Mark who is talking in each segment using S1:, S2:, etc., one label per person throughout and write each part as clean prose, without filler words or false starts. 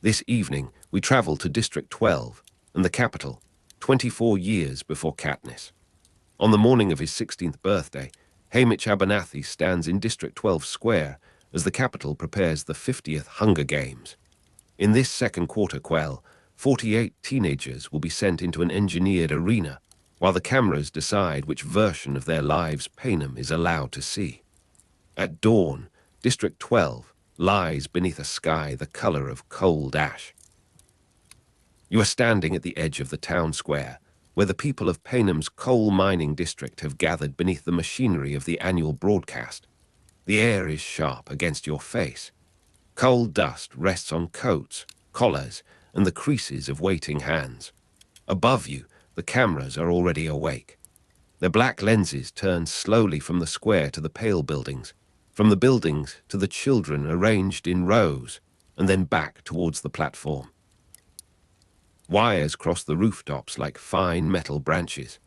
S1: This evening, we travel to District 12 and the capital, 24 years before Katniss. On the morning of his 16th birthday, Haymitch Abernathy stands in District 12 Square as the capital prepares the 50th Hunger Games. In this second quarter quell, 48 teenagers will be sent into an engineered arena, while the cameras decide which version of their lives Panem is allowed to see. At dawn, District 12 lies beneath a sky the color of cold ash. You are standing at the edge of the town square, where the people of Panem's coal mining district have gathered beneath the machinery of the annual broadcast. The air is sharp against your face. Cold dust rests on coats, collars, and the creases of waiting hands. Above you, the cameras are already awake. Their black lenses turn slowly from the square to the pale buildings, from the buildings to the children arranged in rows, and then back towards the platform. Wires cross the rooftops like fine metal branches.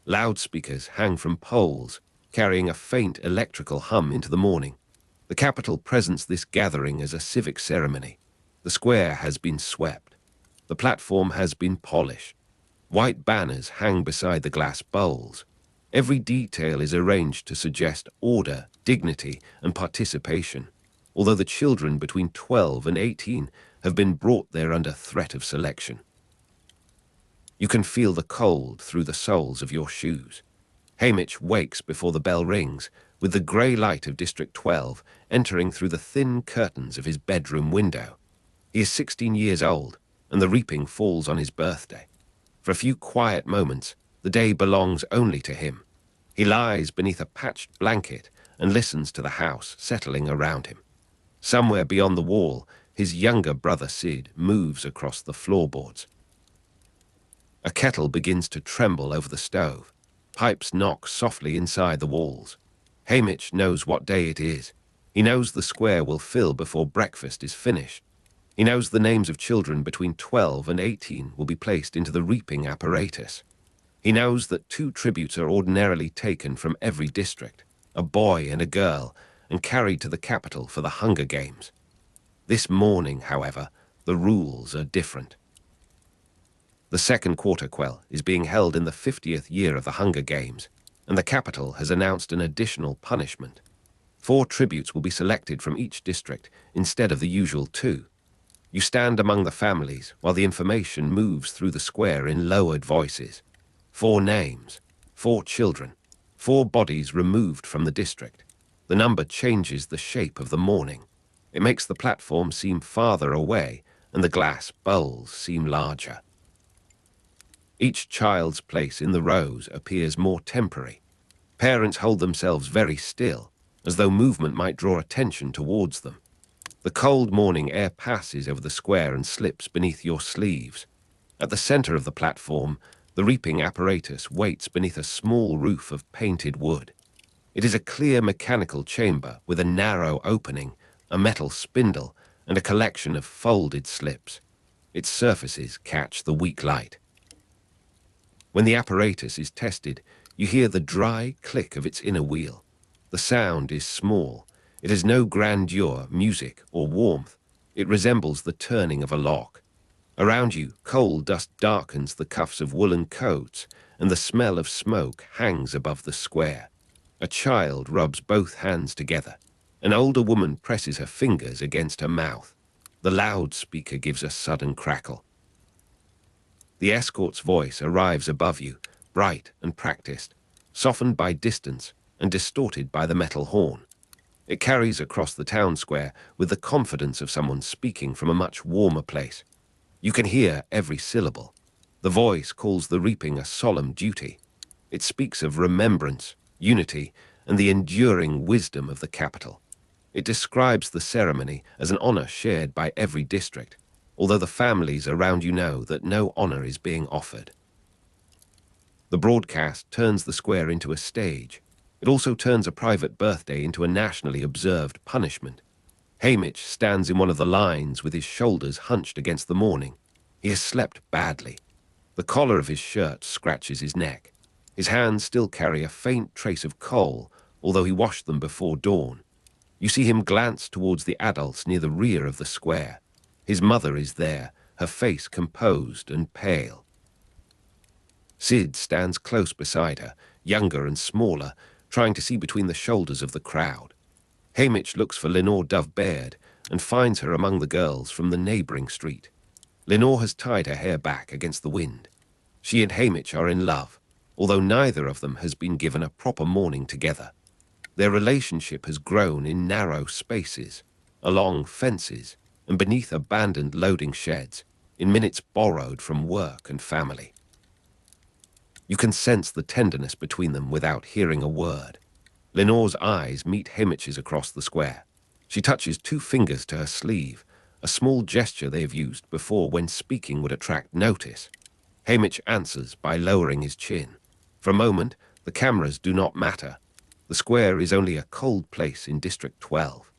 S1: Loudspeakers hang from poles, carrying a faint electrical hum into the morning. The capital presents this gathering as a civic ceremony. The square has been swept. The platform has been polished. White banners hang beside the glass bowls. Every detail is arranged to suggest order, dignity, and participation, although the children between 12 and 18 have been brought there under threat of selection. You can feel the cold through the soles of your shoes. Haymitch wakes before the bell rings, with the grey light of District 12 entering through the thin curtains of his bedroom window. He is 16 years old, and the reaping falls on his birthday. For a few quiet moments, the day belongs only to him. He lies beneath a patched blanket and listens to the house settling around him. Somewhere beyond the wall, his younger brother Sid moves across the floorboards. A kettle begins to tremble over the stove. Pipes knock softly inside the walls. Haymitch knows what day it is. He knows the square will fill before breakfast is finished. He knows the names of children between 12 and 18 will be placed into the reaping apparatus. He knows that 2 tributes are ordinarily taken from every district, a boy and a girl, and carried to the capital for the Hunger Games. This morning, however, the rules are different. The Second Quarter Quell is being held in the 50th year of the Hunger Games, and the capital has announced an additional punishment. 4 tributes will be selected from each district instead of the usual 2. You stand among the families while the information moves through the square in lowered voices. 4 names, 4 children, 4 bodies removed from the district. The number changes the shape of the morning. It makes the platform seem farther away and the glass bowls seem larger. Each child's place in the rows appears more temporary. Parents hold themselves very still, as though movement might draw attention towards them. The cold morning air passes over the square and slips beneath your sleeves. At the center of the platform, the reaping apparatus waits beneath a small roof of painted wood. It is a clear mechanical chamber with a narrow opening, a metal spindle, and a collection of folded slips. Its surfaces catch the weak light. When the apparatus is tested, you hear the dry click of its inner wheel. The sound is small. It has no grandeur, music, or warmth. It resembles the turning of a lock. Around you, coal dust darkens the cuffs of woolen coats, and the smell of smoke hangs above the square. A child rubs both hands together. An older woman presses her fingers against her mouth. The loudspeaker gives a sudden crackle. The escort's voice arrives above you, bright and practiced, softened by distance and distorted by the metal horn. It carries across the town square with the confidence of someone speaking from a much warmer place. You can hear every syllable. The voice calls the reaping a solemn duty. It speaks of remembrance, unity, and the enduring wisdom of the capital. It describes the ceremony as an honor shared by every district, although the families around you know that no honor is being offered. The broadcast turns the square into a stage. It also turns a private birthday into a nationally observed punishment. Haymitch stands in one of the lines with his shoulders hunched against the morning. He has slept badly. The collar of his shirt scratches his neck. His hands still carry a faint trace of coal, although he washed them before dawn. You see him glance towards the adults near the rear of the square. His mother is there, her face composed and pale. Sid stands close beside her, younger and smaller, trying to see between the shoulders of the crowd. Haymitch looks for Lenore Dove-Baird and finds her among the girls from the neighboring street. Lenore has tied her hair back against the wind. She and Haymitch are in love, although neither of them has been given a proper morning together. Their relationship has grown in narrow spaces, along fences, and beneath abandoned loading sheds, in minutes borrowed from work and family. You can sense the tenderness between them without hearing a word. Lenore's eyes meet Haymitch's across the square. She touches 2 fingers to her sleeve, a small gesture they have used before when speaking would attract notice. Haymitch answers by lowering his chin. For a moment, the cameras do not matter. The square is only a cold place in District 12.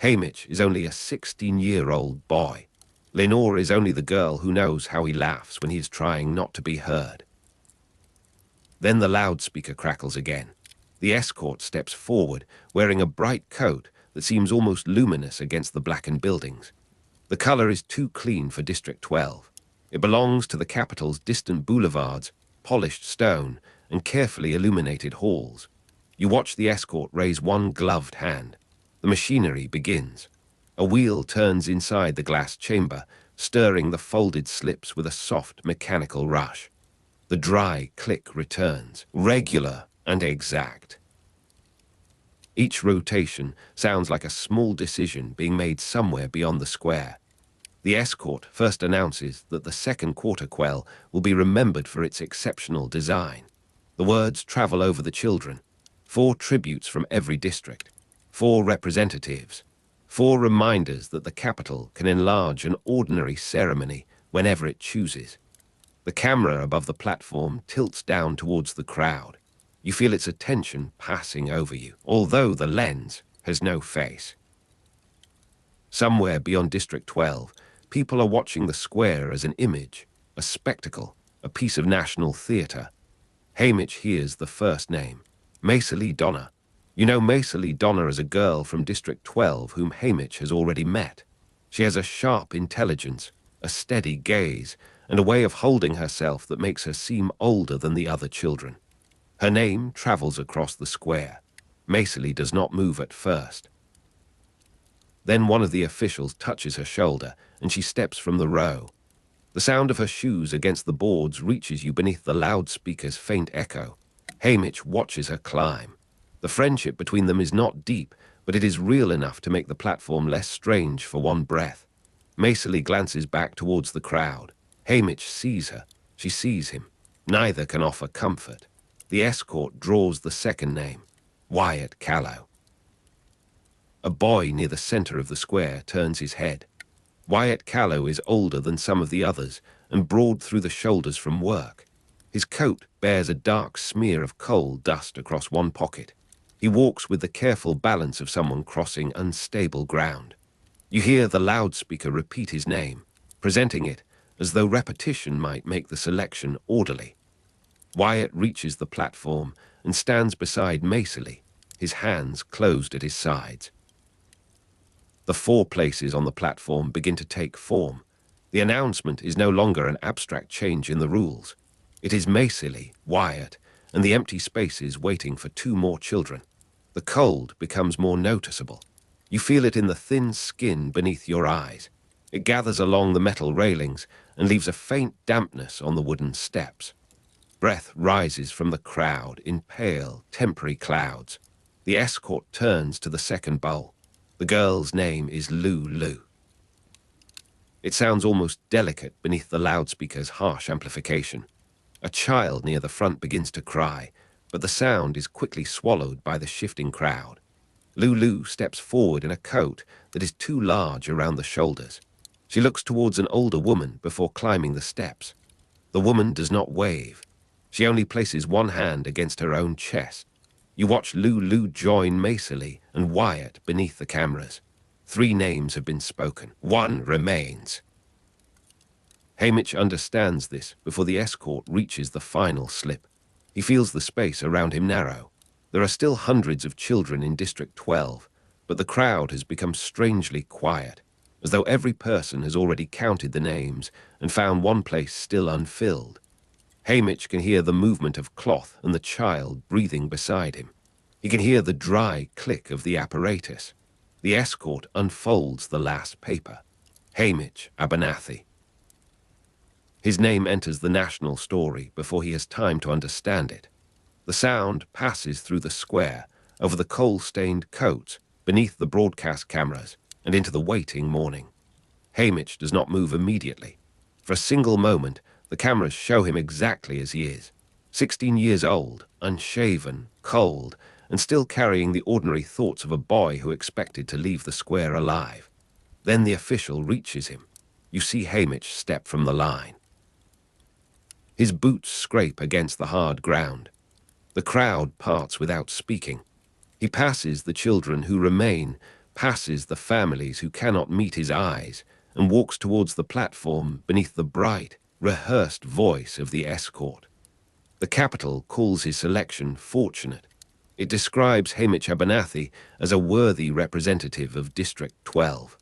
S1: Haymitch is only a 16-year-old boy. Lenore is only the girl who knows how he laughs when he is trying not to be heard. Then the loudspeaker crackles again. The escort steps forward, wearing a bright coat that seems almost luminous against the blackened buildings. The color is too clean for District 12. It belongs to the capital's distant boulevards, polished stone, and carefully illuminated halls. You watch the escort raise one gloved hand. The machinery begins. A wheel turns inside the glass chamber, stirring the folded slips with a soft mechanical rush. The dry click returns, regular and exact. Each rotation sounds like a small decision being made somewhere beyond the square. The escort first announces that the Second Quarter Quell will be remembered for its exceptional design. The words travel over the children. 4 tributes from every district. 4 representatives. 4 reminders that the capital can enlarge an ordinary ceremony whenever it chooses. The camera above the platform tilts down towards the crowd. You feel its attention passing over you, although the lens has no face. Somewhere beyond District 12, people are watching the square as an image, a spectacle, a piece of national theatre. Haymitch hears the first name, Maisa Lee Donner. You know Maisa Lee Donner as a girl from District 12 whom Haymitch has already met. She has a sharp intelligence, a steady gaze, and a way of holding herself that makes her seem older than the other children. Her name travels across the square. Maisa Lee does not move at first. Then one of the officials touches her shoulder, and she steps from the row. The sound of her shoes against the boards reaches you beneath the loudspeaker's faint echo. Haymitch watches her climb. The friendship between them is not deep, but it is real enough to make the platform less strange for one breath. Maisa Lee glances back towards the crowd. Haymitch sees her. She sees him. Neither can offer comfort. The escort draws the second name, Wyatt Callow. A boy near the center of the square turns his head. Wyatt Callow is older than some of the others and broad through the shoulders from work. His coat bears a dark smear of coal dust across one pocket. He walks with the careful balance of someone crossing unstable ground. You hear the loudspeaker repeat his name, presenting it as though repetition might make the selection orderly. Wyatt reaches the platform and stands beside Maisa Lee, his hands closed at his sides. The 4 places on the platform begin to take form. The announcement is no longer an abstract change in the rules. It is Maisa Lee, Wyatt, and the empty spaces waiting for 2 more children. The cold becomes more noticeable. You feel it in the thin skin beneath your eyes. It gathers along the metal railings and leaves a faint dampness on the wooden steps. Breath rises from the crowd in pale, temporary clouds. The escort turns to the second bowl. The girl's name is Lulu. It sounds almost delicate beneath the loudspeaker's harsh amplification. A child near the front begins to cry, but the sound is quickly swallowed by the shifting crowd. Lulu steps forward in a coat that is too large around the shoulders. She looks towards an older woman before climbing the steps. The woman does not wave. She only places one hand against her own chest. You watch Lulu join Maisa Lee and Wyatt beneath the cameras. 3 names have been spoken. 1 remains. Haymitch understands this before the escort reaches the final slip. He feels the space around him narrow. There are still hundreds of children in District 12, but the crowd has become strangely quiet. as though every person has already counted the names and found one place still unfilled. Haymitch can hear the movement of cloth and the child breathing beside him. He can hear the dry click of the apparatus. The escort unfolds the last paper. Haymitch Abernathy. His name enters the national story before he has time to understand it. The sound passes through the square, over the coal-stained coats, beneath the broadcast cameras, and into the waiting morning. Haymitch does not move immediately. For a single moment, the cameras show him exactly as he is. 16 years old, unshaven, cold, and still carrying the ordinary thoughts of a boy who expected to leave the square alive. Then the official reaches him. You see Haymitch step from the line. His boots scrape against the hard ground. The crowd parts without speaking. He passes the children who remain, passes the families who cannot meet his eyes, and walks towards the platform beneath the bright, rehearsed voice of the escort. The Capitol calls his selection fortunate. It describes Haymitch Abernathy as a worthy representative of District 12.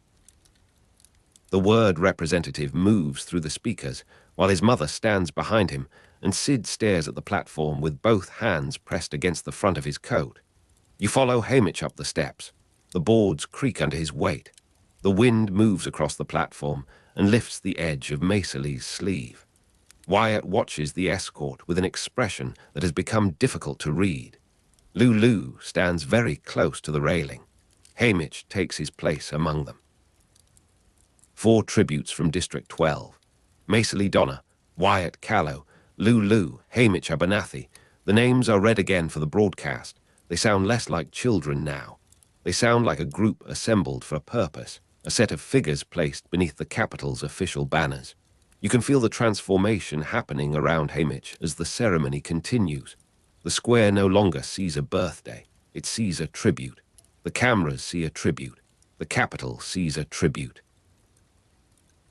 S1: The word representative moves through the speakers, while his mother stands behind him, and Sid stares at the platform with both hands pressed against the front of his coat. You follow Haymitch up the steps. The boards creak under his weight. The wind moves across the platform and lifts the edge of Maisely's sleeve. Wyatt watches the escort with an expression that has become difficult to read. Lulu stands very close to the railing. Haymitch takes his place among them. 4 tributes from District 12. Maisely Donna, Wyatt Callow, Lulu, Haymitch Abernathy. The names are read again for the broadcast. They sound less like children now. They sound like a group assembled for a purpose, a set of figures placed beneath the Capitol's official banners. You can feel the transformation happening around Haymitch as the ceremony continues. The square no longer sees a birthday. It sees a tribute. The cameras see a tribute. The Capitol sees a tribute.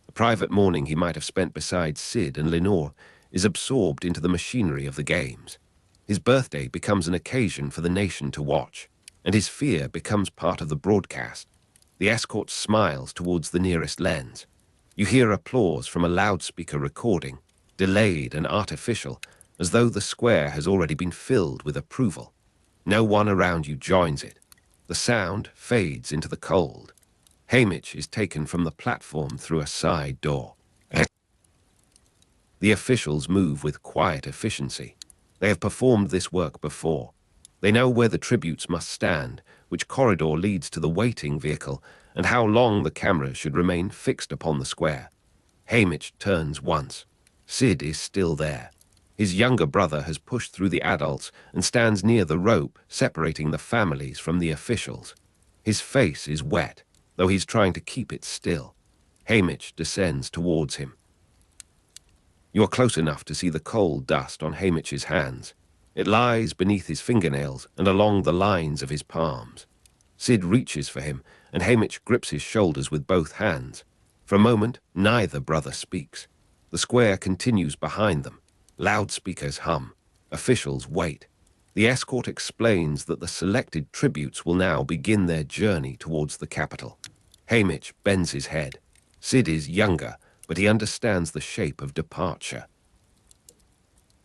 S1: The private morning he might have spent beside Sid and Lenore is absorbed into the machinery of the games. His birthday becomes an occasion for the nation to watch, and his fear becomes part of the broadcast. The escort smiles towards the nearest lens. You hear applause from a loudspeaker recording, delayed and artificial, as though the square has already been filled with approval. No one around you joins it. The sound fades into the cold. Haymitch is taken from the platform through a side door. The officials move with quiet efficiency. They have performed this work before. They know where the tributes must stand, which corridor leads to the waiting vehicle, and how long the camera should remain fixed upon the square. Haymitch turns once. Sid is still there. His younger brother has pushed through the adults and stands near the rope separating the families from the officials. His face is wet, though he's trying to keep it still. Haymitch descends towards him. You are close enough to see the coal dust on Haymitch's hands. It lies beneath his fingernails and along the lines of his palms. Sid reaches for him, and Haymitch grips his shoulders with both hands. For a moment, neither brother speaks. The square continues behind them. Loudspeakers hum. Officials wait. The escort explains that the selected tributes will now begin their journey towards the Capitol. Haymitch bends his head. Sid is younger, but he understands the shape of departure.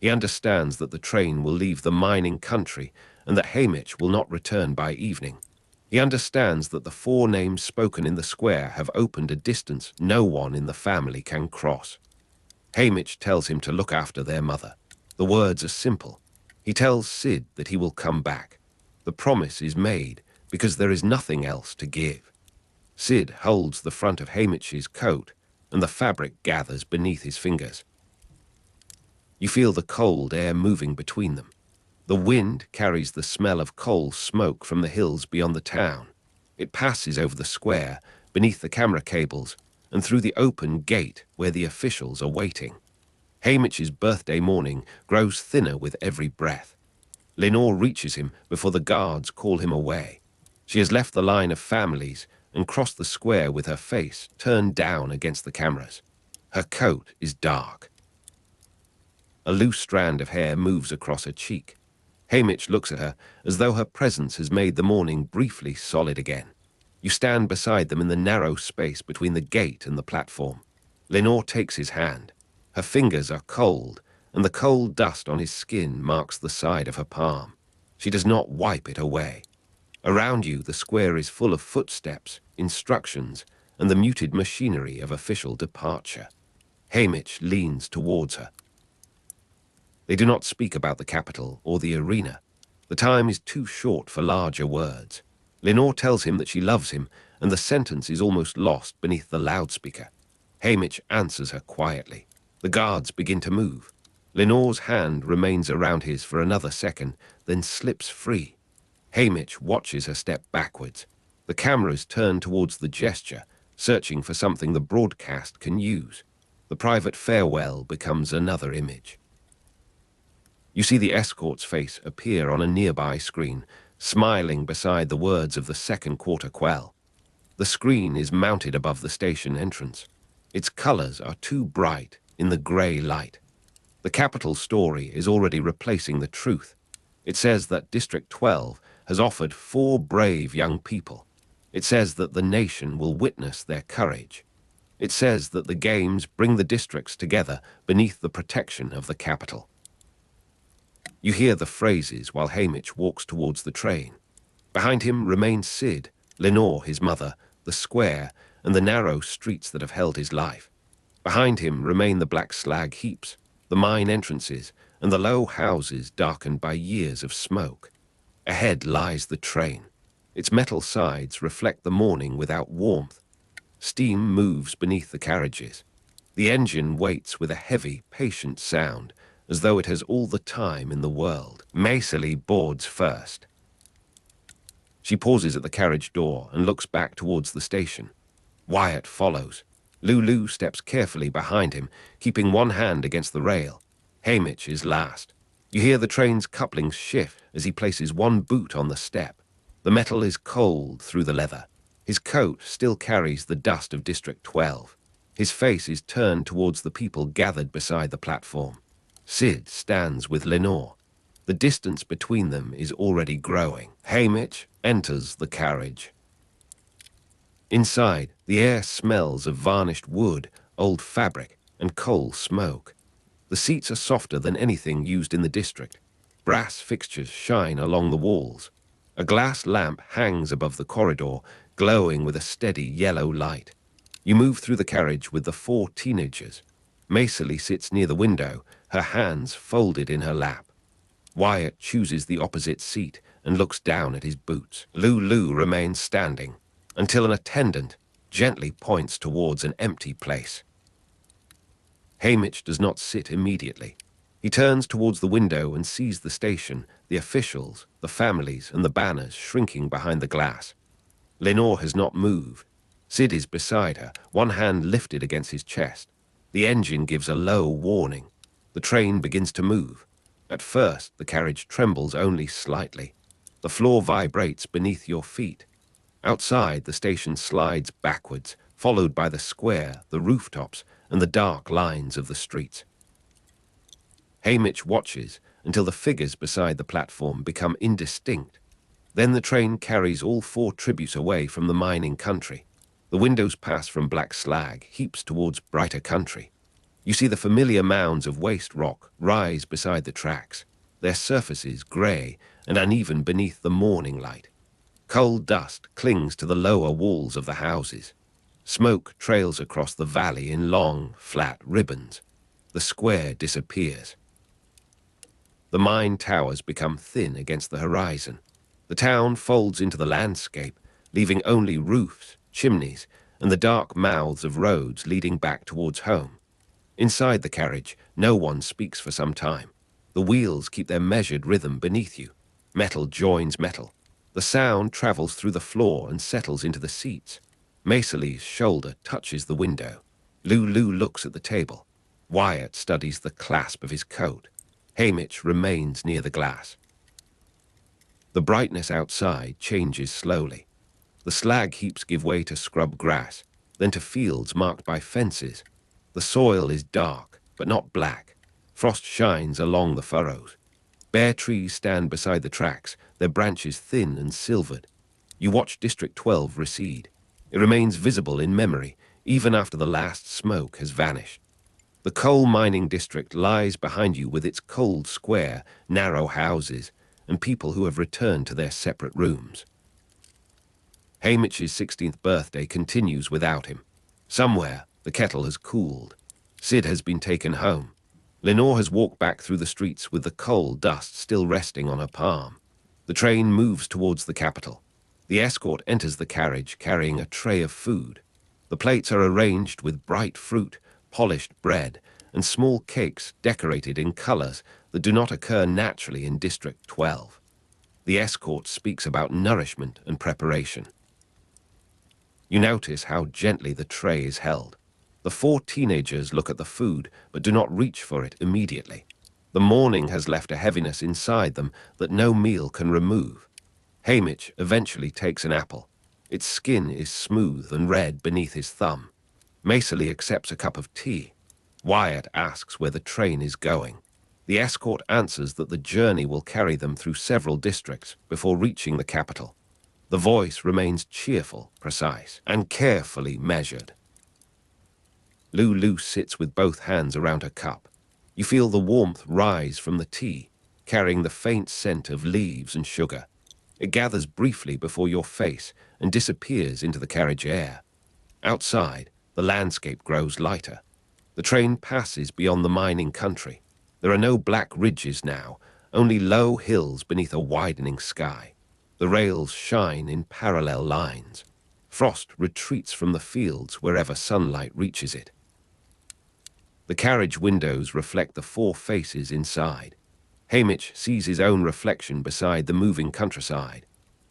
S1: He understands that the train will leave the mining country and that Haymitch will not return by evening. He understands that the 4 names spoken in the square have opened a distance no one in the family can cross. Haymitch tells him to look after their mother. The words are simple. He tells Sid that he will come back. The promise is made because there is nothing else to give. Sid holds the front of Haymitch's coat, and the fabric gathers beneath his fingers. You feel the cold air moving between them. The wind carries the smell of coal smoke from the hills beyond the town. It passes over the square, beneath the camera cables, and through the open gate where the officials are waiting. Haymitch's birthday morning grows thinner with every breath. Lenore reaches him before the guards call him away. She has left the line of families and crossed the square with her face turned down against the cameras. Her coat is dark. A loose strand of hair moves across her cheek. Haymitch looks at her as though her presence has made the morning briefly solid again. You stand beside them in the narrow space between the gate and the platform. Lenore takes his hand. Her fingers are cold, and the cold dust on his skin marks the side of her palm. She does not wipe it away. Around you, the square is full of footsteps, instructions, and the muted machinery of official departure. Haymitch leans towards her. They do not speak about the capital or the arena. The time is too short for larger words. Lenore tells him that she loves him, and the sentence is almost lost beneath the loudspeaker. Haymitch answers her quietly. The guards begin to move. Lenore's hand remains around his for another second, then slips free. Haymitch watches her step backwards. The cameras turn towards the gesture, searching for something the broadcast can use. The private farewell becomes another image. You see the escort's face appear on a nearby screen, smiling beside the words of the Second Quarter Quell. The screen is mounted above the station entrance. Its colors are too bright in the gray light. The capital story is already replacing the truth. It says that District 12 has offered 4 brave young people. It says that the nation will witness their courage. It says that the games bring the districts together beneath the protection of the capital. You hear the phrases while Haymitch walks towards the train. Behind him remain Sid, Lenore, his mother, the square, and the narrow streets that have held his life. Behind him remain the black slag heaps, the mine entrances, and the low houses darkened by years of smoke. Ahead lies the train. Its metal sides reflect the morning without warmth. Steam moves beneath the carriages. The engine waits with a heavy, patient sound, as though it has all the time in the world. Macely boards first. She pauses at the carriage door and looks back towards the station. Wyatt follows. Lulu steps carefully behind him, keeping one hand against the rail. Haymitch is last. You hear the train's couplings shift as he places one boot on the step. The metal is cold through the leather. His coat still carries the dust of District 12. His face is turned towards the people gathered beside the platform. Sid stands with Lenore. The distance between them is already growing. Haymitch enters the carriage. Inside, the air smells of varnished wood, old fabric, and coal smoke. The seats are softer than anything used in the district. Brass fixtures shine along the walls. A glass lamp hangs above the corridor, glowing with a steady yellow light. You move through the carriage with the 4 teenagers. Macely sits near the window, her hands folded in her lap. Wyatt chooses the opposite seat and looks down at his boots. Lulu remains standing until an attendant gently points towards an empty place. Haymitch does not sit immediately. He turns towards the window and sees the station, the officials, the families, and the banners shrinking behind the glass. Lenore has not moved. Sid is beside her, one hand lifted against his chest. The engine gives a low warning. The train begins to move. At first, the carriage trembles only slightly. The floor vibrates beneath your feet. Outside, the station slides backwards, followed by the square, the rooftops, and the dark lines of the streets. Haymitch watches until the figures beside the platform become indistinct. Then the train carries all 4 tributes away from the mining country. The windows pass from black slag heaps towards brighter country. You see the familiar mounds of waste rock rise beside the tracks, their surfaces grey and uneven beneath the morning light. Coal dust clings to the lower walls of the houses. Smoke trails across the valley in long, flat ribbons. The square disappears. The mine towers become thin against the horizon. The town folds into the landscape, leaving only roofs, chimneys, and the dark mouths of roads leading back towards home. Inside the carriage, no one speaks for some time. The wheels keep their measured rhythm beneath you. Metal joins metal. The sound travels through the floor and settles into the seats. Macely's shoulder touches the window. Lulu looks at the table. Wyatt studies the clasp of his coat. Haymitch remains near the glass. The brightness outside changes slowly. The slag heaps give way to scrub grass, then to fields marked by fences. The soil is dark, but not black. Frost shines along the furrows. Bare trees stand beside the tracks, their branches thin and silvered. You watch District 12 recede. It remains visible in memory, even after the last smoke has vanished. The coal mining district lies behind you with its cold square, narrow houses, and people who have returned to their separate rooms. Haymitch's 16th birthday continues without him. Somewhere, the kettle has cooled. Sid has been taken home. Lenore has walked back through the streets with the coal dust still resting on her palm. The train moves towards the capital. The escort enters the carriage carrying a tray of food. The plates are arranged with bright fruit, polished bread, and small cakes decorated in colors that do not occur naturally in District 12. The escort speaks about nourishment and preparation. You notice how gently the tray is held. The four teenagers look at the food, but do not reach for it immediately. The morning has left a heaviness inside them that no meal can remove. Haymitch eventually takes an apple. Its skin is smooth and red beneath his thumb. Macely accepts a cup of tea. Wyatt asks where the train is going. The escort answers that the journey will carry them through several districts before reaching the capital. The voice remains cheerful, precise, and carefully measured. Lulu sits with both hands around her cup. You feel the warmth rise from the tea, carrying the faint scent of leaves and sugar. It gathers briefly before your face and disappears into the carriage air. Outside, the landscape grows lighter. The train passes beyond the mining country. There are no black ridges now, only low hills beneath a widening sky. The rails shine in parallel lines. Frost retreats from the fields wherever sunlight reaches it. The carriage windows reflect the four faces inside. Haymitch sees his own reflection beside the moving countryside.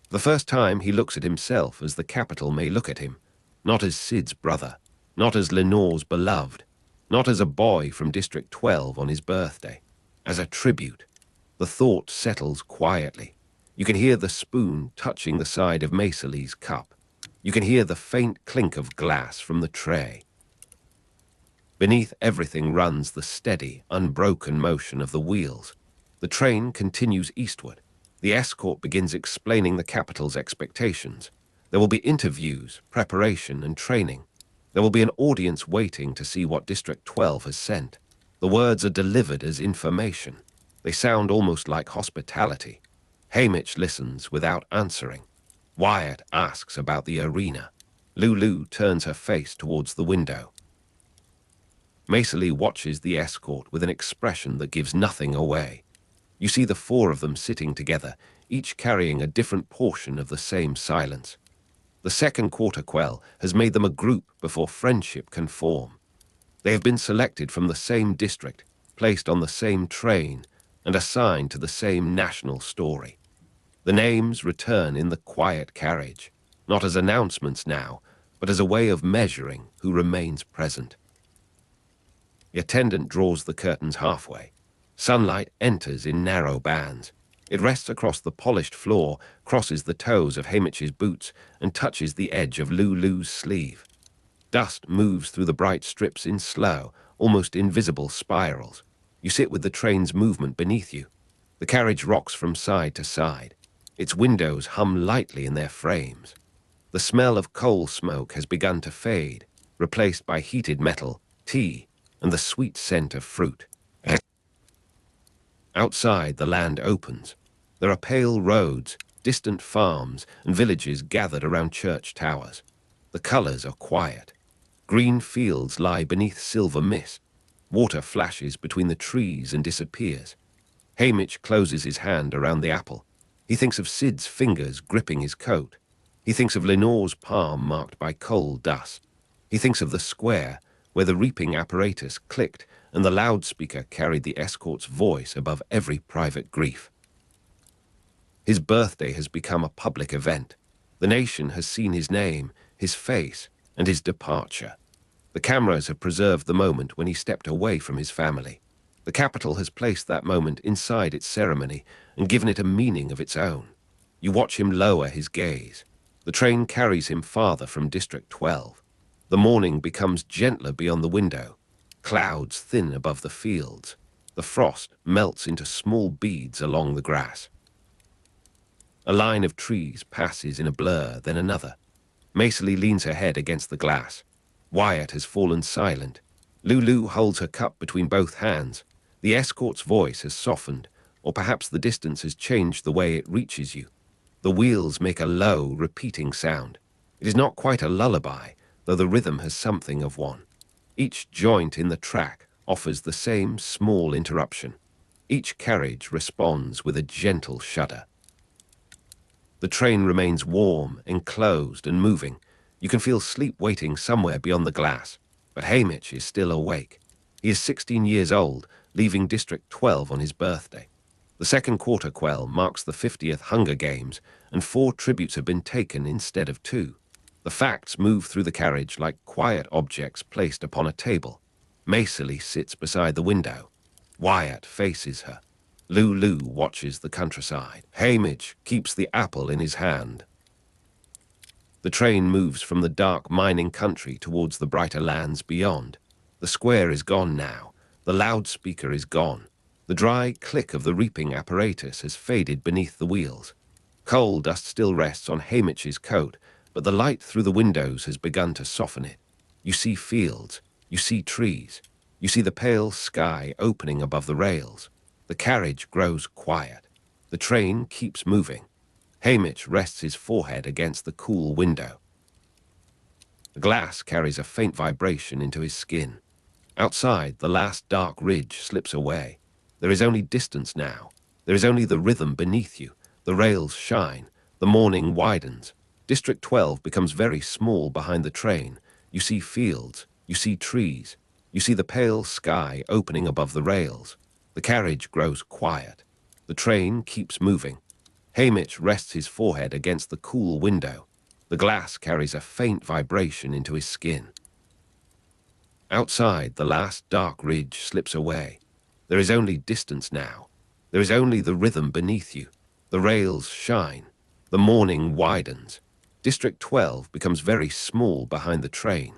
S1: For the first time, he looks at himself as the capital may look at him, not as Sid's brother, not as Lenore's beloved, not as a boy from District 12 on his birthday, as a tribute. The thought settles quietly. You can hear the spoon touching the side of Macely's cup. You can hear the faint clink of glass from the tray. Beneath everything runs the steady, unbroken motion of the wheels. The train continues eastward. The escort begins explaining the capital's expectations. There will be interviews, preparation, and training. There will be an audience waiting to see what District 12 has sent. The words are delivered as information. They sound almost like hospitality. Haymitch listens without answering. Wyatt asks about the arena. Lulu turns her face towards the window. Macely watches the escort with an expression that gives nothing away. You see the four of them sitting together, each carrying a different portion of the same silence. The Second Quarter Quell has made them a group before friendship can form. They have been selected from the same district, placed on the same train, and assigned to the same national story. The names return in the quiet carriage, not as announcements now, but as a way of measuring who remains present. The attendant draws the curtains halfway. Sunlight enters in narrow bands. It rests across the polished floor, crosses the toes of Haymitch's boots, and touches the edge of Lulu's sleeve. Dust moves through the bright strips in slow, almost invisible spirals. You sit with the train's movement beneath you. The carriage rocks from side to side. Its windows hum lightly in their frames. The smell of coal smoke has begun to fade, replaced by heated metal, tea, and the sweet scent of fruit. Outside, the land opens. There are pale roads, distant farms, and villages gathered around church towers. The colors are quiet. Green fields lie beneath silver mist. Water flashes between the trees and disappears. Haymitch closes his hand around the apple. He thinks of Sid's fingers gripping his coat. He thinks of Lenore's palm marked by coal dust. He thinks of the square, where the reaping apparatus clicked and the loudspeaker carried the escort's voice above every private grief. His birthday has become a public event. The nation has seen his name, his face, and his departure. The cameras have preserved the moment when he stepped away from his family. The capital has placed that moment inside its ceremony and given it a meaning of its own. You watch him lower his gaze. The train carries him farther from District 12. The morning becomes gentler beyond the window. Clouds thin above the fields. The frost melts into small beads along the grass. A line of trees passes in a blur, then another. Macely leans her head against the glass. Wyatt has fallen silent. Lulu holds her cup between both hands. The escort's voice has softened, or perhaps the distance has changed the way it reaches you. The wheels make a low, repeating sound. It is not quite a lullaby, though the rhythm has something of one. Each joint in the track offers the same small interruption. Each carriage responds with a gentle shudder. The train remains warm, enclosed, and moving. You can feel sleep waiting somewhere beyond the glass. But Haymitch is still awake. He is 16 years old, leaving District 12 on his birthday. The Second Quarter Quell marks the 50th Hunger Games, and 4 tributes have been taken instead of 2. The facts move through the carriage like quiet objects placed upon a table. Macely sits beside the window. Wyatt faces her. Lulu watches the countryside. Haymitch keeps the apple in his hand. The train moves from the dark mining country towards the brighter lands beyond. The square is gone now. The loudspeaker is gone. The dry click of the reaping apparatus has faded beneath the wheels. Coal dust still rests on Haymitch's coat, but the light through the windows has begun to soften it. You see fields. You see trees. You see the pale sky opening above the rails. The carriage grows quiet. The train keeps moving. Haymitch rests his forehead against the cool window. The glass carries a faint vibration into his skin. Outside, the last dark ridge slips away. There is only distance now. There is only the rhythm beneath you. The rails shine. The morning widens. District 12 becomes very small behind the train. You see fields. You see trees. You see the pale sky opening above the rails. The carriage grows quiet. The train keeps moving. Haymitch rests his forehead against the cool window. The glass carries a faint vibration into his skin. Outside, the last dark ridge slips away. There is only distance now. There is only the rhythm beneath you. The rails shine. The morning widens. District 12 becomes very small behind the train.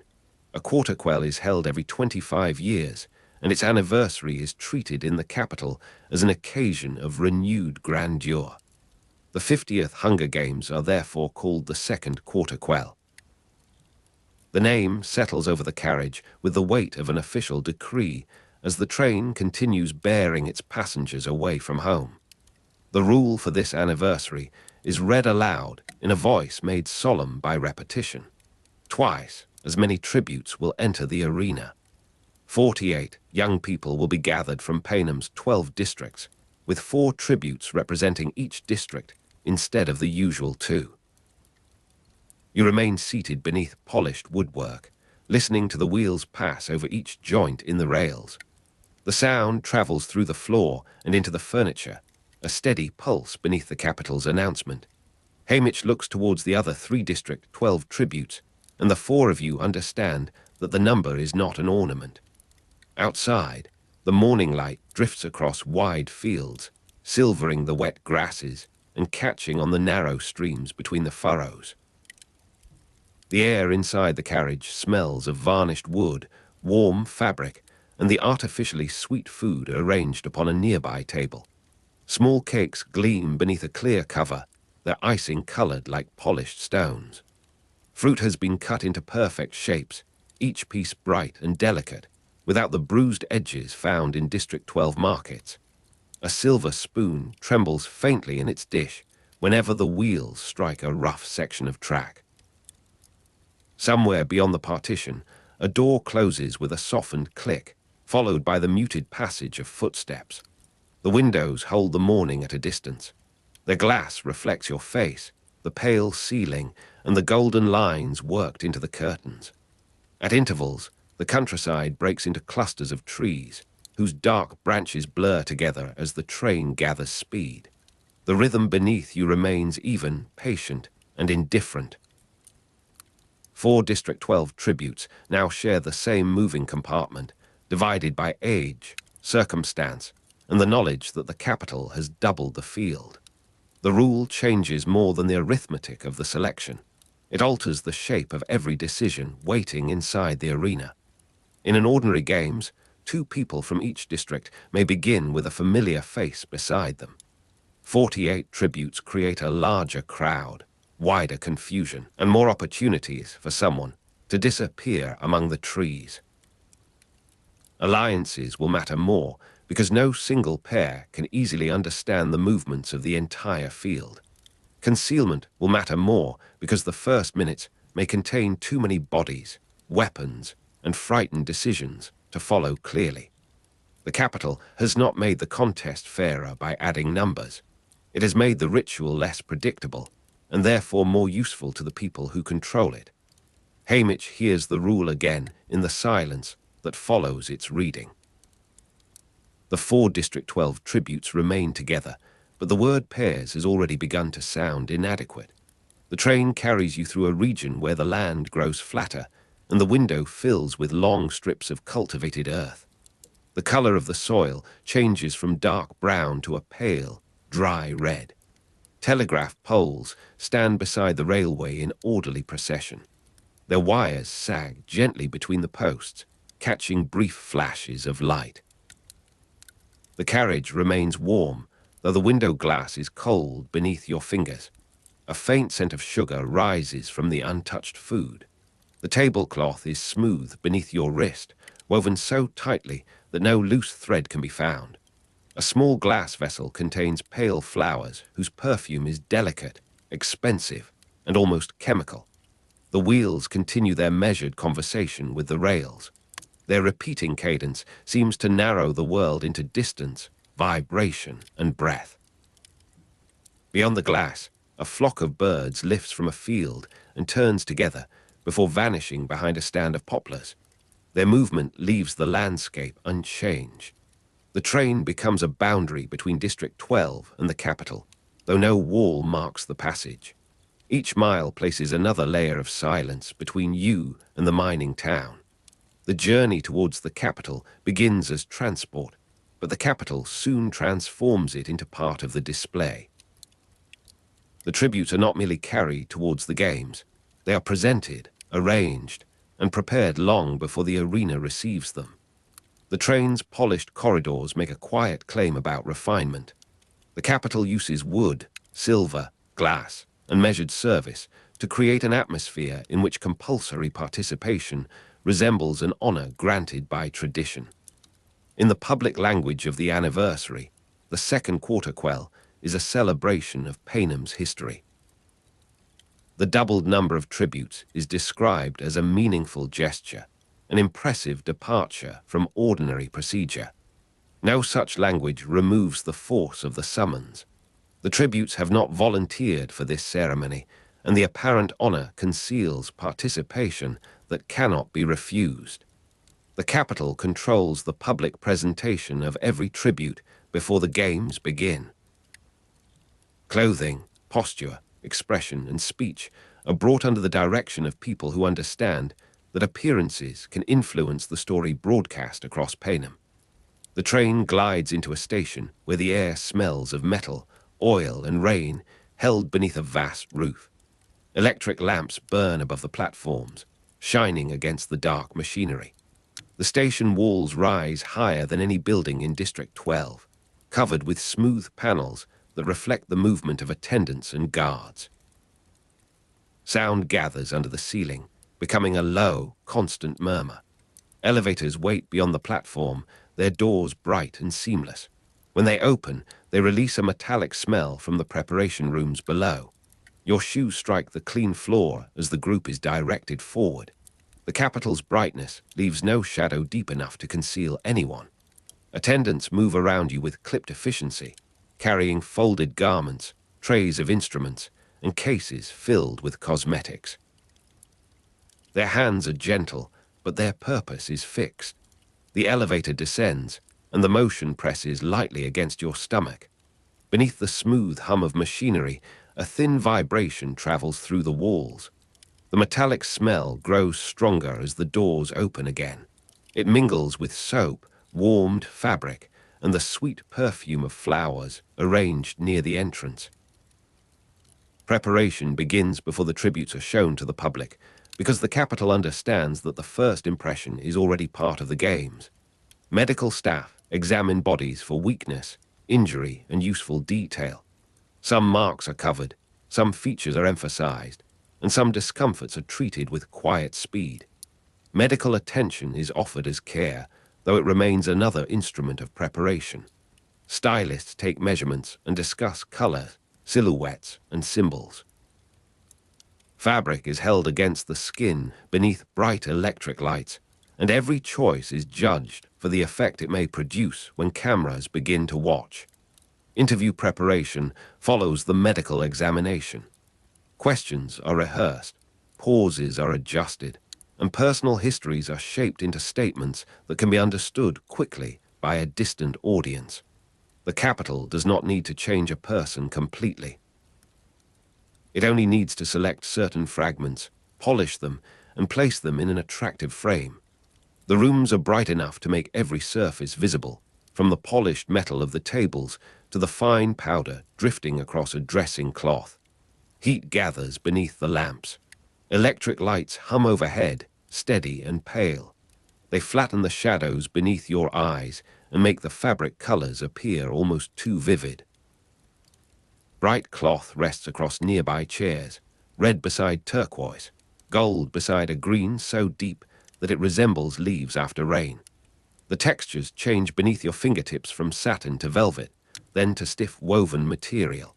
S1: A quarter quell is held every 25 years, and its anniversary is treated in the capital as an occasion of renewed grandeur. The 50th Hunger Games are therefore called the Second Quarter Quell. The name settles over the carriage with the weight of an official decree as the train continues bearing its passengers away from home. The rule for this anniversary is read aloud in a voice made solemn by repetition. Twice as many tributes will enter the arena. 48 young people will be gathered from Paynham's 12 districts, with 4 tributes representing each district instead of the usual 2. You remain seated beneath polished woodwork, listening to the wheels pass over each joint in the rails. The sound travels through the floor and into the furniture, a steady pulse beneath the capital's announcement. Haymitch looks towards the other 3 District 12 tributes, and the 4 of you understand that the number is not an ornament. Outside, the morning light drifts across wide fields, silvering the wet grasses and catching on the narrow streams between the furrows. The air inside the carriage smells of varnished wood, warm fabric, and the artificially sweet food arranged upon a nearby table. Small cakes gleam beneath a clear cover, their icing colored like polished stones. Fruit has been cut into perfect shapes, each piece bright and delicate, without the bruised edges found in District 12 markets. A silver spoon trembles faintly in its dish whenever the wheels strike a rough section of track. Somewhere beyond the partition, a door closes with a softened click, followed by the muted passage of footsteps. The windows hold the morning at a distance. Their glass reflects your face, the pale ceiling, and the golden lines worked into the curtains. At intervals, the countryside breaks into clusters of trees, whose dark branches blur together as the train gathers speed. The rhythm beneath you remains even, patient, and indifferent. 4 District 12 tributes now share the same moving compartment, divided by age, circumstance, and the knowledge that the capital has doubled the field. The rule changes more than the arithmetic of the selection. It alters the shape of every decision waiting inside the arena. In an ordinary games, 2 people from each district may begin with a familiar face beside them. 48 tributes create a larger crowd, wider confusion, and more opportunities for someone to disappear among the trees. Alliances will matter more because no single pair can easily understand the movements of the entire field. Concealment will matter more because the first minutes may contain too many bodies, weapons, and frightened decisions to follow clearly. The capital has not made the contest fairer by adding numbers. It has made the ritual less predictable and therefore more useful to the people who control it. Haymitch hears the rule again in the silence that follows its reading. The 4 District 12 tributes remain together, but the word pairs has already begun to sound inadequate. The train carries you through a region where the land grows flatter and the window fills with long strips of cultivated earth. The color of the soil changes from dark brown to a pale, dry red. Telegraph poles stand beside the railway in orderly procession. Their wires sag gently between the posts, catching brief flashes of light. The carriage remains warm, though the window glass is cold beneath your fingers. A faint scent of sugar rises from the untouched food. The tablecloth is smooth beneath your wrist, woven so tightly that no loose thread can be found. A small glass vessel contains pale flowers whose perfume is delicate, expensive, and almost chemical. The wheels continue their measured conversation with the rails. Their repeating cadence seems to narrow the world into distance, vibration, and breath. Beyond the glass, a flock of birds lifts from a field and turns together before vanishing behind a stand of poplars. Their movement leaves the landscape unchanged. The train becomes a boundary between District 12 and the capital, though no wall marks the passage. Each mile places another layer of silence between you and the mining town. The journey towards the capital begins as transport, but the capital soon transforms it into part of the display. The tributes are not merely carried towards the games. They are presented, arranged, and prepared long before the arena receives them. The train's polished corridors make a quiet claim about refinement. The capital uses wood, silver, glass, and measured service to create an atmosphere in which compulsory participation resembles an honor granted by tradition. In the public language of the anniversary, the Second Quarter Quell is a celebration of Paynham's history. The doubled number of tributes is described as a meaningful gesture, an impressive departure from ordinary procedure. No such language removes the force of the summons. The tributes have not volunteered for this ceremony, and the apparent honor conceals participation that cannot be refused. The capital controls the public presentation of every tribute before the games begin. Clothing, posture, expression, and speech are brought under the direction of people who understand that appearances can influence the story broadcast across Paynham. The train glides into a station where the air smells of metal, oil, and rain held beneath a vast roof. Electric lamps burn above the platforms, shining against the dark machinery. The station walls rise higher than any building in District 12, covered with smooth panels that reflect the movement of attendants and guards. Sound gathers under the ceiling, becoming a low, constant murmur. Elevators wait beyond the platform, their doors bright and seamless. When they open, they release a metallic smell from the preparation rooms below. Your shoes strike the clean floor as the group is directed forward. The capital's brightness leaves no shadow deep enough to conceal anyone. Attendants move around you with clipped efficiency, carrying folded garments, trays of instruments, and cases filled with cosmetics. Their hands are gentle, but their purpose is fixed. The elevator descends, and the motion presses lightly against your stomach. Beneath the smooth hum of machinery, a thin vibration travels through the walls. The metallic smell grows stronger as the doors open again. It mingles with soap, warmed fabric, and the sweet perfume of flowers arranged near the entrance. Preparation begins before the tributes are shown to the public, because the capital understands that the first impression is already part of the games. Medical staff examine bodies for weakness, injury, and useful detail. Some marks are covered, some features are emphasized, and some discomforts are treated with quiet speed. Medical attention is offered as care, though it remains another instrument of preparation. Stylists take measurements and discuss color, silhouettes, and symbols. Fabric is held against the skin beneath bright electric lights, and every choice is judged for the effect it may produce when cameras begin to watch. Interview preparation follows the medical examination. Questions are rehearsed, pauses are adjusted, and personal histories are shaped into statements that can be understood quickly by a distant audience. The Capitol does not need to change a person completely. It only needs to select certain fragments, polish them, and place them in an attractive frame. The rooms are bright enough to make every surface visible, from the polished metal of the tables to the fine powder drifting across a dressing cloth. Heat gathers beneath the lamps. Electric lights hum overhead, steady and pale. They flatten the shadows beneath your eyes and make the fabric colors appear almost too vivid. Bright cloth rests across nearby chairs, red beside turquoise, gold beside a green so deep that it resembles leaves after rain. The textures change beneath your fingertips from satin to velvet, then to stiff woven material.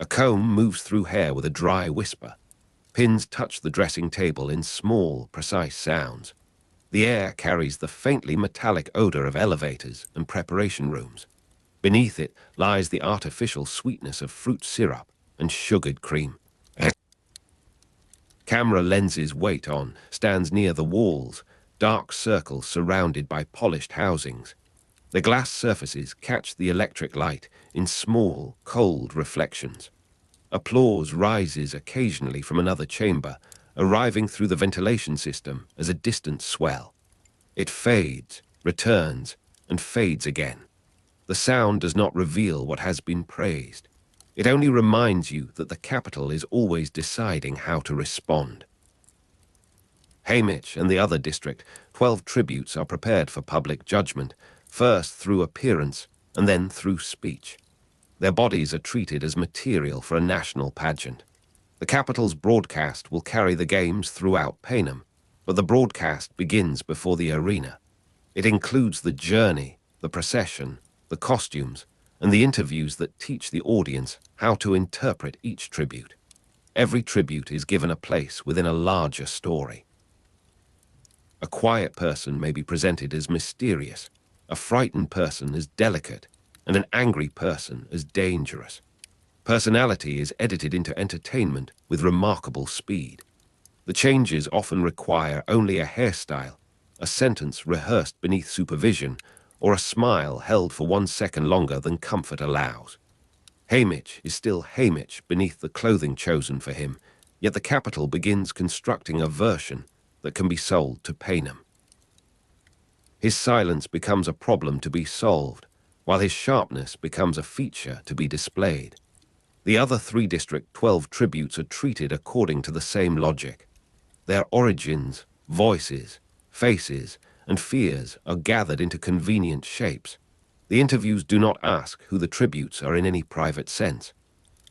S1: A comb moves through hair with a dry whisper. Pins touch the dressing table in small, precise sounds. The air carries the faintly metallic odor of elevators and preparation rooms. Beneath it lies the artificial sweetness of fruit syrup and sugared cream. Camera lenses wait on stands near the walls, dark circles surrounded by polished housings. The glass surfaces catch the electric light in small, cold reflections. Applause rises occasionally from another chamber, arriving through the ventilation system as a distant swell. It fades, returns, and fades again. The sound does not reveal what has been praised. It only reminds you that the Capitol is always deciding how to respond. Haymitch and the other district, 12 tributes are prepared for public judgment, first through appearance and then through speech. Their bodies are treated as material for a national pageant. The Capitol's broadcast will carry the games throughout Panem, but the broadcast begins before the arena. It includes the journey, the procession, the costumes, and the interviews that teach the audience how to interpret each tribute. Every tribute is given a place within a larger story. A quiet person may be presented as mysterious, a frightened person as delicate, and an angry person as dangerous. Personality is edited into entertainment with remarkable speed. The changes often require only a hairstyle, a sentence rehearsed beneath supervision, or a smile held for 1 second longer than comfort allows. Haymitch is still Haymitch beneath the clothing chosen for him, yet the Capitol begins constructing a version that can be sold to Panem. His silence becomes a problem to be solved, while his sharpness becomes a feature to be displayed. The other 3 District 12 tributes are treated according to the same logic. Their origins, voices, faces, and fears are gathered into convenient shapes. The interviews do not ask who the tributes are in any private sense.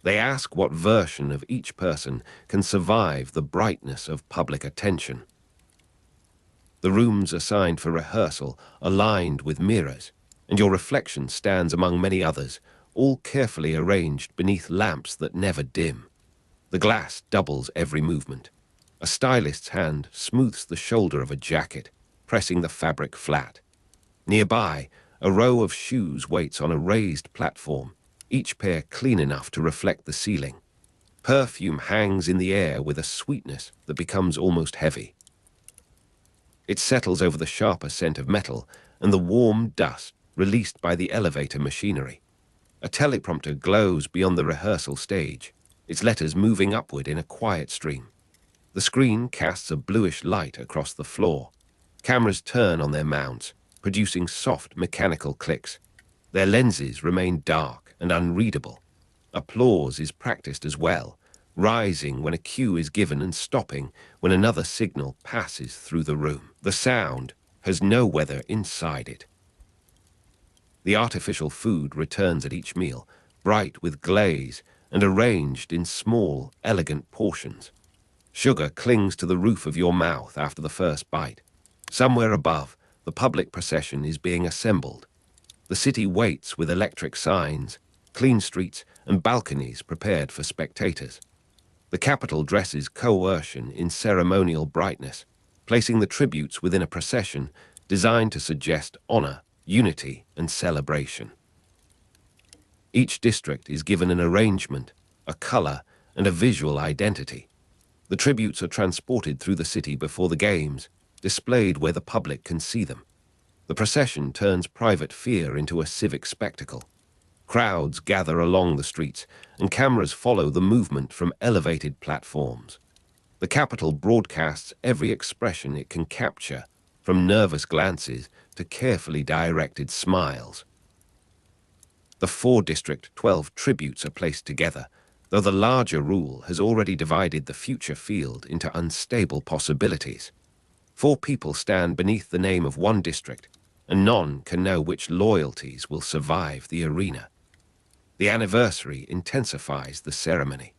S1: They ask what version of each person can survive the brightness of public attention. The rooms assigned for rehearsal are lined with mirrors, and your reflection stands among many others, all carefully arranged beneath lamps that never dim. The glass doubles every movement. A stylist's hand smooths the shoulder of a jacket, pressing the fabric flat. Nearby, a row of shoes waits on a raised platform, each pair clean enough to reflect the ceiling. Perfume hangs in the air with a sweetness that becomes almost heavy. It settles over the sharper scent of metal and the warm dust released by the elevator machinery. A teleprompter glows beyond the rehearsal stage, its letters moving upward in a quiet stream. The screen casts a bluish light across the floor. Cameras turn on their mounts, producing soft mechanical clicks. Their lenses remain dark and unreadable. Applause is practiced as well, rising when a cue is given and stopping when another signal passes through the room. The sound has no weather inside it. The artificial food returns at each meal, bright with glaze and arranged in small, elegant portions. Sugar clings to the roof of your mouth after the first bite. Somewhere above, the public procession is being assembled. The city waits with electric signs, clean streets, and balconies prepared for spectators. The capital dresses coercion in ceremonial brightness, placing the tributes within a procession designed to suggest honor, unity, and celebration. Each district is given an arrangement, a color, and a visual identity. The tributes are transported through the city before the games, displayed where the public can see them. The procession turns private fear into a civic spectacle. Crowds gather along the streets, and cameras follow the movement from elevated platforms. The capital broadcasts every expression it can capture, from nervous glances to carefully directed smiles. The 4-district 12 tributes are placed together, though the larger rule has already divided the future field into unstable possibilities. 4 people stand beneath the name of one district, and none can know which loyalties will survive the arena. The anniversary intensifies the ceremony.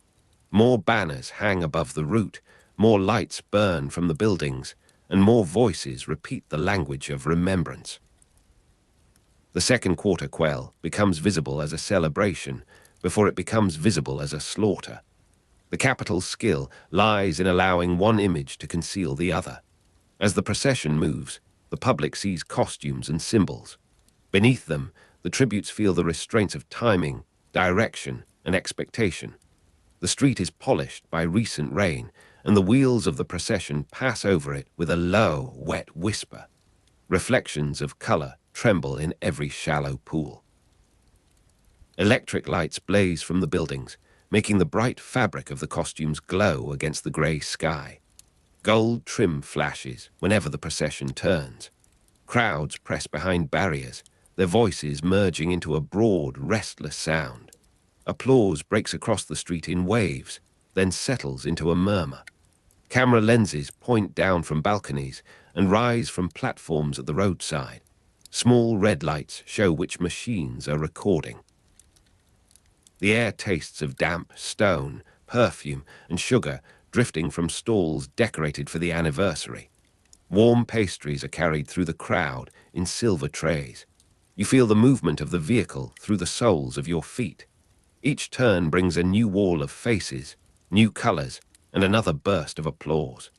S1: More banners hang above the route, more lights burn from the buildings, and more voices repeat the language of remembrance. The Second Quarter Quell becomes visible as a celebration before it becomes visible as a slaughter. The capital's skill lies in allowing one image to conceal the other. As the procession moves, the public sees costumes and symbols. Beneath them, the tributes feel the restraints of timing, direction, and expectation. The street is polished by recent rain, and the wheels of the procession pass over it with a low, wet whisper. Reflections of color tremble in every shallow pool. Electric lights blaze from the buildings, making the bright fabric of the costumes glow against the gray sky. Gold trim flashes whenever the procession turns. Crowds press behind barriers, their voices merging into a broad, restless sound. Applause breaks across the street in waves, then settles into a murmur. Camera lenses point down from balconies and rise from platforms at the roadside. Small red lights show which machines are recording. The air tastes of damp stone, perfume, and sugar drifting from stalls decorated for the anniversary. Warm pastries are carried through the crowd in silver trays. You feel the movement of the vehicle through the soles of your feet. Each turn brings a new wall of faces, new colors, and another burst of applause.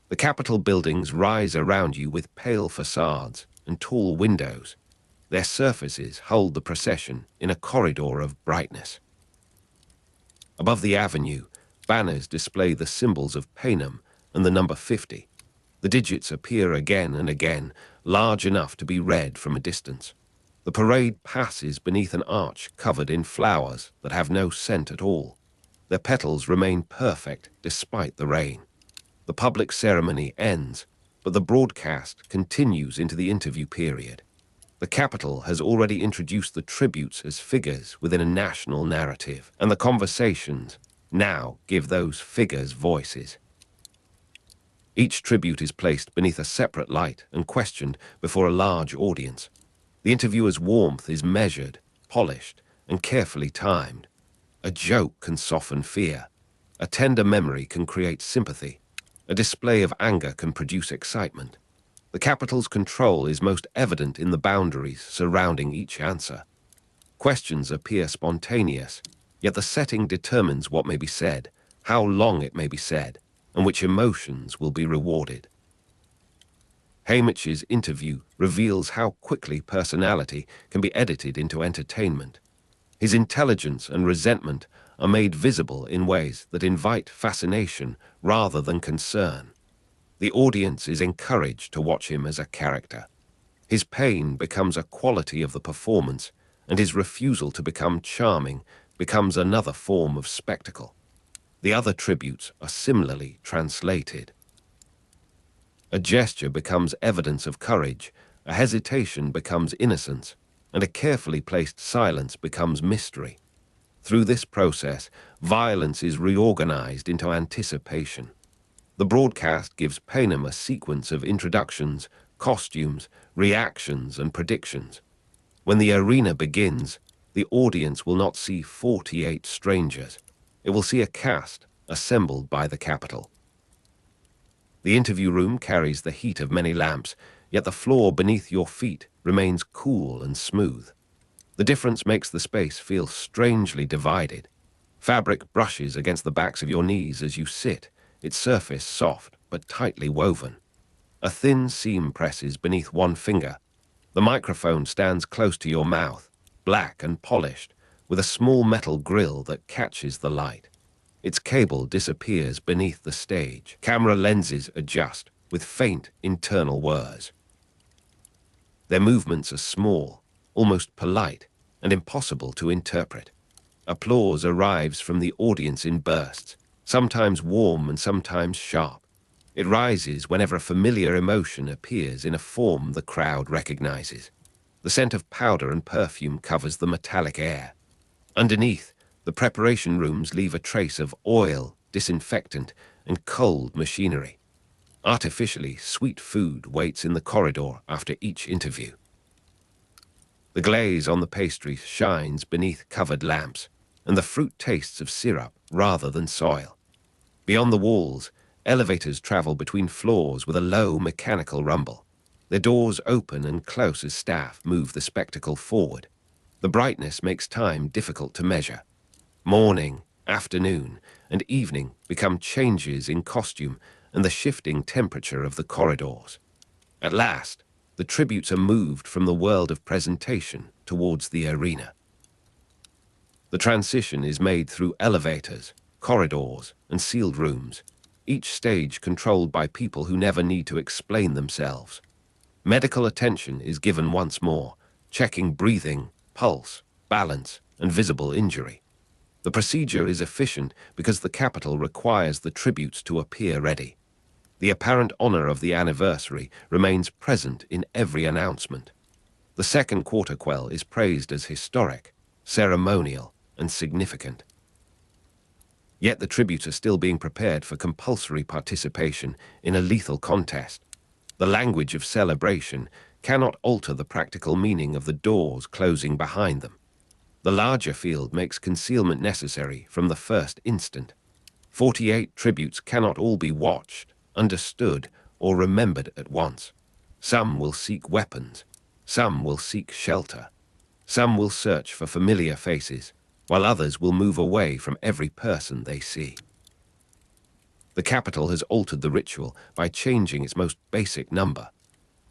S1: The Capitol buildings rise around you with pale facades and tall windows. Their surfaces hold the procession in a corridor of brightness. Above the avenue, banners display the symbols of Panem and the number 50. The digits appear again and again, large enough to be read from a distance. The parade passes beneath an arch covered in flowers that have no scent at all. Their petals remain perfect despite the rain. The public ceremony ends, but the broadcast continues into the interview period. The Capitol has already introduced the tributes as figures within a national narrative, and the conversations now give those figures voices. Each tribute is placed beneath a separate light and questioned before a large audience. The interviewer's warmth is measured, polished, and carefully timed. A joke can soften fear. A tender memory can create sympathy. A display of anger can produce excitement. The Capitol's control is most evident in the boundaries surrounding each answer. Questions appear spontaneous, yet the setting determines what may be said, how long it may be said, and which emotions will be rewarded. Haymitch's interview reveals how quickly personality can be edited into entertainment. His intelligence and resentment are made visible in ways that invite fascination rather than concern. The audience is encouraged to watch him as a character. His pain becomes a quality of the performance, and his refusal to become charming becomes another form of spectacle. The other tributes are similarly translated. A gesture becomes evidence of courage, a hesitation becomes innocence, and a carefully placed silence becomes mystery. Through this process, violence is reorganized into anticipation. The broadcast gives Panem a sequence of introductions, costumes, reactions, and predictions. When the arena begins, The audience will not see 48 strangers. It will see a cast assembled by the Capitol. The interview room carries the heat of many lamps, yet the floor beneath your feet remains cool and smooth. The difference makes the space feel strangely divided. Fabric brushes against the backs of your knees as you sit, its surface soft but tightly woven. A thin seam presses beneath one finger. The microphone stands close to your mouth, black and polished, with a small metal grill that catches the light. Its cable disappears beneath the stage. Camera lenses adjust with faint internal whirs. Their movements are small, almost polite, and impossible to interpret. Applause arrives from the audience in bursts, sometimes warm and sometimes sharp. It rises whenever a familiar emotion appears in a form the crowd recognizes. The scent of powder and perfume covers the metallic air. Underneath, the preparation rooms leave a trace of oil, disinfectant, and cold machinery. Artificially sweet food waits in the corridor after each interview. The glaze on the pastry shines beneath covered lamps, and the fruit tastes of syrup rather than soil. Beyond the walls, elevators travel between floors with a low mechanical rumble. Their doors open and close as staff move the spectacle forward. The brightness makes time difficult to measure. Morning, afternoon, and evening become changes in costume and the shifting temperature of the corridors. At last, the tributes are moved from the world of presentation towards the arena. The transition is made through elevators, corridors, and sealed rooms, each stage controlled by people who never need to explain themselves. Medical attention is given once more, checking breathing, pulse, balance, and visible injury. The procedure is efficient because the Capitol requires the tributes to appear ready. The apparent honor of the anniversary remains present in every announcement. The Second Quarter Quell is praised as historic, ceremonial, and significant. Yet the tributes are still being prepared for compulsory participation in a lethal contest. The language of celebration cannot alter the practical meaning of the doors closing behind them. The larger field makes concealment necessary from the first instant. 48 tributes cannot all be watched, understood, or remembered at once. Some will seek weapons, some will seek shelter, some will search for familiar faces, while others will move away from every person they see. The Capitol has altered the ritual by changing its most basic number.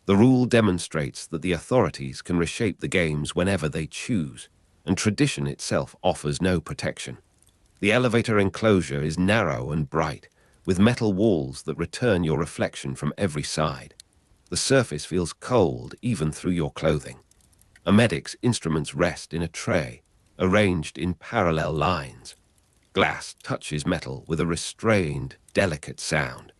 S1: The rule demonstrates that the authorities can reshape the games whenever they choose, and tradition itself offers no protection. The elevator enclosure is narrow and bright, with metal walls that return your reflection from every side. The surface feels cold even through your clothing. A medic's instruments rest in a tray, arranged in parallel lines. Glass touches metal with a restrained, delicate sound.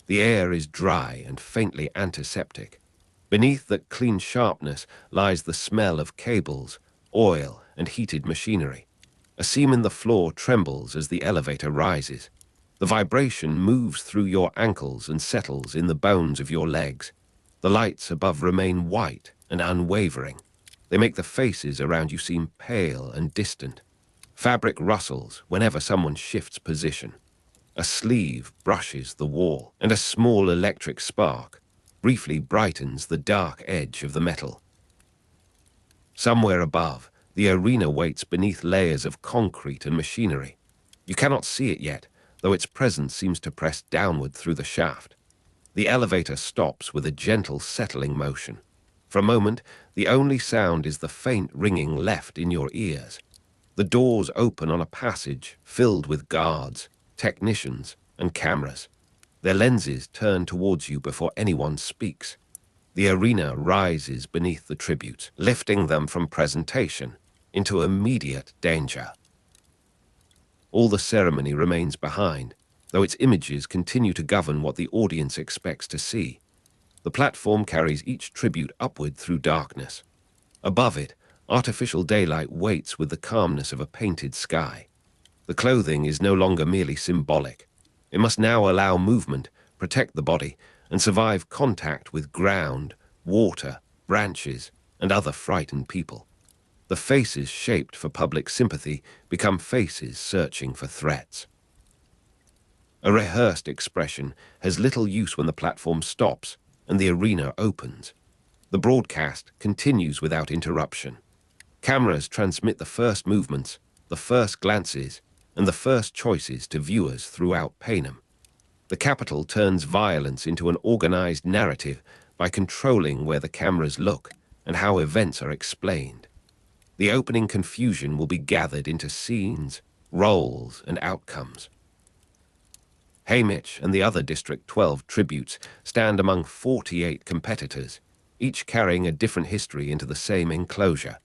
S1: The air is dry and faintly antiseptic. Beneath that clean sharpness lies the smell of cables, oil, and heated machinery. A seam in the floor trembles as the elevator rises. The vibration moves through your ankles and settles in the bones of your legs. The lights above remain white and unwavering. They make the faces around you seem pale and distant. Fabric rustles whenever someone shifts position. A sleeve brushes the wall, and a small electric spark briefly brightens the dark edge of the metal. Somewhere above, the arena waits beneath layers of concrete and machinery. You cannot see it yet, though its presence seems to press downward through the shaft. The elevator stops with a gentle settling motion. For a moment, the only sound is the faint ringing left in your ears. The doors open on a passage filled with guards, technicians, and cameras. Their lenses turn towards you before anyone speaks. The arena rises beneath the tributes, lifting them from presentation into immediate danger. All the ceremony remains behind, though its images continue to govern what the audience expects to see. The platform carries each tribute upward through darkness. Above it, artificial daylight waits with the calmness of a painted sky. The clothing is no longer merely symbolic. It must now allow movement, protect the body, and survive contact with ground, water, branches, and other frightened people. The faces shaped for public sympathy become faces searching for threats. A rehearsed expression has little use when the platform stops and the arena opens. The broadcast continues without interruption. Cameras transmit the first movements, the first glances, and the first choices to viewers throughout Panem. The Capitol turns violence into an organized narrative by controlling where the cameras look and how events are explained. The opening confusion will be gathered into scenes, roles, and outcomes. Haymitch and the other District 12 tributes stand among 48 competitors, each carrying a different history into the same enclosure.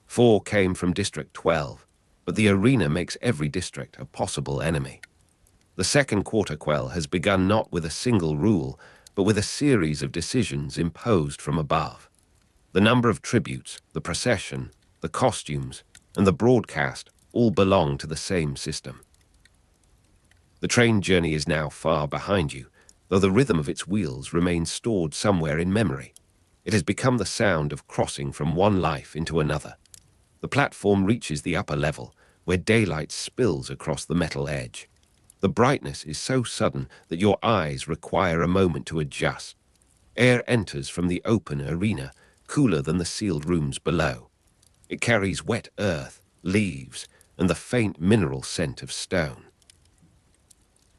S1: 4 came from District 12, but the arena makes every district a possible enemy. The Second Quarter Quell has begun not with a single rule, but with a series of decisions imposed from above. The number of tributes, the procession, the costumes, and the broadcast all belong to the same system. The train journey is now far behind you, though the rhythm of its wheels remains stored somewhere in memory. It has become the sound of crossing from one life into another. The platform reaches the upper level, where daylight spills across the metal edge. The brightness is so sudden that your eyes require a moment to adjust. Air enters from the open arena, cooler than the sealed rooms below. It carries wet earth, leaves, and the faint mineral scent of stone.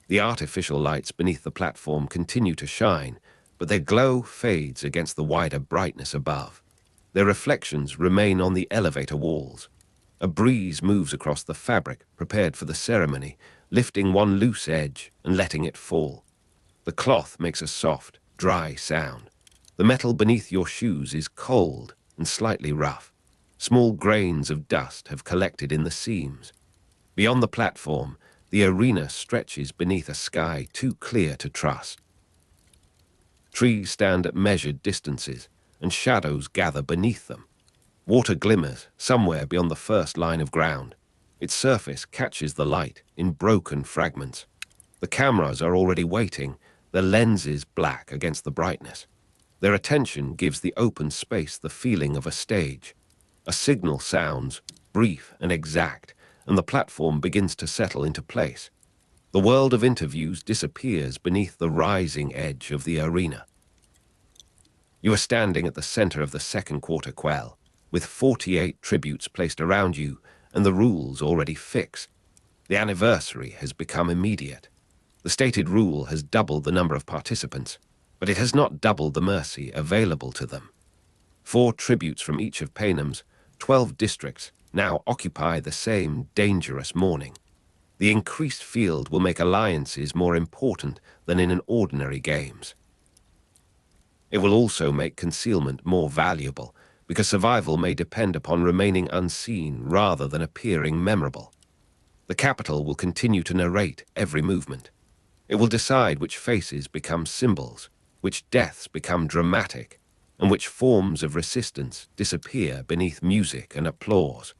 S1: The artificial lights beneath the platform continue to shine, but their glow fades against the wider brightness above. Their reflections remain on the elevator walls. A breeze moves across the fabric prepared for the ceremony, lifting one loose edge and letting it fall. The cloth makes a soft, dry sound. The metal beneath your shoes is cold and slightly rough. Small grains of dust have collected in the seams. Beyond the platform, the arena stretches beneath a sky too clear to trust. Trees stand at measured distances, and shadows gather beneath them. Water glimmers somewhere beyond the first line of ground. Its surface catches the light in broken fragments. The cameras are already waiting, their lenses black against the brightness. Their attention gives the open space the feeling of a stage. A signal sounds, brief and exact, and the platform begins to settle into place. The world of interviews disappears beneath the rising edge of the arena. You are standing at the center of the Second Quarter Quell, with 48 tributes placed around you and the rules already fixed. The anniversary has become immediate. The stated rule has doubled the number of participants, but it has not doubled the mercy available to them. 4 tributes from each of Panem's 12 districts now occupy the same dangerous morning. The increased field will make alliances more important than in an ordinary games. It will also make concealment more valuable, because survival may depend upon remaining unseen rather than appearing memorable. The Capitol will continue to narrate every movement. It will decide which faces become symbols, which deaths become dramatic, and which forms of resistance disappear beneath music and applause.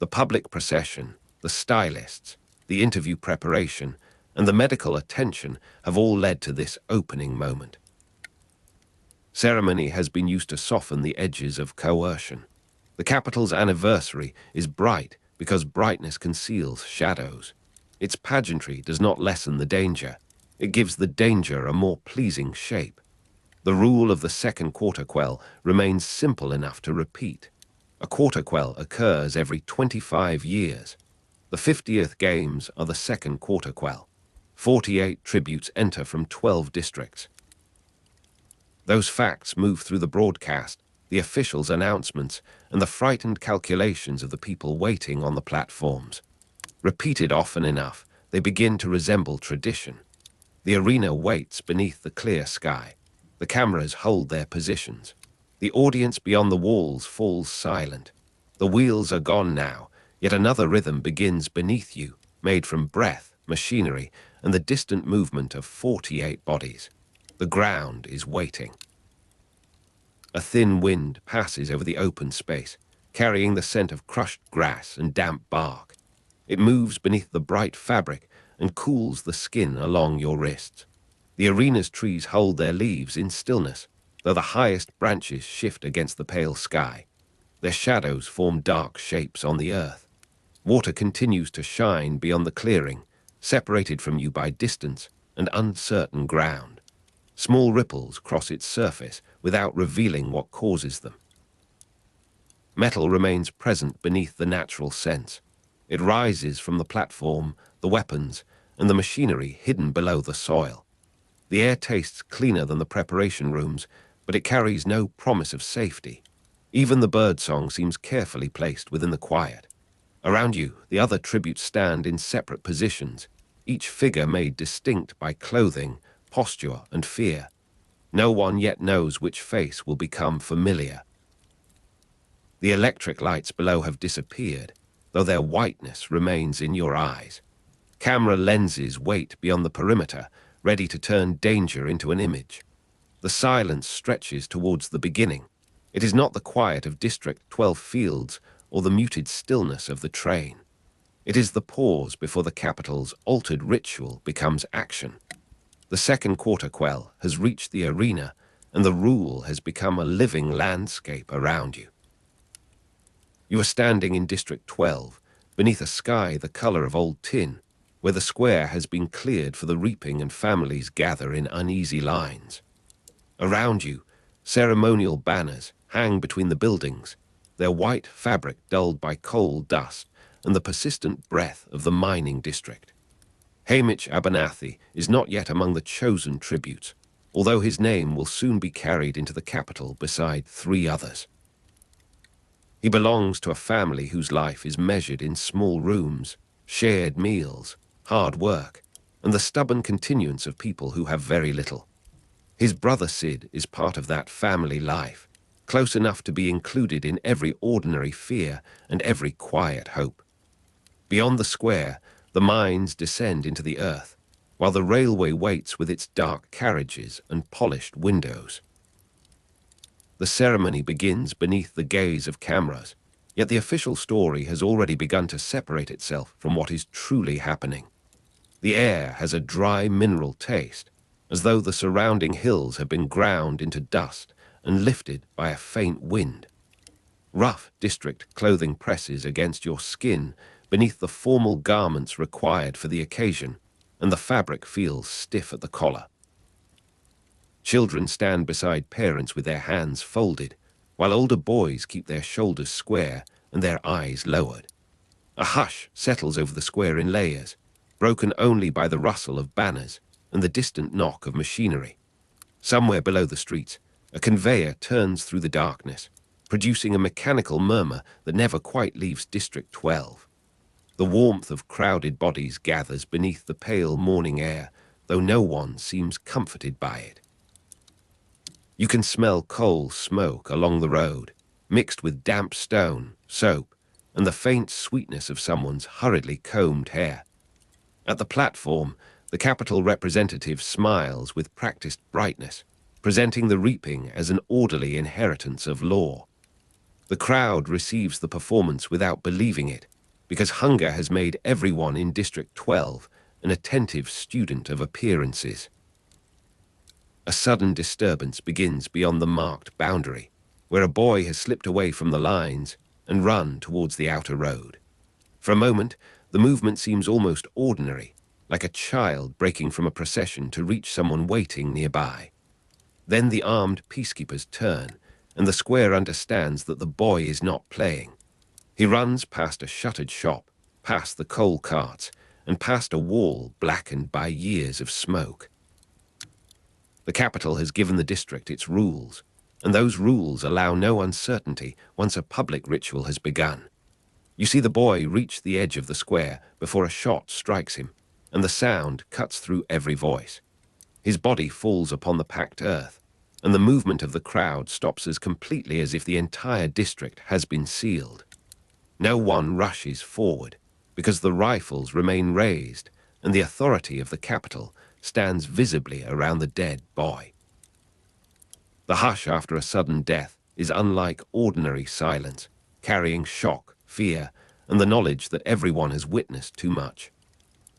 S1: The public procession, the stylists, the interview preparation, and the medical attention have all led to this opening moment. Ceremony has been used to soften the edges of coercion. The Capitol's anniversary is bright because brightness conceals shadows. Its pageantry does not lessen the danger. It gives the danger a more pleasing shape. The rule of the Second Quarter Quell remains simple enough to repeat. A quarter quell occurs every 25 years. The 50th games are the Second Quarter Quell. 48 tributes enter from 12 districts. Those facts move through the broadcast, the officials' announcements, and the frightened calculations of the people waiting on the platforms. Repeated often enough, they begin to resemble tradition. The arena waits beneath the clear sky. The cameras hold their positions. The audience beyond the walls falls silent. The wheels are gone now, yet another rhythm begins beneath you, made from breath, machinery, and the distant movement of 48 bodies. The ground is waiting. A thin wind passes over the open space, carrying the scent of crushed grass and damp bark. It moves beneath the bright fabric and cools the skin along your wrists. The arena's trees hold their leaves in stillness, though the highest branches shift against the pale sky. Their shadows form dark shapes on the earth. Water continues to shine beyond the clearing, separated from you by distance and uncertain ground. Small ripples cross its surface without revealing what causes them. Metal remains present beneath the natural sense. It rises from the platform, the weapons, and the machinery hidden below the soil. The air tastes cleaner than the preparation rooms, but it carries no promise of safety. Even the birdsong seems carefully placed within the quiet. Around you, the other tributes stand in separate positions, each figure made distinct by clothing, posture, and fear. No one yet knows which face will become familiar. The electric lights below have disappeared, though their whiteness remains in your eyes. Camera lenses wait beyond the perimeter, ready to turn danger into an image. The silence stretches towards the beginning. It is not the quiet of District 12 fields or the muted stillness of the train. It is the pause before the capital's altered ritual becomes action. The Second Quarter Quell has reached the arena, and the rule has become a living landscape around you. You are standing in District 12, beneath a sky the color of old tin, where the square has been cleared for the reaping and families gather in uneasy lines. Around you, ceremonial banners hang between the buildings, their white fabric dulled by coal dust and the persistent breath of the mining district. Haymitch Abernathy is not yet among the chosen tributes, although his name will soon be carried into the capital beside 3 others. He belongs to a family whose life is measured in small rooms, shared meals, hard work, and the stubborn continuance of people who have very little. His brother Sid is part of that family life, close enough to be included in every ordinary fear and every quiet hope. Beyond the square, the mines descend into the earth, while the railway waits with its dark carriages and polished windows. The ceremony begins beneath the gaze of cameras, yet the official story has already begun to separate itself from what is truly happening. The air has a dry mineral taste, as though the surrounding hills have been ground into dust and lifted by a faint wind. Rough district clothing presses against your skin beneath the formal garments required for the occasion, and the fabric feels stiff at the collar. Children stand beside parents with their hands folded, while older boys keep their shoulders square and their eyes lowered. A hush settles over the square in layers, broken only by the rustle of banners and the distant knock of machinery. Somewhere below the streets, a conveyor turns through the darkness, producing a mechanical murmur that never quite leaves District 12. The warmth of crowded bodies gathers beneath the pale morning air, though no one seems comforted by it. You can smell coal smoke along the road, mixed with damp stone, soap, and the faint sweetness of someone's hurriedly combed hair. At the platform, the capital representative smiles with practiced brightness, presenting the reaping as an orderly inheritance of law. The crowd receives the performance without believing it, because hunger has made everyone in District 12 an attentive student of appearances. A sudden disturbance begins beyond the marked boundary, where a boy has slipped away from the lines and run towards the outer road. For a moment, the movement seems almost ordinary, like a child breaking from a procession to reach someone waiting nearby. Then the armed peacekeepers turn, and the square understands that the boy is not playing. He runs past a shuttered shop, past the coal carts, and past a wall blackened by years of smoke. The capital has given the district its rules, and those rules allow no uncertainty once a public ritual has begun. You see the boy reach the edge of the square before a shot strikes him, and the sound cuts through every voice. His body falls upon the packed earth, and the movement of the crowd stops as completely as if the entire district has been sealed. No one rushes forward, because the rifles remain raised, and the authority of the capital stands visibly around the dead boy. The hush after a sudden death is unlike ordinary silence, carrying shock, fear, and the knowledge that everyone has witnessed too much.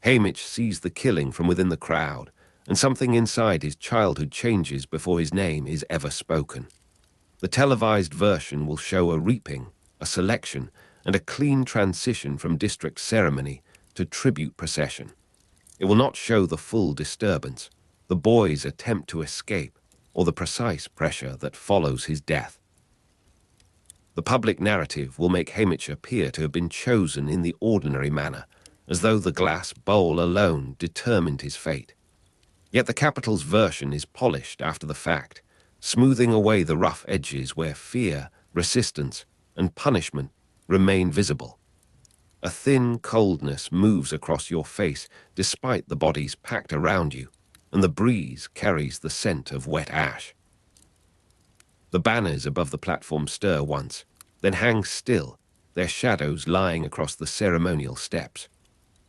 S1: Haymitch sees the killing from within the crowd, and something inside his childhood changes before his name is ever spoken. The televised version will show a reaping, a selection, and a clean transition from district ceremony to tribute procession. It will not show the full disturbance, the boy's attempt to escape, or the precise pressure that follows his death. The public narrative will make Haymitch appear to have been chosen in the ordinary manner, as though the glass bowl alone determined his fate. Yet the Capitol's version is polished after the fact, smoothing away the rough edges where fear, resistance, and punishment remain visible. A thin coldness moves across your face despite the bodies packed around you, and the breeze carries the scent of wet ash. The banners above the platform stir once, then hang still, their shadows lying across the ceremonial steps.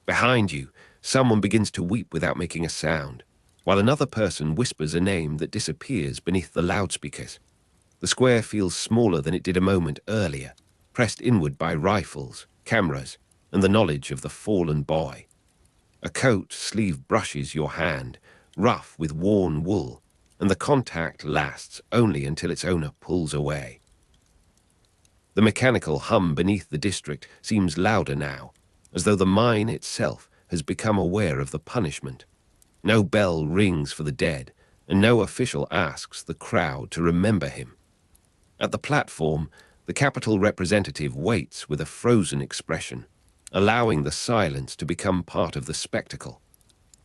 S1: Behind you, someone begins to weep without making a sound, while another person whispers a name that disappears beneath the loudspeakers. The square feels smaller than it did a moment earlier, pressed inward by rifles, cameras, and the knowledge of the fallen boy. A coat sleeve brushes your hand, rough with worn wool, and the contact lasts only until its owner pulls away. The mechanical hum beneath the district seems louder now, as though the mine itself has become aware of the punishment. No bell rings for the dead, and no official asks the crowd to remember him. At the platform, the Capitol representative waits with a frozen expression, allowing the silence to become part of the spectacle.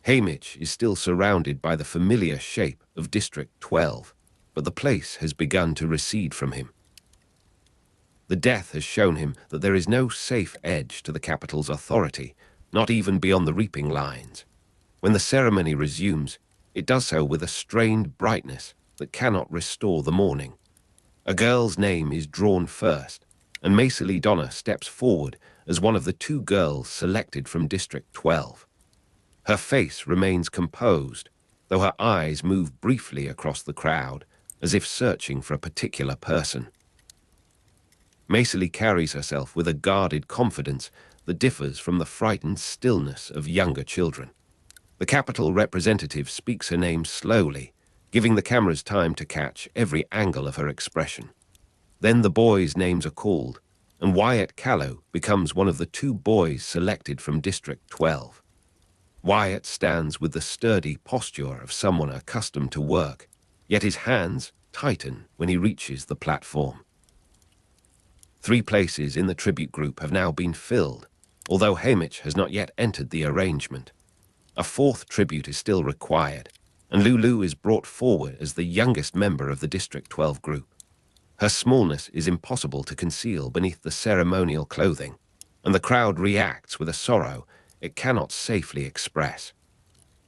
S1: Haymitch is still surrounded by the familiar shape of District 12, but the place has begun to recede from him. The death has shown him that there is no safe edge to the Capitol's authority, not even beyond the reaping lines. When the ceremony resumes, it does so with a strained brightness that cannot restore the morning. A girl's name is drawn first, and Macy Donna steps forward as one of the two girls selected from District 12. Her face remains composed, though her eyes move briefly across the crowd, as if searching for a particular person. Macy carries herself with a guarded confidence that differs from the frightened stillness of younger children. The Capitol representative speaks her name slowly, giving the cameras time to catch every angle of her expression. Then the boys' names are called, and Wyatt Callow becomes one of the two boys selected from District 12. Wyatt stands with the sturdy posture of someone accustomed to work, yet his hands tighten when he reaches the platform. 3 places in the tribute group have now been filled, although Haymitch has not yet entered the arrangement. A 4th tribute is still required, and Lulu is brought forward as the youngest member of the District 12 group. Her smallness is impossible to conceal beneath the ceremonial clothing, and the crowd reacts with a sorrow it cannot safely express.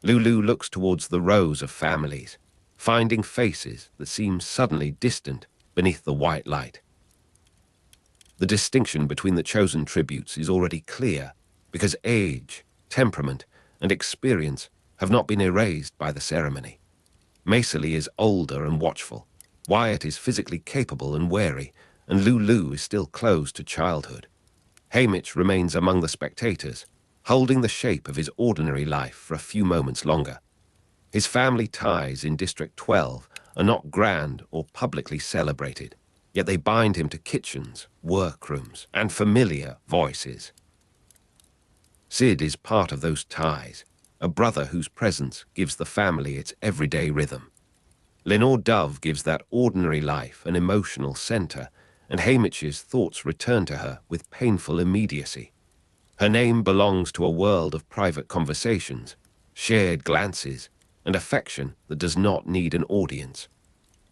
S1: Lulu looks towards the rows of families, finding faces that seem suddenly distant beneath the white light. The distinction between the chosen tributes is already clear, because age, temperament, and experience have not been erased by the ceremony. Macy is older and watchful, Wyatt is physically capable and wary, and Lulu is still close to childhood. Haymitch remains among the spectators, holding the shape of his ordinary life for a few moments longer. His family ties in District 12 are not grand or publicly celebrated, yet they bind him to kitchens, workrooms, and familiar voices. Sid is part of those ties, a brother whose presence gives the family its everyday rhythm. Lenore Dove gives that ordinary life an emotional center, and Haymitch's thoughts return to her with painful immediacy. Her name belongs to a world of private conversations, shared glances, and affection that does not need an audience.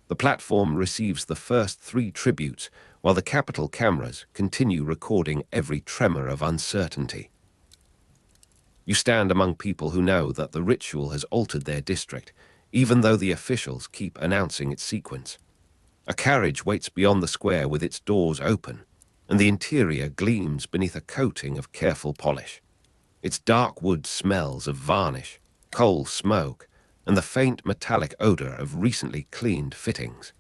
S1: The platform receives the first 3 tributes, while the Capitol cameras continue recording every tremor of uncertainty. You stand among people who know that the ritual has altered their district, even though the officials keep announcing its sequence. A carriage waits beyond the square with its doors open, and the interior gleams beneath a coating of careful polish. Its dark wood smells of varnish, coal smoke, and the faint metallic odor of recently cleaned fittings.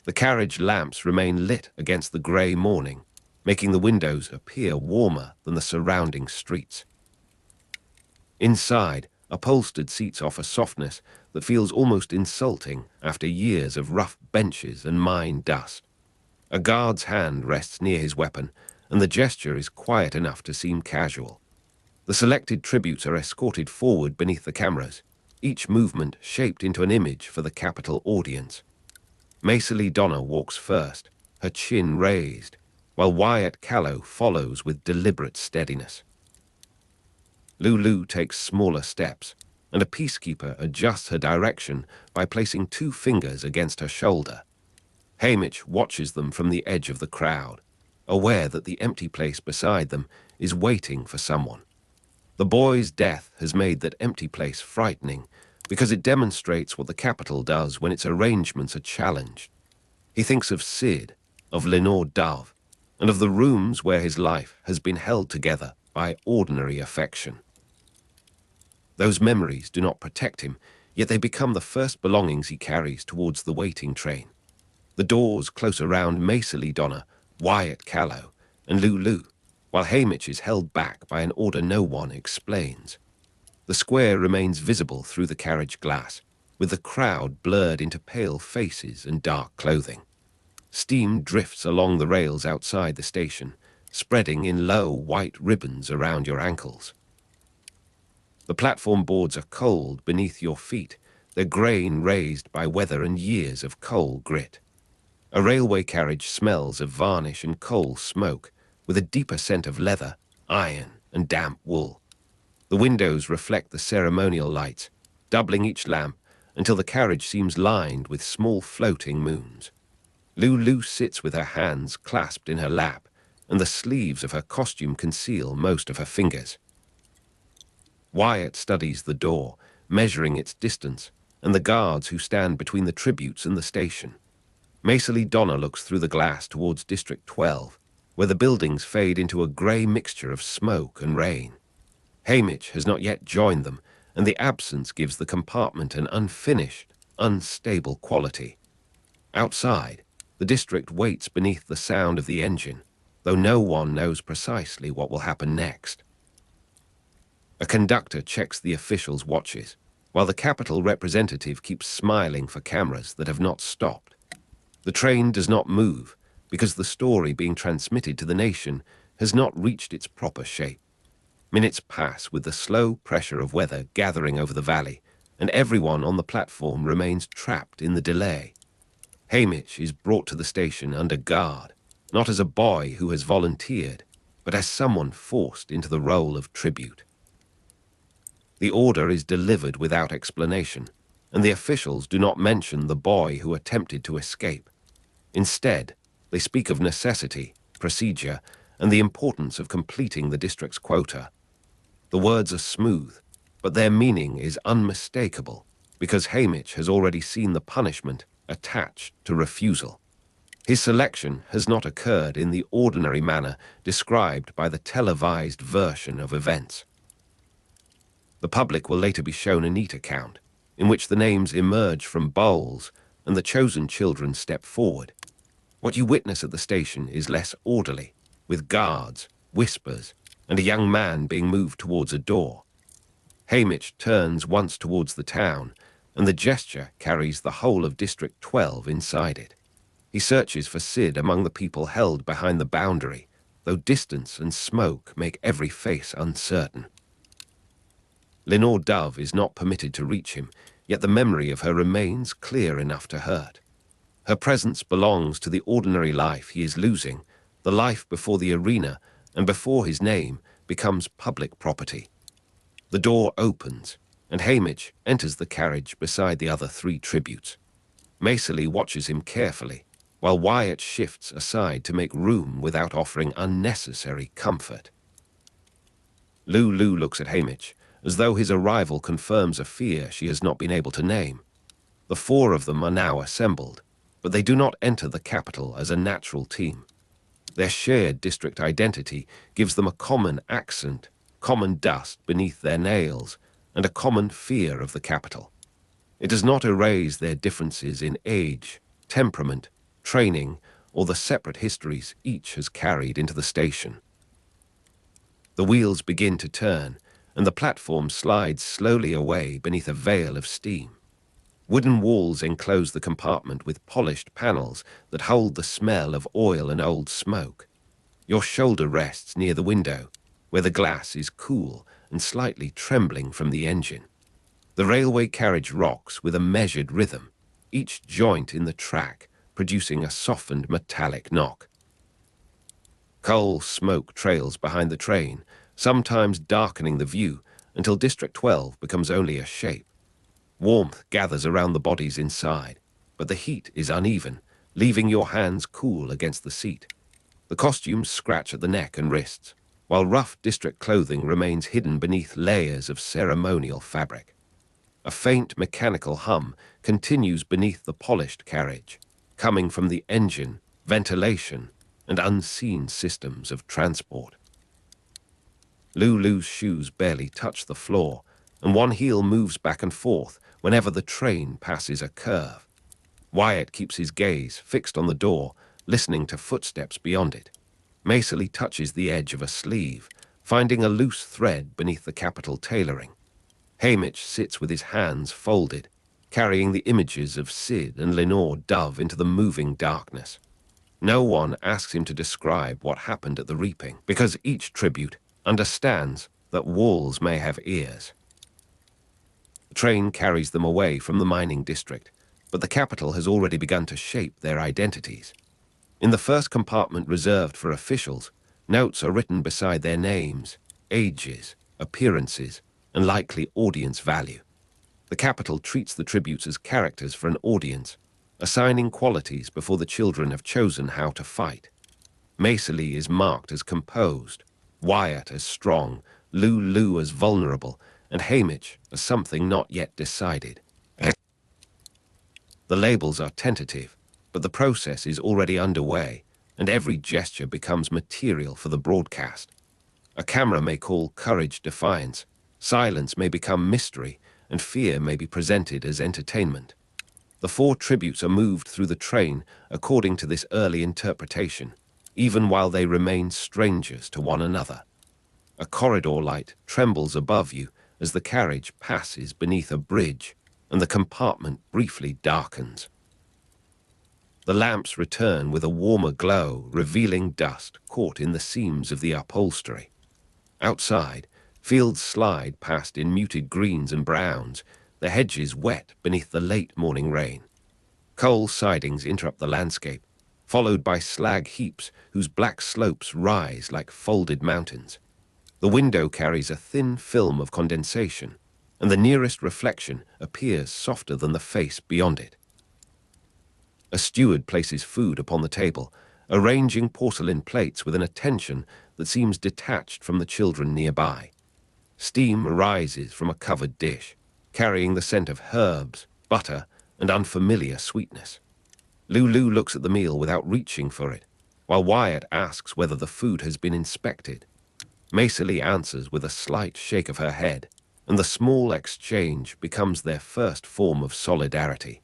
S1: The carriage lamps remain lit against the grey morning, making the windows appear warmer than the surrounding streets. Inside, Upholstered seats offer softness that feels almost insulting after years of rough benches and mine dust. A guard's hand rests near his weapon, and the gesture is quiet enough to seem casual. The selected tributes are escorted forward beneath the cameras, each movement shaped into an image for the Capitol audience. Maisily Donna walks first, her chin raised, while Wyatt Callow follows with deliberate steadiness. Lulu takes smaller steps, and a peacekeeper adjusts her direction by placing 2 fingers against her shoulder. Haymitch watches them from the edge of the crowd, aware that the empty place beside them is waiting for someone. The boy's death has made that empty place frightening because it demonstrates what the Capitol does when its arrangements are challenged. He thinks of Sid, of Lenore Dove, and of the rooms where his life has been held together by ordinary affection. Those memories do not protect him, yet they become the first belongings he carries towards the waiting train. The doors close around Maisily Donna, Wyatt Callow, and Lulu, while Haymitch is held back by an order no one explains. The square remains visible through the carriage glass, with the crowd blurred into pale faces and dark clothing. Steam drifts along the rails outside the station, spreading in low white ribbons around your ankles. The platform boards are cold beneath your feet, their grain raised by weather and years of coal grit. A railway carriage smells of varnish and coal smoke, with a deeper scent of leather, iron, and damp wool. The windows reflect the ceremonial lights, doubling each lamp until the carriage seems lined with small floating moons. Lulu sits with her hands clasped in her lap, and the sleeves of her costume conceal most of her fingers. Wyatt studies the door, measuring its distance, and the guards who stand between the tributes and the station. Maisily Donna looks through the glass towards District 12, where the buildings fade into a grey mixture of smoke and rain. Haymitch has not yet joined them, and the absence gives the compartment an unfinished, unstable quality. Outside, the district waits beneath the sound of the engine, though no one knows precisely what will happen next. A conductor checks the officials' watches, while the Capitol representative keeps smiling for cameras that have not stopped. The train does not move because the story being transmitted to the nation has not reached its proper shape. Minutes pass with the slow pressure of weather gathering over the valley, and everyone on the platform remains trapped in the delay. Haymitch is brought to the station under guard, not as a boy who has volunteered, but as someone forced into the role of tribute. The order is delivered without explanation, and the officials do not mention the boy who attempted to escape. Instead, they speak of necessity, procedure, and the importance of completing the district's quota. The words are smooth, but their meaning is unmistakable, because Haymitch has already seen the punishment attached to refusal. His selection has not occurred in the ordinary manner described by the televised version of events. The public will later be shown a neat account, in which the names emerge from bowls and the chosen children step forward. What you witness at the station is less orderly, with guards, whispers, and a young man being moved towards a door. Haymitch turns once towards the town, and the gesture carries the whole of District 12 inside it. He searches for Sid among the people held behind the boundary, though distance and smoke make every face uncertain. Lenore Dove is not permitted to reach him, yet the memory of her remains clear enough to hurt. Her presence belongs to the ordinary life he is losing, the life before the arena and before his name becomes public property. The door opens, and Haymitch enters the carriage beside the other 3 tributes. Maisily watches him carefully, while Wyatt shifts aside to make room without offering unnecessary comfort. Lulu looks at Haymitch, as though his arrival confirms a fear she has not been able to name. The 4 of them are now assembled, but they do not enter the Capitol as a natural team. Their shared district identity gives them a common accent, common dust beneath their nails, and a common fear of the Capitol. It does not erase their differences in age, temperament, training, or the separate histories each has carried into the station. The wheels begin to turn, and the platform slides slowly away beneath a veil of steam. Wooden walls enclose the compartment with polished panels that hold the smell of oil and old smoke. Your shoulder rests near the window, where the glass is cool and slightly trembling from the engine. The railway carriage rocks with a measured rhythm, each joint in the track producing a softened metallic knock. Coal smoke trails behind the train, sometimes darkening the view until District 12 becomes only a shape. Warmth gathers around the bodies inside, but the heat is uneven, leaving your hands cool against the seat. The costumes scratch at the neck and wrists, while rough district clothing remains hidden beneath layers of ceremonial fabric. A faint mechanical hum continues beneath the polished carriage, coming from the engine, ventilation, and unseen systems of transport. Lulu's shoes barely touch the floor, and one heel moves back and forth whenever the train passes a curve. Wyatt keeps his gaze fixed on the door, listening to footsteps beyond it. Macely touches the edge of a sleeve, finding a loose thread beneath the capital tailoring. Haymitch sits with his hands folded, carrying the images of Sid and Lenore Dove into the moving darkness. No one asks him to describe what happened at the reaping, because each tribute understands that walls may have ears. The train carries them away from the mining district, but the capital has already begun to shape their identities. In the first compartment reserved for officials, notes are written beside their names, ages, appearances, and likely audience value. The capital treats the tributes as characters for an audience, assigning qualities before the children have chosen how to fight. Macely is marked as composed, Wyatt as strong, Lulu as vulnerable, and Haymitch as something not yet decided. The labels are tentative, but the process is already underway, and every gesture becomes material for the broadcast. A camera may call courage defiance, silence may become mystery, and fear may be presented as entertainment. The four tributes are moved through the train according to this early interpretation, even while they remain strangers to one another. A corridor light trembles above you as the carriage passes beneath a bridge, and the compartment briefly darkens. The lamps return with a warmer glow, revealing dust caught in the seams of the upholstery. Outside, fields slide past in muted greens and browns, the hedges wet beneath the late morning rain. Coal sidings interrupt the landscape, followed by slag heaps whose black slopes rise like folded mountains. The window carries a thin film of condensation, and the nearest reflection appears softer than the face beyond it. A steward places food upon the table, arranging porcelain plates with an attention that seems detached from the children nearby. Steam rises from a covered dish, carrying the scent of herbs, butter, and unfamiliar sweetness. Lulu looks at the meal without reaching for it, while Wyatt asks whether the food has been inspected. Macely answers with a slight shake of her head, and the small exchange becomes their first form of solidarity.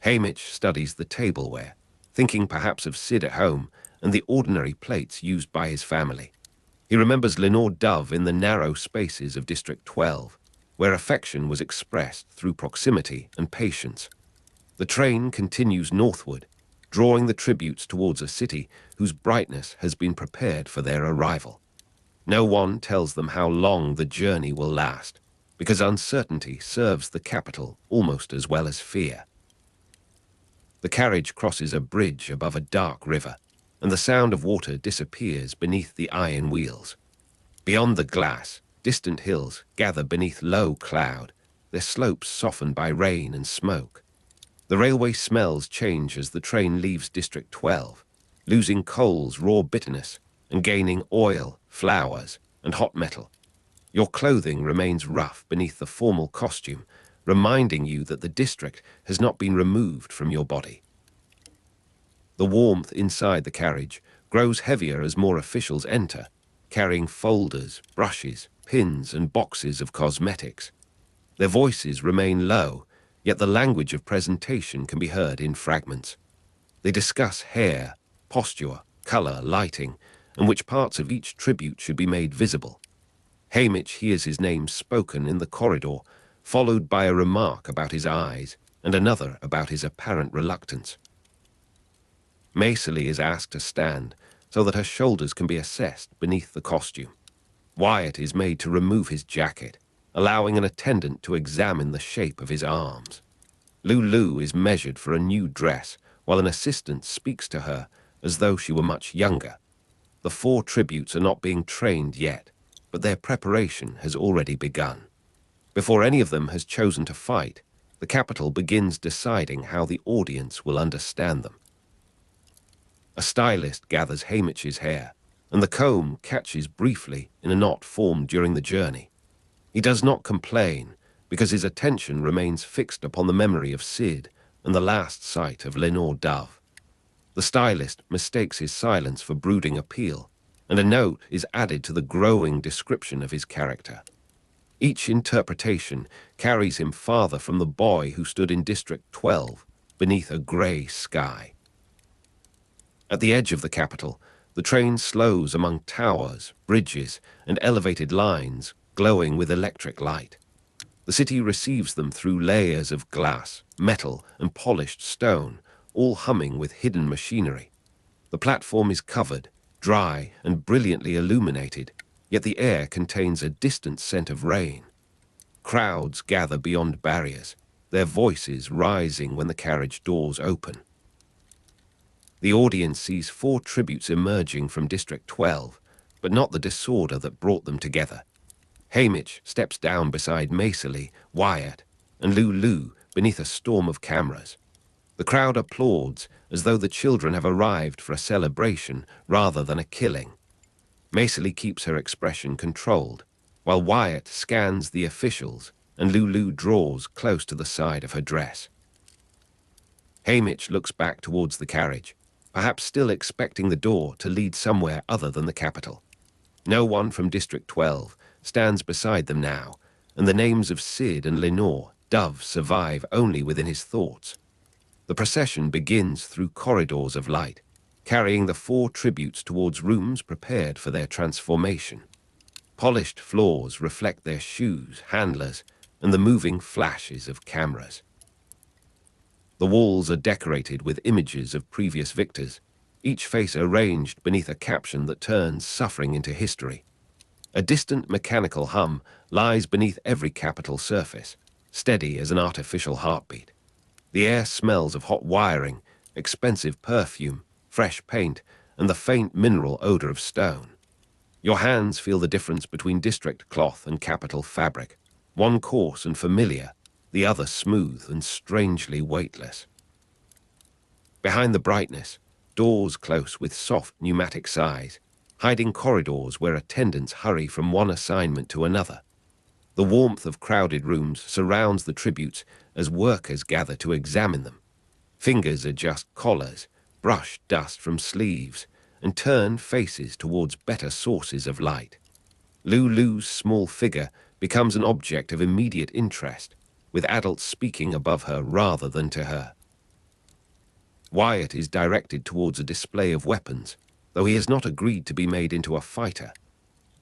S1: Haymitch studies the tableware, thinking perhaps of Sid at home and the ordinary plates used by his family. He remembers Lenore Dove in the narrow spaces of District 12, where affection was expressed through proximity and patience. The train continues northward, drawing the tributes towards a city whose brightness has been prepared for their arrival. No one tells them how long the journey will last, because uncertainty serves the capital almost as well as fear. The carriage crosses a bridge above a dark river, and the sound of water disappears beneath the iron wheels. Beyond the glass, distant hills gather beneath low cloud, their slopes softened by rain and smoke. The railway smells change as the train leaves District 12, losing coal's raw bitterness and gaining oil, flowers, and hot metal. Your clothing remains rough beneath the formal costume, reminding you that the district has not been removed from your body. The warmth inside the carriage grows heavier as more officials enter, carrying folders, brushes, pins, and boxes of cosmetics. Their voices remain low, yet the language of presentation can be heard in fragments. They discuss hair, posture, color, lighting, and which parts of each tribute should be made visible. Haymitch hears his name spoken in the corridor, followed by a remark about his eyes and another about his apparent reluctance. Macely is asked to stand so that her shoulders can be assessed beneath the costume. Wyatt is made to remove his jacket, allowing an attendant to examine the shape of his arms. Lulu is measured for a new dress, while an assistant speaks to her as though she were much younger. The 4 tributes are not being trained yet, but their preparation has already begun. Before any of them has chosen to fight, the Capitol begins deciding how the audience will understand them. A stylist gathers Haymitch's hair, and the comb catches briefly in a knot formed during the journey. He does not complain, because his attention remains fixed upon the memory of Sid and the last sight of Lenore Dove. The stylist mistakes his silence for brooding appeal, and a note is added to the growing description of his character. Each interpretation carries him farther from the boy who stood in District 12 beneath a grey sky. At the edge of the Capitol, the train slows among towers, bridges, and elevated lines glowing with electric light. The city receives them through layers of glass, metal, and polished stone, all humming with hidden machinery. The platform is covered, dry, and brilliantly illuminated, yet the air contains a distant scent of rain. Crowds gather beyond barriers, their voices rising when the carriage doors open. The audience sees 4 tributes emerging from District 12, but not the disorder that brought them together. Haymitch steps down beside Macely, Wyatt, and Lulu beneath a storm of cameras. The crowd applauds as though the children have arrived for a celebration rather than a killing. Macely keeps her expression controlled, while Wyatt scans the officials and Lulu draws close to the side of her dress. Haymitch looks back towards the carriage, perhaps still expecting the door to lead somewhere other than the Capitol. No one from District 12 stands beside them now, and the names of Sid and Lenore Dove survive only within his thoughts. The procession begins through corridors of light, carrying the 4 tributes towards rooms prepared for their transformation. Polished floors reflect their shoes, handlers, and the moving flashes of cameras. The walls are decorated with images of previous victors, each face arranged beneath a caption that turns suffering into history. A distant mechanical hum lies beneath every Capitol surface, steady as an artificial heartbeat. The air smells of hot wiring, expensive perfume, fresh paint, and the faint mineral odor of stone. Your hands feel the difference between district cloth and Capitol fabric, one coarse and familiar, the other smooth and strangely weightless. Behind the brightness, doors close with soft pneumatic sighs, hiding corridors where attendants hurry from one assignment to another. The warmth of crowded rooms surrounds the tributes as workers gather to examine them. Fingers adjust collars, brush dust from sleeves, and turn faces towards better sources of light. Lulu's small figure becomes an object of immediate interest, with adults speaking above her rather than to her. Wyatt is directed towards a display of weapons, though he has not agreed to be made into a fighter.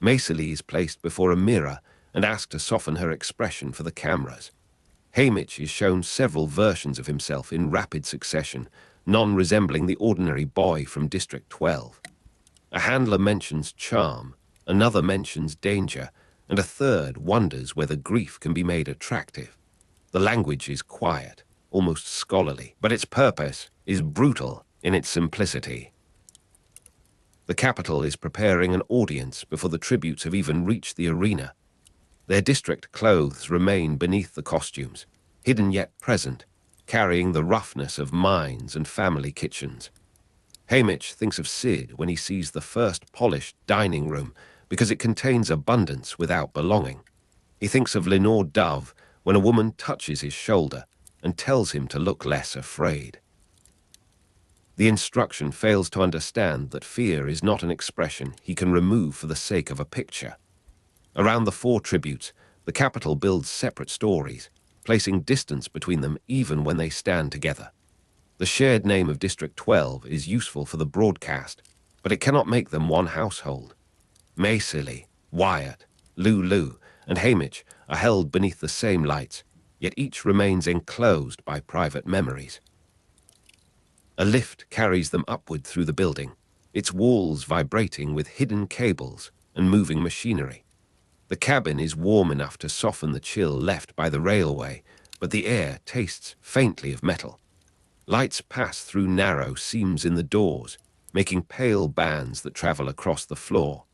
S1: Macely is placed before a mirror and asked to soften her expression for the cameras. Haymitch is shown several versions of himself in rapid succession, none resembling the ordinary boy from District 12. A handler mentions charm, another mentions danger, and a third wonders whether grief can be made attractive. The language is quiet, almost scholarly, but its purpose is brutal in its simplicity. The Capitol is preparing an audience before the tributes have even reached the arena. Their district clothes remain beneath the costumes, hidden yet present, carrying the roughness of mines and family kitchens. Haymitch thinks of Sid when he sees the first polished dining room because it contains abundance without belonging. He thinks of Lenore Dove when a woman touches his shoulder and tells him to look less afraid. The instruction fails to understand that fear is not an expression he can remove for the sake of a picture. Around the 4 tributes, the Capitol builds separate stories, placing distance between them even when they stand together. The shared name of District 12 is useful for the broadcast, but it cannot make them one household. Macely, Wyatt, Lulu and Haymitch are held beneath the same lights, yet each remains enclosed by private memories. A lift carries them upward through the building, its walls vibrating with hidden cables and moving machinery. The cabin is warm enough to soften the chill left by the railway, but the air tastes faintly of metal. Lights pass through narrow seams in the doors, making pale bands that travel across the floor.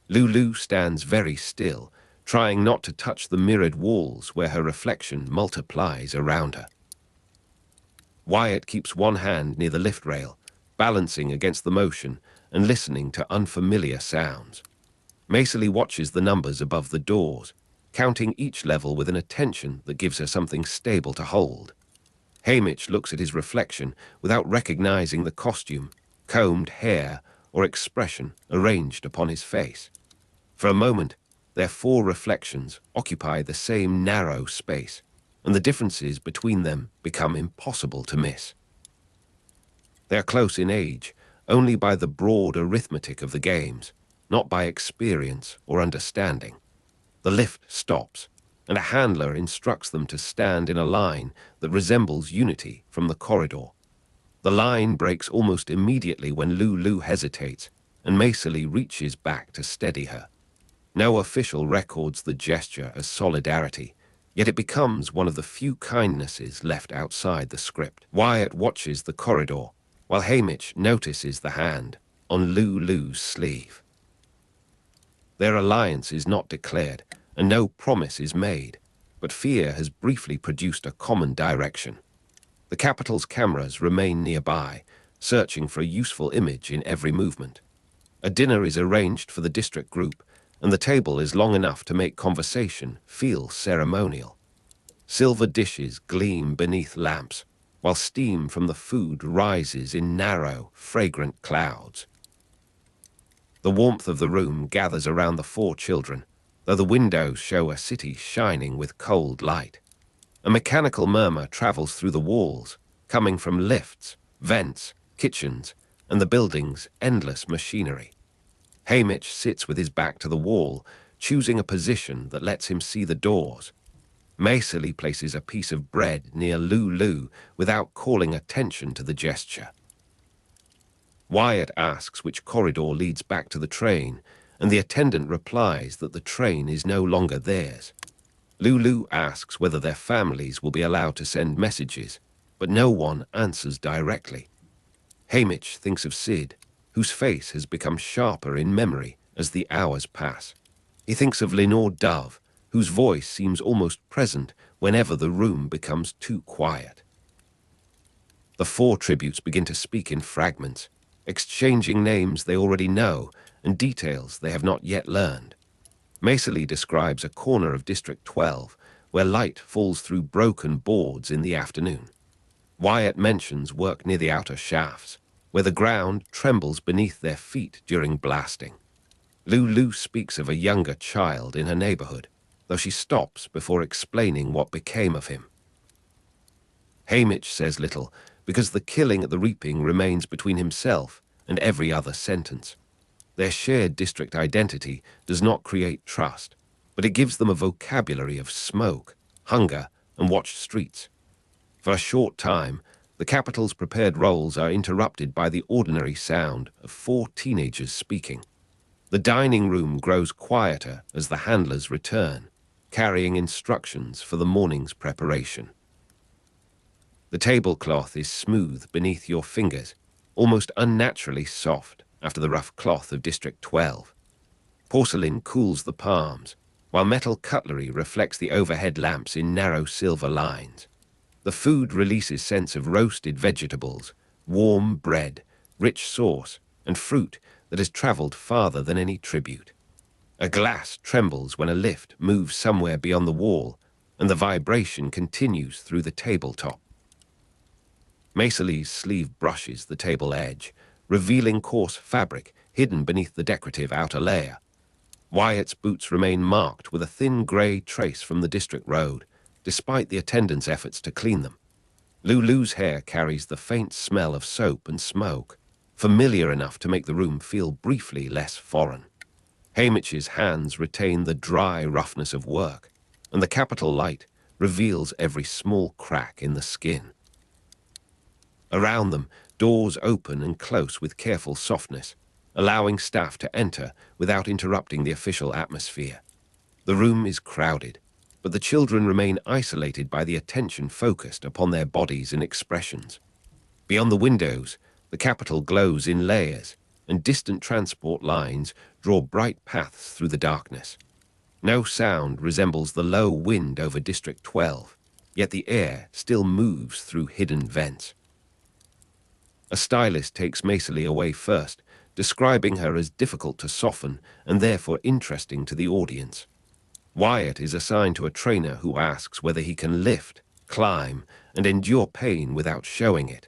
S1: Lulu stands very still, trying not to touch the mirrored walls where her reflection multiplies around her. Wyatt keeps one hand near the lift rail, balancing against the motion and listening to unfamiliar sounds. Macely watches the numbers above the doors, counting each level with an attention that gives her something stable to hold. Haymitch looks at his reflection without recognizing the costume, combed hair, or expression arranged upon his face. For a moment, their four reflections occupy the same narrow space, and the differences between them become impossible to miss. They are close in age, only by the broad arithmetic of the games, not by experience or understanding. The lift stops, and a handler instructs them to stand in a line that resembles unity from the corridor. The line breaks almost immediately when Lulu hesitates, and Macely reaches back to steady her. No official records the gesture as solidarity, yet it becomes one of the few kindnesses left outside the script. Wyatt watches the corridor, while Haymitch notices the hand on Lulu's sleeve. Their alliance is not declared, and no promise is made, but fear has briefly produced a common direction. The capital's cameras remain nearby, searching for a useful image in every movement. A dinner is arranged for the district group, and the table is long enough to make conversation feel ceremonial. Silver dishes gleam beneath lamps, while steam from the food rises in narrow, fragrant clouds. The warmth of the room gathers around the four children, though the windows show a city shining with cold light. A mechanical murmur travels through the walls, coming from lifts, vents, kitchens, and the building's endless machinery. Haymitch sits with his back to the wall, choosing a position that lets him see the doors. Macely places a piece of bread near Lulu without calling attention to the gesture. Wyatt asks which corridor leads back to the train, and the attendant replies that the train is no longer theirs. Lulu asks whether their families will be allowed to send messages, but no one answers directly. Haymitch thinks of Sid, whose face has become sharper in memory as the hours pass. He thinks of Lenore Dove, whose voice seems almost present whenever the room becomes too quiet. The four tributes begin to speak in fragments, exchanging names they already know and details they have not yet learned. Macely describes a corner of District 12 where light falls through broken boards in the afternoon. Wyatt mentions work near the outer shafts, where the ground trembles beneath their feet during blasting. Lulu speaks of a younger child in her neighborhood, though she stops before explaining what became of him. Haymitch says little, because the killing at the reaping remains between himself and every other sentence. Their shared district identity does not create trust, but it gives them a vocabulary of smoke, hunger, and watched streets. For a short time, the capital's prepared roles are interrupted by the ordinary sound of four teenagers speaking. The dining room grows quieter as the handlers return, carrying instructions for the morning's preparation. The tablecloth is smooth beneath your fingers, almost unnaturally soft after the rough cloth of District 12. Porcelain cools the palms, while metal cutlery reflects the overhead lamps in narrow silver lines. The food releases scents of roasted vegetables, warm bread, rich sauce, and fruit that has traveled farther than any tribute. A glass trembles when a lift moves somewhere beyond the wall, and the vibration continues through the tabletop. Macely's sleeve brushes the table edge, revealing coarse fabric hidden beneath the decorative outer layer. Wyatt's boots remain marked with a thin grey trace from the district road, despite the attendant's efforts to clean them. Lulu's hair carries the faint smell of soap and smoke, familiar enough to make the room feel briefly less foreign. Haymitch's hands retain the dry roughness of work, and the capital light reveals every small crack in the skin. Around them, doors open and close with careful softness, allowing staff to enter without interrupting the official atmosphere. The room is crowded, but the children remain isolated by the attention focused upon their bodies and expressions. Beyond the windows, the capital glows in layers, and distant transport lines draw bright paths through the darkness. No sound resembles the low wind over District 12, yet the air still moves through hidden vents. A stylist takes Maisily away first, describing her as difficult to soften and therefore interesting to the audience. Wyatt is assigned to a trainer who asks whether he can lift, climb, and endure pain without showing it.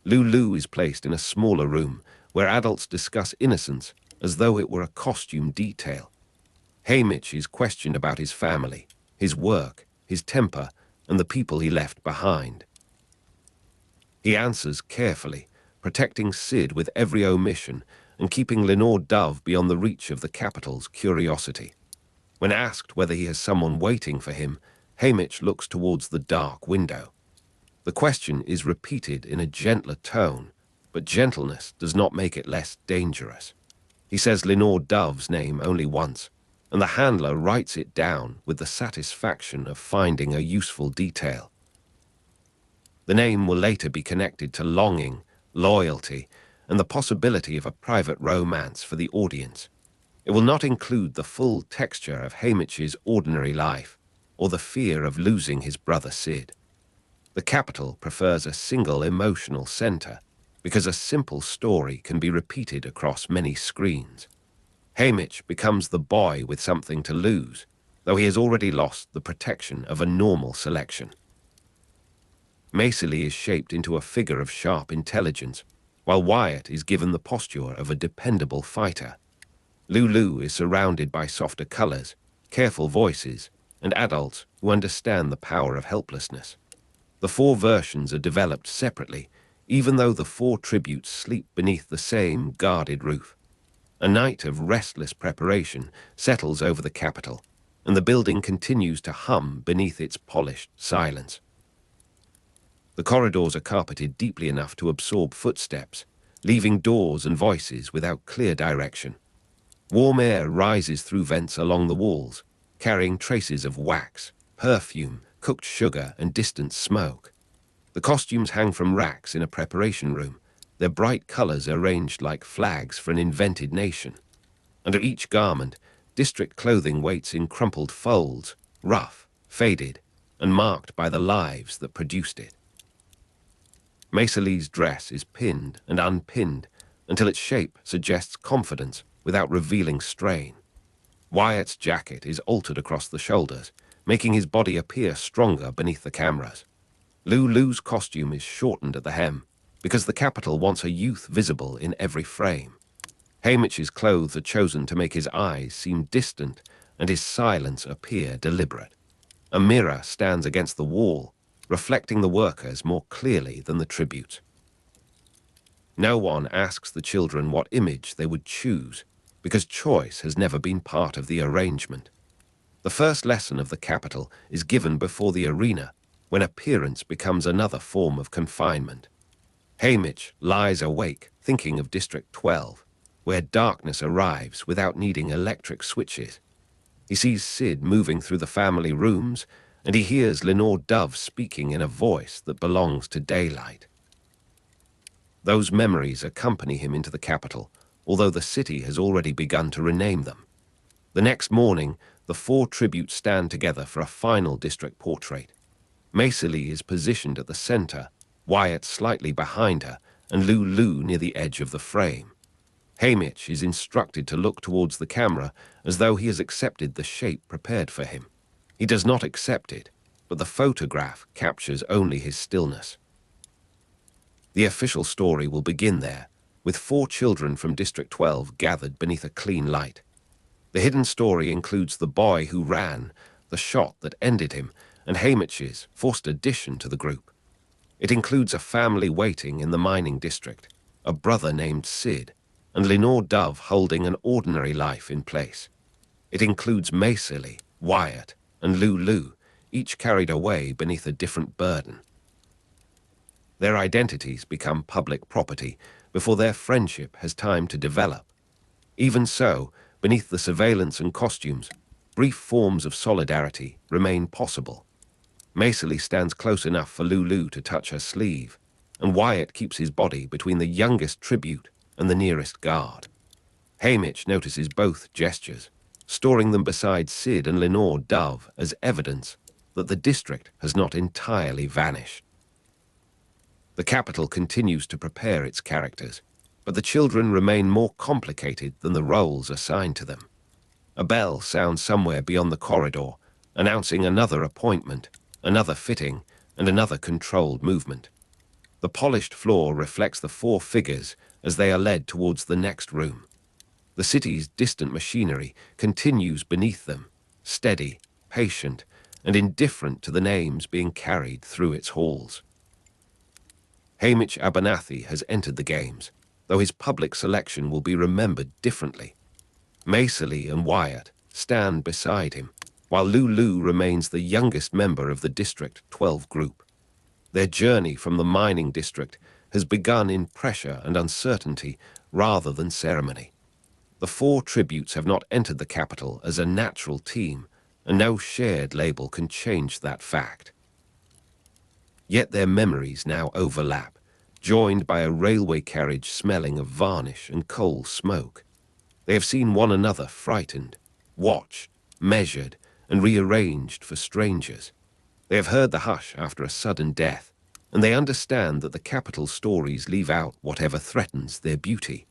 S1: Lulu is placed in a smaller room where adults discuss innocence as though it were a costume detail. Haymitch is questioned about his family, his work, his temper, and the people he left behind. He answers carefully, protecting Sid with every omission and keeping Lenore Dove beyond the reach of the capital's curiosity. When asked whether he has someone waiting for him, Haymitch looks towards the dark window. The question is repeated in a gentler tone, but gentleness does not make it less dangerous. He says Lenore Dove's name only once, and the handler writes it down with the satisfaction of finding a useful detail. The name will later be connected to longing, loyalty, and the possibility of a private romance for the audience. It will not include the full texture of Haymitch's ordinary life, or the fear of losing his brother Sid. The capital prefers a single emotional center, because a simple story can be repeated across many screens. Haymitch becomes the boy with something to lose, though he has already lost the protection of a normal selection. Maisily is shaped into a figure of sharp intelligence, while Wyatt is given the posture of a dependable fighter. Lulu is surrounded by softer colors, careful voices, and adults who understand the power of helplessness. The four versions are developed separately, even though the four tributes sleep beneath the same guarded roof. A night of restless preparation settles over the capital, and the building continues to hum beneath its polished silence. The corridors are carpeted deeply enough to absorb footsteps, leaving doors and voices without clear direction. Warm air rises through vents along the walls, carrying traces of wax, perfume, cooked sugar, and distant smoke. The costumes hang from racks in a preparation room, their bright colors arranged like flags for an invented nation. Under each garment, district clothing waits in crumpled folds, rough, faded, and marked by the lives that produced it. Maisily's dress is pinned and unpinned until its shape suggests confidence without revealing strain. Wyatt's jacket is altered across the shoulders, making his body appear stronger beneath the cameras. Lulu's costume is shortened at the hem, because the capital wants her youth visible in every frame. Haymitch's clothes are chosen to make his eyes seem distant and his silence appear deliberate. A mirror stands against the wall, reflecting the workers more clearly than the tributes. No one asks the children what image they would choose, because choice has never been part of the arrangement. The first lesson of the capital is given before the arena, when appearance becomes another form of confinement. Haymitch lies awake, thinking of District 12, where darkness arrives without needing electric switches. He sees Sid moving through the family rooms, and he hears Lenore Dove speaking in a voice that belongs to daylight. Those memories accompany him into the capital, although the city has already begun to rename them. The next morning, the four tributes stand together for a final district portrait. Maisily is positioned at the center, Wyatt slightly behind her, and Lulu near the edge of the frame. Haymitch is instructed to look towards the camera as though he has accepted the shape prepared for him. He does not accept it, but the photograph captures only his stillness. The official story will begin there, with four children from District 12 gathered beneath a clean light. The hidden story includes the boy who ran, the shot that ended him, and Haymitch's forced addition to the group. It includes a family waiting in the mining district, a brother named Sid, and Lenore Dove holding an ordinary life in place. It includes Macely, Wyatt, and Lulu, each carried away beneath a different burden. Their identities become public property before their friendship has time to develop. Even so, beneath the surveillance and costumes, brief forms of solidarity remain possible. Macely stands close enough for Lulu to touch her sleeve, and Wyatt keeps his body between the youngest tribute and the nearest guard. Haymitch notices both gestures, storing them beside Sid and Lenore Dove as evidence that the district has not entirely vanished. The capital continues to prepare its characters, but the children remain more complicated than the roles assigned to them. A bell sounds somewhere beyond the corridor, announcing another appointment, another fitting, and another controlled movement. The polished floor reflects the four figures as they are led towards the next room. The city's distant machinery continues beneath them, steady, patient, and indifferent to the names being carried through its halls. Haymitch Abernathy has entered the games, though his public selection will be remembered differently. Macely and Wyatt stand beside him, while Lulu remains the youngest member of the District 12 group. Their journey from the mining district has begun in pressure and uncertainty rather than ceremony. The four tributes have not entered the capital as a natural team, and no shared label can change that fact. Yet their memories now overlap, joined by a railway carriage smelling of varnish and coal smoke. They have seen one another frightened, watched, measured, and rearranged for strangers. They have heard the hush after a sudden death, and they understand that the capital stories leave out whatever threatens their beauty.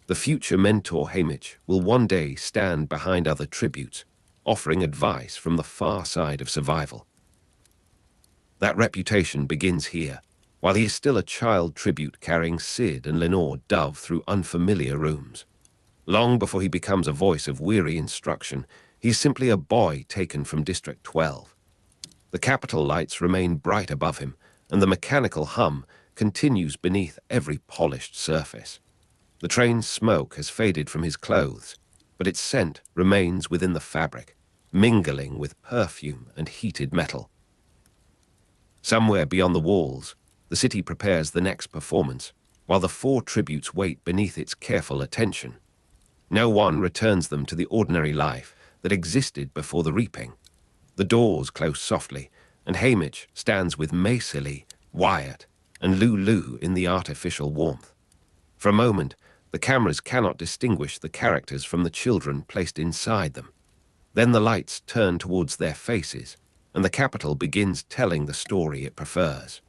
S1: The future mentor Haymitch will one day stand behind other tributes, offering advice from the far side of survival. That reputation begins here, while he is still a child tribute carrying Sid and Lenore Dove through unfamiliar rooms. Long before he becomes a voice of weary instruction, he is simply a boy taken from District 12. The capital lights remain bright above him, and the mechanical hum continues beneath every polished surface. The train's smoke has faded from his clothes, but its scent remains within the fabric, mingling with perfume and heated metal. Somewhere beyond the walls, the city prepares the next performance, while the four tributes wait beneath its careful attention. No one returns them to the ordinary life that existed before the reaping. The doors close softly, and Haymitch stands with Macely, Wyatt, and Lulu in the artificial warmth. For a moment, the cameras cannot distinguish the characters from the children placed inside them. Then the lights turn towards their faces, and the capital begins telling the story it prefers.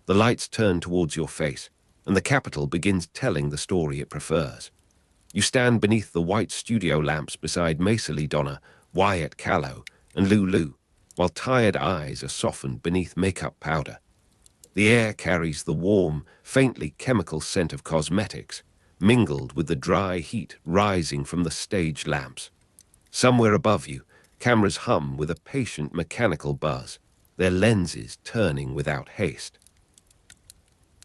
S1: The lights turn towards your face, and the capital begins telling the story it prefers. You stand beneath the white studio lamps beside Macely Donna, Wyatt Callow, and Lulu, while tired eyes are softened beneath makeup powder. The air carries the warm, faintly chemical scent of cosmetics, mingled with the dry heat rising from the stage lamps. Somewhere above you, cameras hum with a patient mechanical buzz, their lenses turning without haste.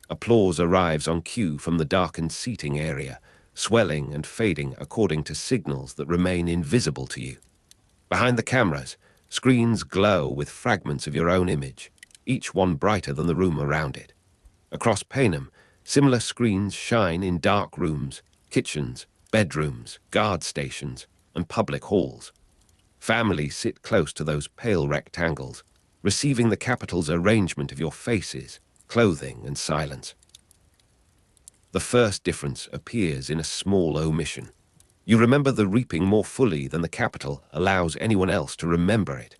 S1: Applause arrives on cue from the darkened seating area, swelling and fading according to signals that remain invisible to you. Behind the cameras, screens glow with fragments of your own image, each one brighter than the room around it. Across Panem, similar screens shine in dark rooms, kitchens, bedrooms, guard stations, and public halls. Families sit close to those pale rectangles, receiving the capital's arrangement of your faces, clothing, and silence. The first difference appears in a small omission. You remember the reaping more fully than the capital allows anyone else to remember it.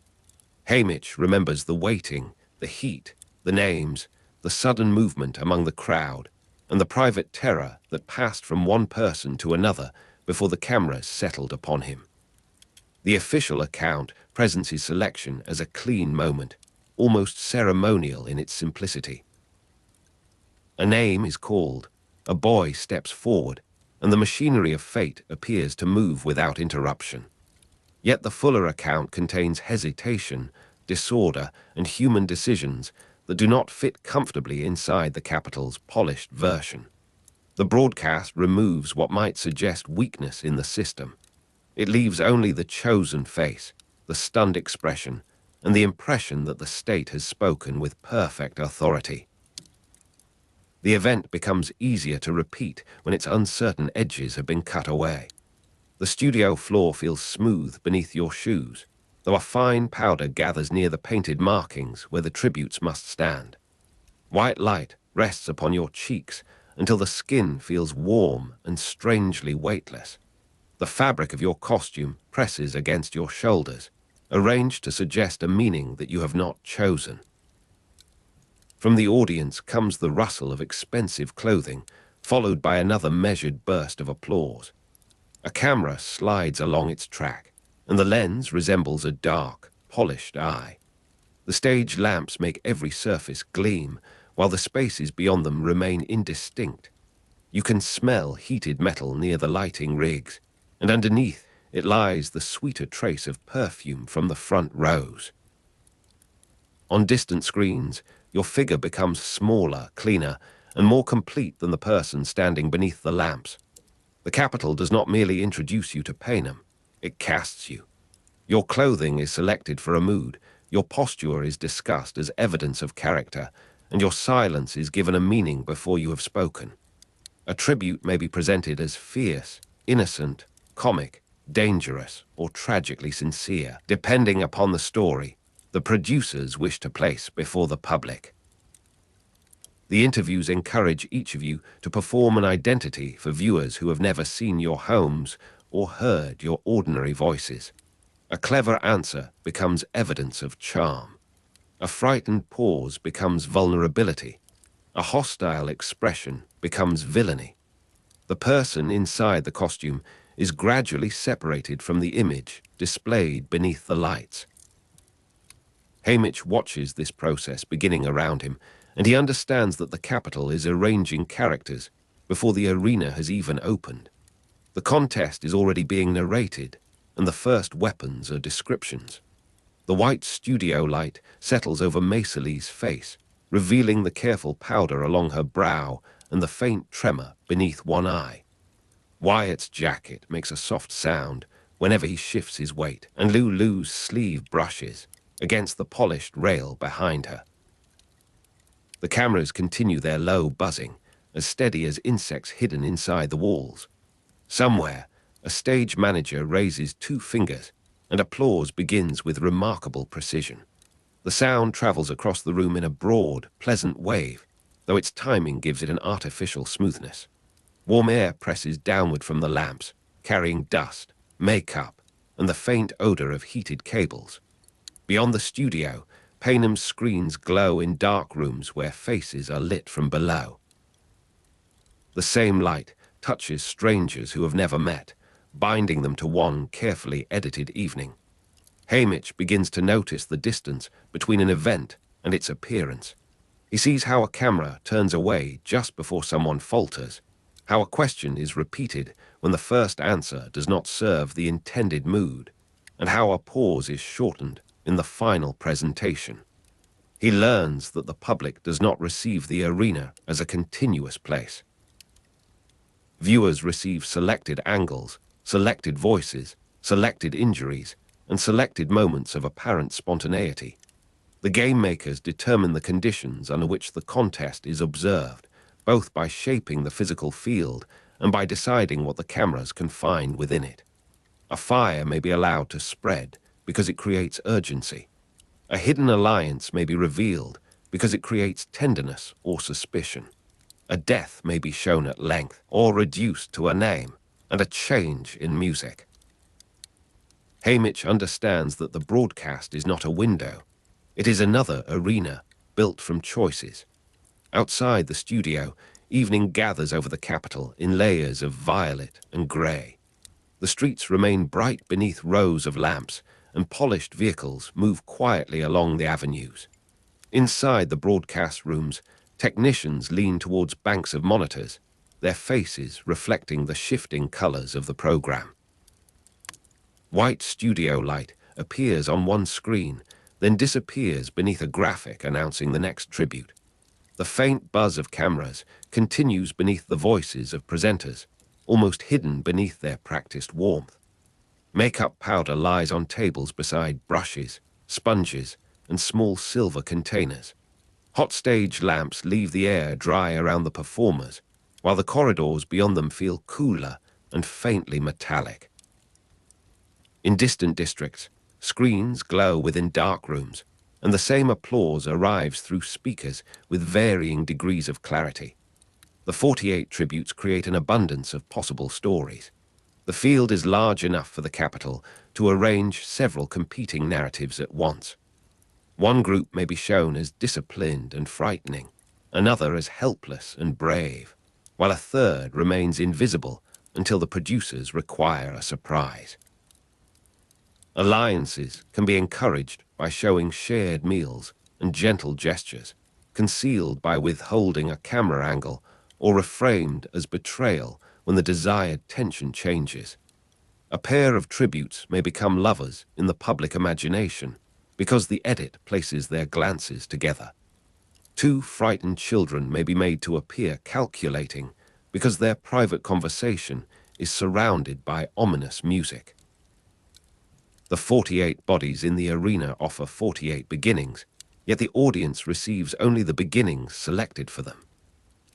S1: Haymitch remembers the waiting, the heat, the names, the sudden movement among the crowd, and the private terror that passed from one person to another before the cameras settled upon him. The official account presents his selection as a clean moment, almost ceremonial in its simplicity. A name is called, a boy steps forward, and the machinery of fate appears to move without interruption. Yet the fuller account contains hesitation, disorder, and human decisions that do not fit comfortably inside the capital's polished version. The broadcast removes what might suggest weakness in the system. It leaves only the chosen face, the stunned expression, and the impression that the state has spoken with perfect authority. The event becomes easier to repeat when its uncertain edges have been cut away. The studio floor feels smooth beneath your shoes, though a fine powder gathers near the painted markings where the tributes must stand. White light rests upon your cheeks until the skin feels warm and strangely weightless. The fabric of your costume presses against your shoulders, arranged to suggest a meaning that you have not chosen. From the audience comes the rustle of expensive clothing, followed by another measured burst of applause. A camera slides along its track, and the lens resembles a dark, polished eye. The stage lamps make every surface gleam, while the spaces beyond them remain indistinct. You can smell heated metal near the lighting rigs, and underneath it lies the sweeter trace of perfume from the front rows. On distant screens, your figure becomes smaller, cleaner, and more complete than the person standing beneath the lamps. The Capitol does not merely introduce you to Panem, it casts you. Your clothing is selected for a mood, your posture is discussed as evidence of character, and your silence is given a meaning before you have spoken. A tribute may be presented as fierce, innocent, comic, dangerous, or tragically sincere, depending upon the story the producers wish to place before the public. The interviews encourage each of you to perform an identity for viewers who have never seen your homes or heard your ordinary voices. A clever answer becomes evidence of charm. A frightened pause becomes vulnerability. A hostile expression becomes villainy. The person inside the costume is gradually separated from the image displayed beneath the lights. Haymitch watches this process beginning around him, and he understands that the Capitol is arranging characters before the arena has even opened. The contest is already being narrated, and the first weapons are descriptions. The white studio light settles over Maiseli's face, revealing the careful powder along her brow and the faint tremor beneath one eye. Wyatt's jacket makes a soft sound whenever he shifts his weight, and Lulu's sleeve brushes against the polished rail behind her. The cameras continue their low buzzing, as steady as insects hidden inside the walls. Somewhere, a stage manager raises 2 fingers, and applause begins with remarkable precision. The sound travels across the room in a broad, pleasant wave, though its timing gives it an artificial smoothness. Warm air presses downward from the lamps, carrying dust, makeup, and the faint odor of heated cables. Beyond the studio, Panem's screens glow in dark rooms where faces are lit from below. The same light touches strangers who have never met, binding them to one carefully edited evening. Haymitch begins to notice the distance between an event and its appearance. He sees how a camera turns away just before someone falters, how a question is repeated when the first answer does not serve the intended mood, and how a pause is shortened in the final presentation. He learns that the public does not receive the arena as a continuous place. Viewers receive selected angles, selected voices, selected injuries, and selected moments of apparent spontaneity. The game makers determine the conditions under which the contest is observed, both by shaping the physical field and by deciding what the cameras can find within it. A fire may be allowed to spread because it creates urgency. A hidden alliance may be revealed because it creates tenderness or suspicion. A death may be shown at length or reduced to a name, and a change in music. Haymitch understands that the broadcast is not a window. It is another arena built from choices. Outside the studio, evening gathers over the Capitol in layers of violet and grey. The streets remain bright beneath rows of lamps, and polished vehicles move quietly along the avenues. Inside the broadcast rooms, technicians lean towards banks of monitors, their faces reflecting the shifting colors of the program. White studio light appears on one screen, then disappears beneath a graphic announcing the next tribute. The faint buzz of cameras continues beneath the voices of presenters, almost hidden beneath their practiced warmth. Makeup powder lies on tables beside brushes, sponges, and small silver containers. Hot stage lamps leave the air dry around the performers, while the corridors beyond them feel cooler and faintly metallic. In distant districts, screens glow within dark rooms, and the same applause arrives through speakers with varying degrees of clarity. The 48 tributes create an abundance of possible stories. The field is large enough for the capital to arrange several competing narratives at once. One group may be shown as disciplined and frightening, another as helpless and brave, while a third remains invisible until the producers require a surprise. Alliances can be encouraged by showing shared meals and gentle gestures, concealed by withholding a camera angle or reframed as betrayal when the desired tension changes. A pair of tributes may become lovers in the public imagination because the edit places their glances together. Two frightened children may be made to appear calculating because their private conversation is surrounded by ominous music. The 48 bodies in the arena offer 48 beginnings, yet the audience receives only the beginnings selected for them.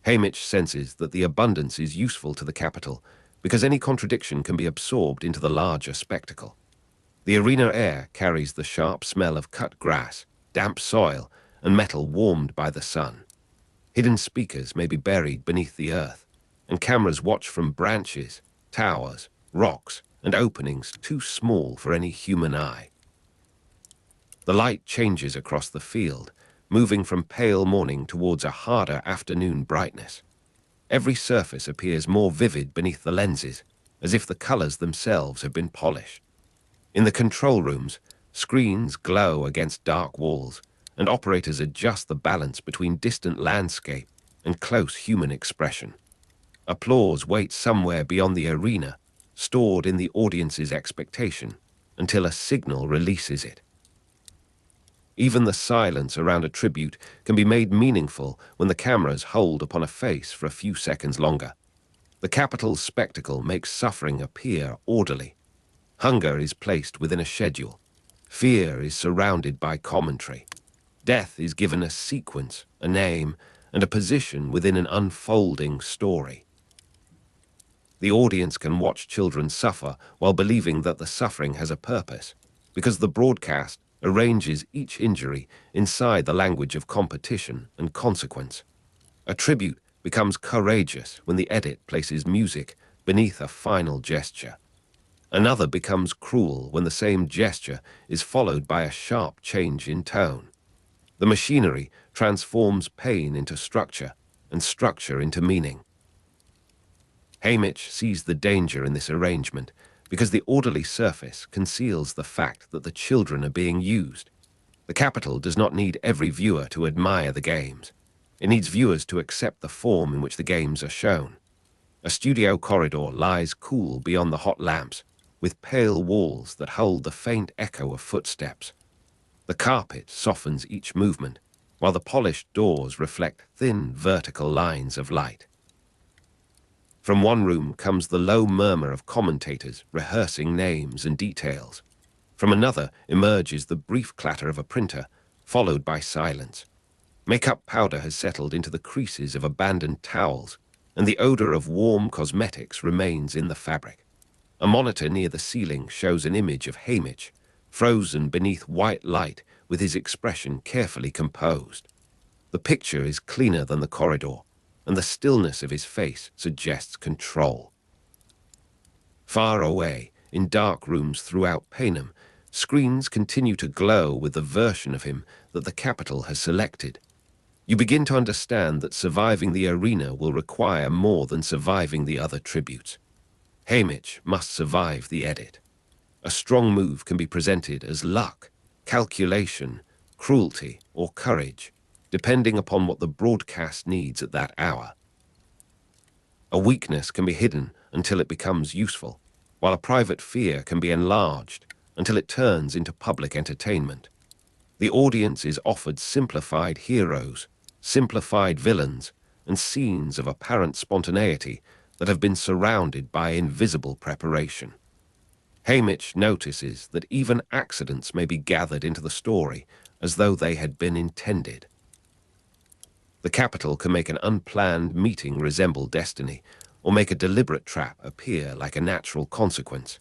S1: Haymitch senses that the abundance is useful to the capital because any contradiction can be absorbed into the larger spectacle. The arena air carries the sharp smell of cut grass, damp soil, and metal warmed by the sun. Hidden speakers may be buried beneath the earth, and cameras watch from branches, towers, rocks, and openings too small for any human eye. The light changes across the field, moving from pale morning towards a harder afternoon brightness. Every surface appears more vivid beneath the lenses, as if the colors themselves have been polished. In the control rooms, screens glow against dark walls, and operators adjust the balance between distant landscape and close human expression. Applause waits somewhere beyond the arena, stored in the audience's expectation, until a signal releases it. Even the silence around a tribute can be made meaningful when the cameras hold upon a face for a few seconds longer. The capital's spectacle makes suffering appear orderly. Hunger is placed within a schedule. Fear is surrounded by commentary. Death is given a sequence, a name, and a position within an unfolding story. The audience can watch children suffer while believing that the suffering has a purpose, because the broadcast arranges each injury inside the language of competition and consequence. A tribute becomes courageous when the edit places music beneath a final gesture. Another becomes cruel when the same gesture is followed by a sharp change in tone. The machinery transforms pain into structure and structure into meaning. Haymitch sees the danger in this arrangement because the orderly surface conceals the fact that the children are being used. The capital does not need every viewer to admire the games. It needs viewers to accept the form in which the games are shown. A studio corridor lies cool beyond the hot lamps, with pale walls that hold the faint echo of footsteps. The carpet softens each movement, while the polished doors reflect thin vertical lines of light. From one room comes the low murmur of commentators rehearsing names and details. From another emerges the brief clatter of a printer, followed by silence. Makeup powder has settled into the creases of abandoned towels, and the odor of warm cosmetics remains in the fabric. A monitor near the ceiling shows an image of Haymitch, frozen beneath white light with his expression carefully composed. The picture is cleaner than the corridor, and the stillness of his face suggests control. Far away, in dark rooms throughout Panem, screens continue to glow with the version of him that the capital has selected. You begin to understand that surviving the arena will require more than surviving the other tributes. Haymitch must survive the edit. A strong move can be presented as luck, calculation, cruelty, or courage, depending upon what the broadcast needs at that hour. A weakness can be hidden until it becomes useful, while a private fear can be enlarged until it turns into public entertainment. The audience is offered simplified heroes, simplified villains, and scenes of apparent spontaneity that have been surrounded by invisible preparation. Haymitch notices that even accidents may be gathered into the story as though they had been intended. The capital can make an unplanned meeting resemble destiny, or make a deliberate trap appear like a natural consequence.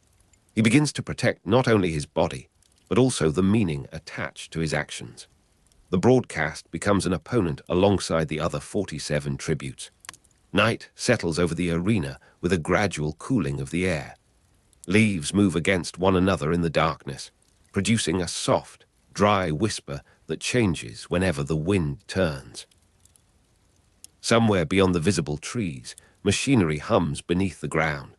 S1: He begins to protect not only his body, but also the meaning attached to his actions. The broadcast becomes an opponent alongside the other 47 tributes. Night settles over the arena with a gradual cooling of the air. Leaves move against one another in the darkness, producing a soft, dry whisper that changes whenever the wind turns. Somewhere beyond the visible trees, machinery hums beneath the ground.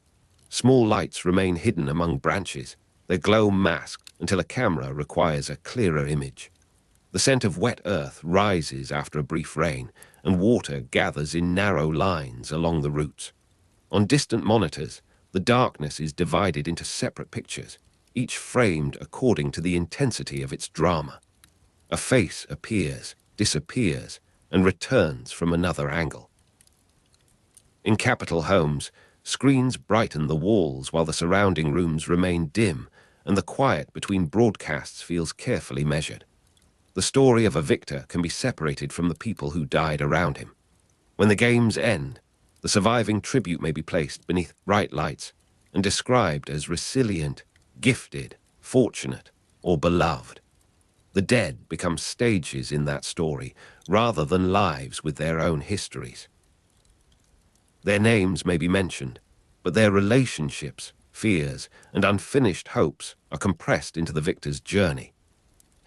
S1: Small lights remain hidden among branches, their glow masked until a camera requires a clearer image. The scent of wet earth rises after a brief rain, and water gathers in narrow lines along the roots. On distant monitors, the darkness is divided into separate pictures, each framed according to the intensity of its drama. A face appears, disappears, and returns from another angle. In Capitol homes, screens brighten the walls while the surrounding rooms remain dim, and the quiet between broadcasts feels carefully measured. The story of a victor can be separated from the people who died around him. When the games end, the surviving tribute may be placed beneath bright lights and described as resilient, gifted, fortunate, or beloved. The dead become stages in that story rather than lives with their own histories. Their names may be mentioned, but their relationships, fears, and unfinished hopes are compressed into the victor's journey.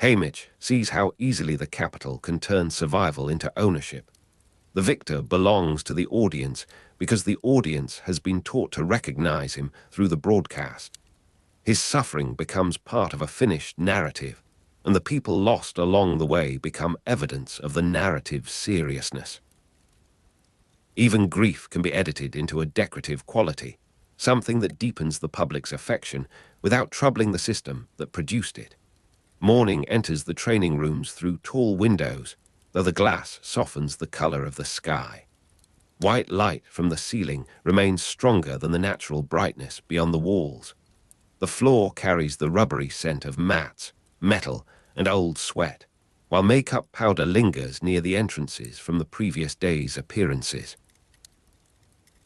S1: Haymitch sees how easily the capital can turn survival into ownership. The victor belongs to the audience because the audience has been taught to recognize him through the broadcast. His suffering becomes part of a finished narrative, and the people lost along the way become evidence of the narrative's seriousness. Even grief can be edited into a decorative quality, something that deepens the public's affection without troubling the system that produced it. Morning enters the training rooms through tall windows, though the glass softens the color of the sky. White light from the ceiling remains stronger than the natural brightness beyond the walls. The floor carries the rubbery scent of mats, metal, and old sweat, while makeup powder lingers near the entrances from the previous day's appearances.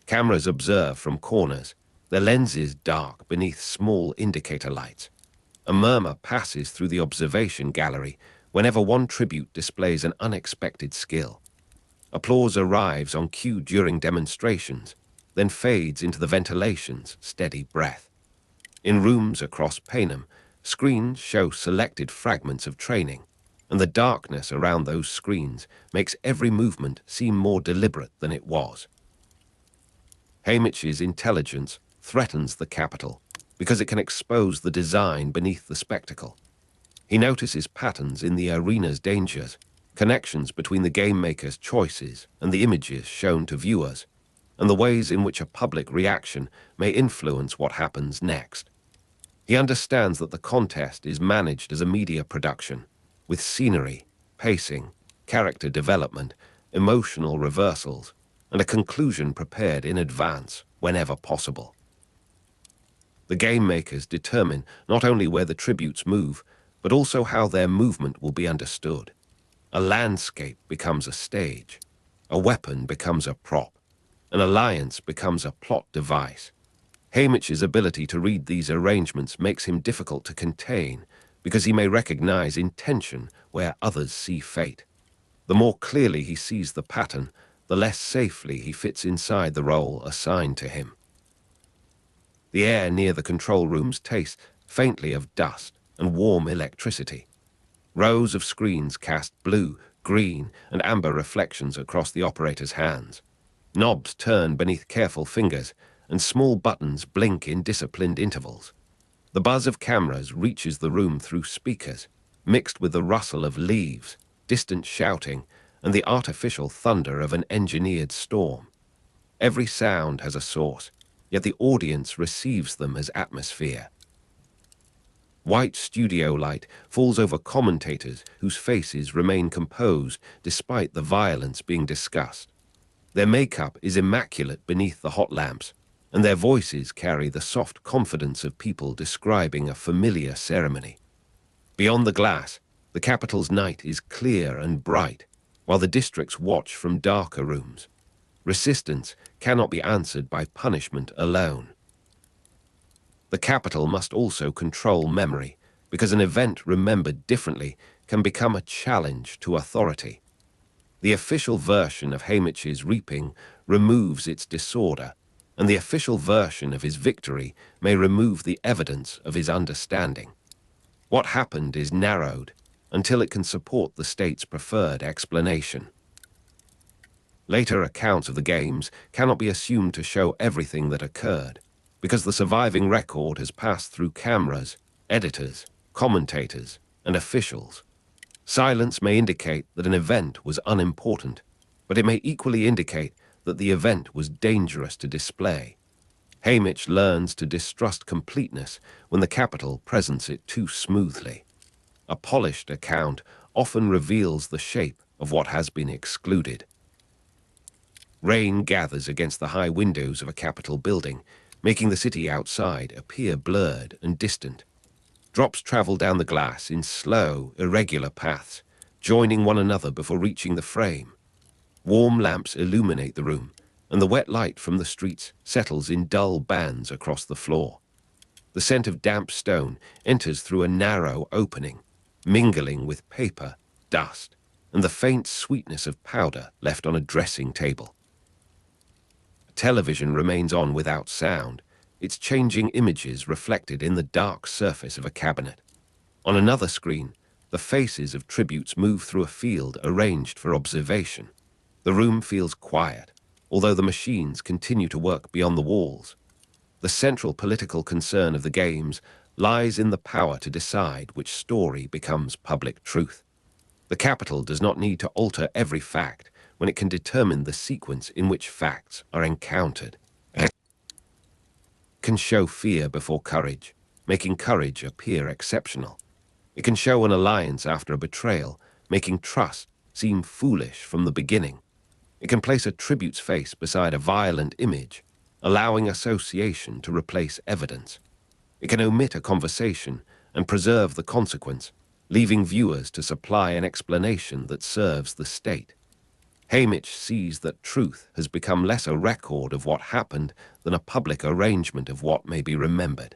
S1: Cameras observe from corners, their lenses dark beneath small indicator lights. A murmur passes through the observation gallery whenever one tribute displays an unexpected skill. Applause arrives on cue during demonstrations, then fades into the ventilation's steady breath. In rooms across Panem, screens show selected fragments of training, and the darkness around those screens makes every movement seem more deliberate than it was. Haymitch's intelligence threatens the capital because it can expose the design beneath the spectacle. He notices patterns in the arena's dangers, connections between the game maker's choices and the images shown to viewers, and the ways in which a public reaction may influence what happens next. He understands that the contest is managed as a media production, with scenery, pacing, character development, emotional reversals, and a conclusion prepared in advance whenever possible. The game makers determine not only where the tributes move, but also how their movement will be understood. A landscape becomes a stage, a weapon becomes a prop, an alliance becomes a plot device. Haymitch's ability to read these arrangements makes him difficult to contain because he may recognize intention where others see fate. The more clearly he sees the pattern, the less safely he fits inside the role assigned to him. The air near the control rooms tastes faintly of dust and warm electricity. Rows of screens cast blue, green, and amber reflections across the operator's hands. Knobs turn beneath careful fingers, and small buttons blink in disciplined intervals. The buzz of cameras reaches the room through speakers, mixed with the rustle of leaves, distant shouting, and the artificial thunder of an engineered storm. Every sound has a source, yet the audience receives them as atmosphere. White studio light falls over commentators whose faces remain composed despite the violence being discussed. Their makeup is immaculate beneath the hot lamps, and their voices carry the soft confidence of people describing a familiar ceremony. Beyond the glass, the capital's night is clear and bright, while the districts watch from darker rooms. Resistance cannot be answered by punishment alone. The capital must also control memory, because an event remembered differently can become a challenge to authority. The official version of Haymitch's reaping removes its disorder, and the official version of his victory may remove the evidence of his understanding. What happened is narrowed until it can support the state's preferred explanation. Later accounts of the games cannot be assumed to show everything that occurred, because the surviving record has passed through cameras, editors, commentators, and officials. Silence may indicate that an event was unimportant, but it may equally indicate that the event was dangerous to display. Haymitch learns to distrust completeness when the capital presents it too smoothly. A polished account often reveals the shape of what has been excluded. Rain gathers against the high windows of a capitol building, making the city outside appear blurred and distant. Drops travel down the glass in slow, irregular paths, joining one another before reaching the frame. Warm lamps illuminate the room, and the wet light from the streets settles in dull bands across the floor. The scent of damp stone enters through a narrow opening, mingling with paper, dust, and the faint sweetness of powder left on a dressing table. Television remains on without sound, its changing images reflected in the dark surface of a cabinet. On another screen, the faces of tributes move through a field arranged for observation. The room feels quiet, although the machines continue to work beyond the walls. The central political concern of the games lies in the power to decide which story becomes public truth. The capital does not need to alter every fact when it can determine the sequence in which facts are encountered. It can show fear before courage, making courage appear exceptional. It can show an alliance after a betrayal, making trust seem foolish from the beginning. It can place a tribute's face beside a violent image, allowing association to replace evidence. It can omit a conversation and preserve the consequence, leaving viewers to supply an explanation that serves the state. Haymitch sees that truth has become less a record of what happened than a public arrangement of what may be remembered.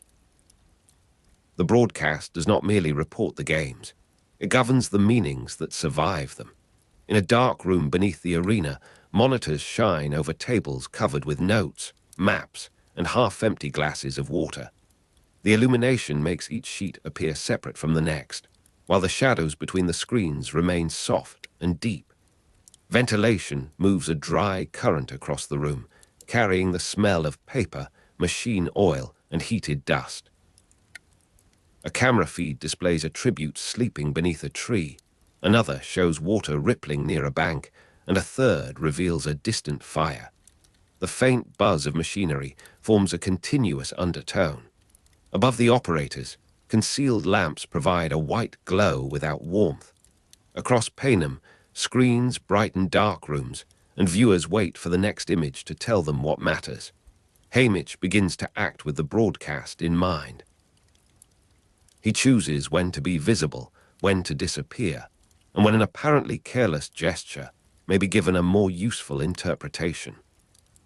S1: The broadcast does not merely report the games. It governs the meanings that survive them. In a dark room beneath the arena, monitors shine over tables covered with notes, maps, and half-empty glasses of water. The illumination makes each sheet appear separate from the next, while the shadows between the screens remain soft and deep. Ventilation moves a dry current across the room, carrying the smell of paper, machine oil, and heated dust. A camera feed displays a tribute sleeping beneath a tree. Another shows water rippling near a bank, and a third reveals a distant fire. The faint buzz of machinery forms a continuous undertone. Above the operators, concealed lamps provide a white glow without warmth. Across Panem, screens brighten dark rooms, and viewers wait for the next image to tell them what matters. Haymitch begins to act with the broadcast in mind. He chooses when to be visible, when to disappear, and when an apparently careless gesture may be given a more useful interpretation.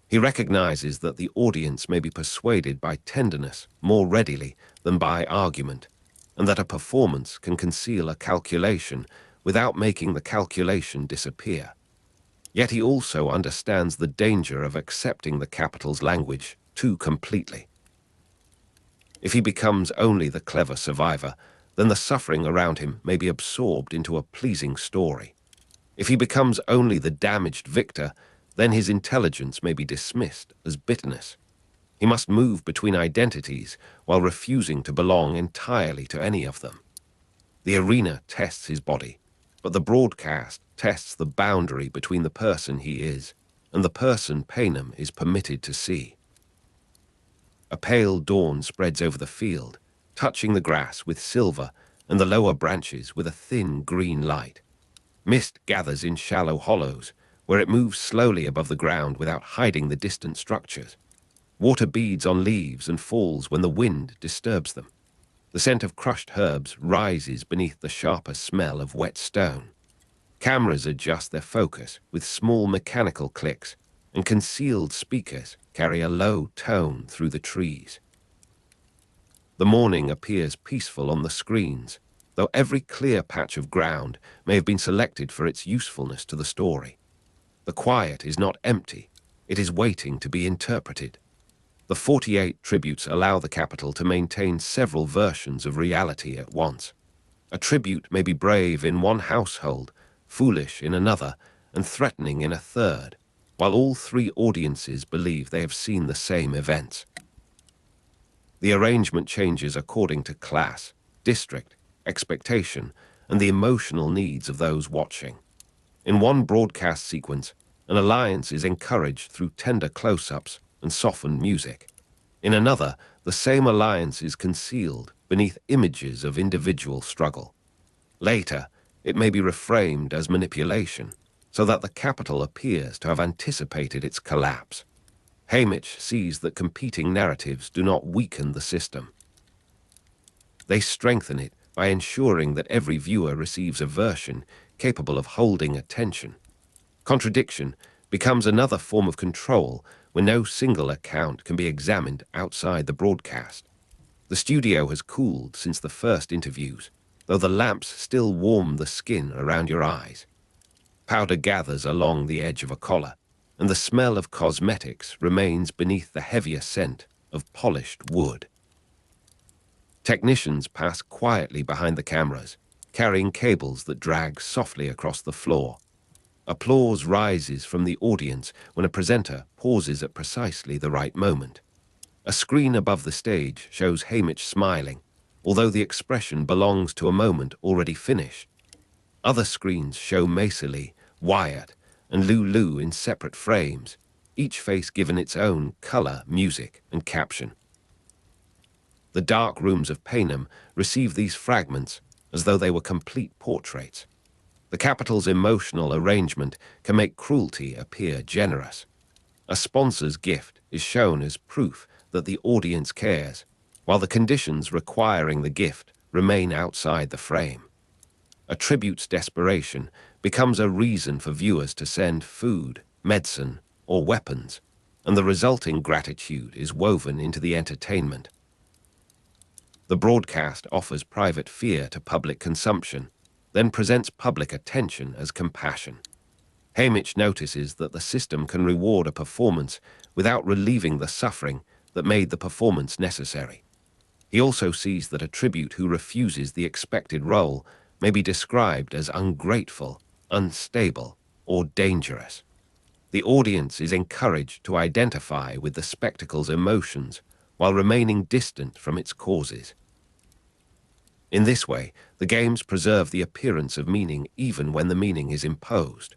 S1: He recognizes that the audience may be persuaded by tenderness more readily than by argument, and that a performance can conceal a calculation without making the calculation disappear. Yet he also understands the danger of accepting the capital's language too completely. If he becomes only the clever survivor, then the suffering around him may be absorbed into a pleasing story. If he becomes only the damaged victor, then his intelligence may be dismissed as bitterness. He must move between identities while refusing to belong entirely to any of them. The arena tests his body, but the broadcast tests the boundary between the person he is and the person Panem is permitted to see. A pale dawn spreads over the field, touching the grass with silver and the lower branches with a thin green light. Mist gathers in shallow hollows, where it moves slowly above the ground without hiding the distant structures. Water beads on leaves and falls when the wind disturbs them. The scent of crushed herbs rises beneath the sharper smell of wet stone. Cameras adjust their focus with small mechanical clicks, and concealed speakers carry a low tone through the trees. The morning appears peaceful on the screens, though every clear patch of ground may have been selected for its usefulness to the story. The quiet is not empty, it is waiting to be interpreted. The 48 tributes allow the capital to maintain several versions of reality at once. A tribute may be brave in one household, foolish in another, and threatening in a third, while all three audiences believe they have seen the same events. The arrangement changes according to class, district, expectation, and the emotional needs of those watching. In one broadcast sequence, an alliance is encouraged through tender close-ups and softened music. In another, the same alliance is concealed beneath images of individual struggle. Later, it may be reframed as manipulation, so that the capital appears to have anticipated its collapse. Haymitch sees that competing narratives do not weaken the system. They strengthen it by ensuring that every viewer receives a version capable of holding attention. Contradiction becomes another form of control when no single account can be examined outside the broadcast. The studio has cooled since the first interviews, though the lamps still warm the skin around your eyes. Powder gathers along the edge of a collar, and the smell of cosmetics remains beneath the heavier scent of polished wood. Technicians pass quietly behind the cameras, carrying cables that drag softly across the floor. Applause rises from the audience when a presenter pauses at precisely the right moment. A screen above the stage shows Haymitch smiling, although the expression belongs to a moment already finished. Other screens show Macely, Wyatt, and Lulu in separate frames, each face given its own color, music, and caption. The dark rooms of Panem receive these fragments as though they were complete portraits. The capital's emotional arrangement can make cruelty appear generous. A sponsor's gift is shown as proof that the audience cares, while the conditions requiring the gift remain outside the frame. A tribute's desperation becomes a reason for viewers to send food, medicine, or weapons, and the resulting gratitude is woven into the entertainment. The broadcast offers private fear to public consumption, then presents public attention as compassion. Haymitch notices that the system can reward a performance without relieving the suffering that made the performance necessary. He also sees that a tribute who refuses the expected role may be described as ungrateful, unstable, or dangerous. The audience is encouraged to identify with the spectacle's emotions while remaining distant from its causes. In this way, the games preserve the appearance of meaning even when the meaning is imposed.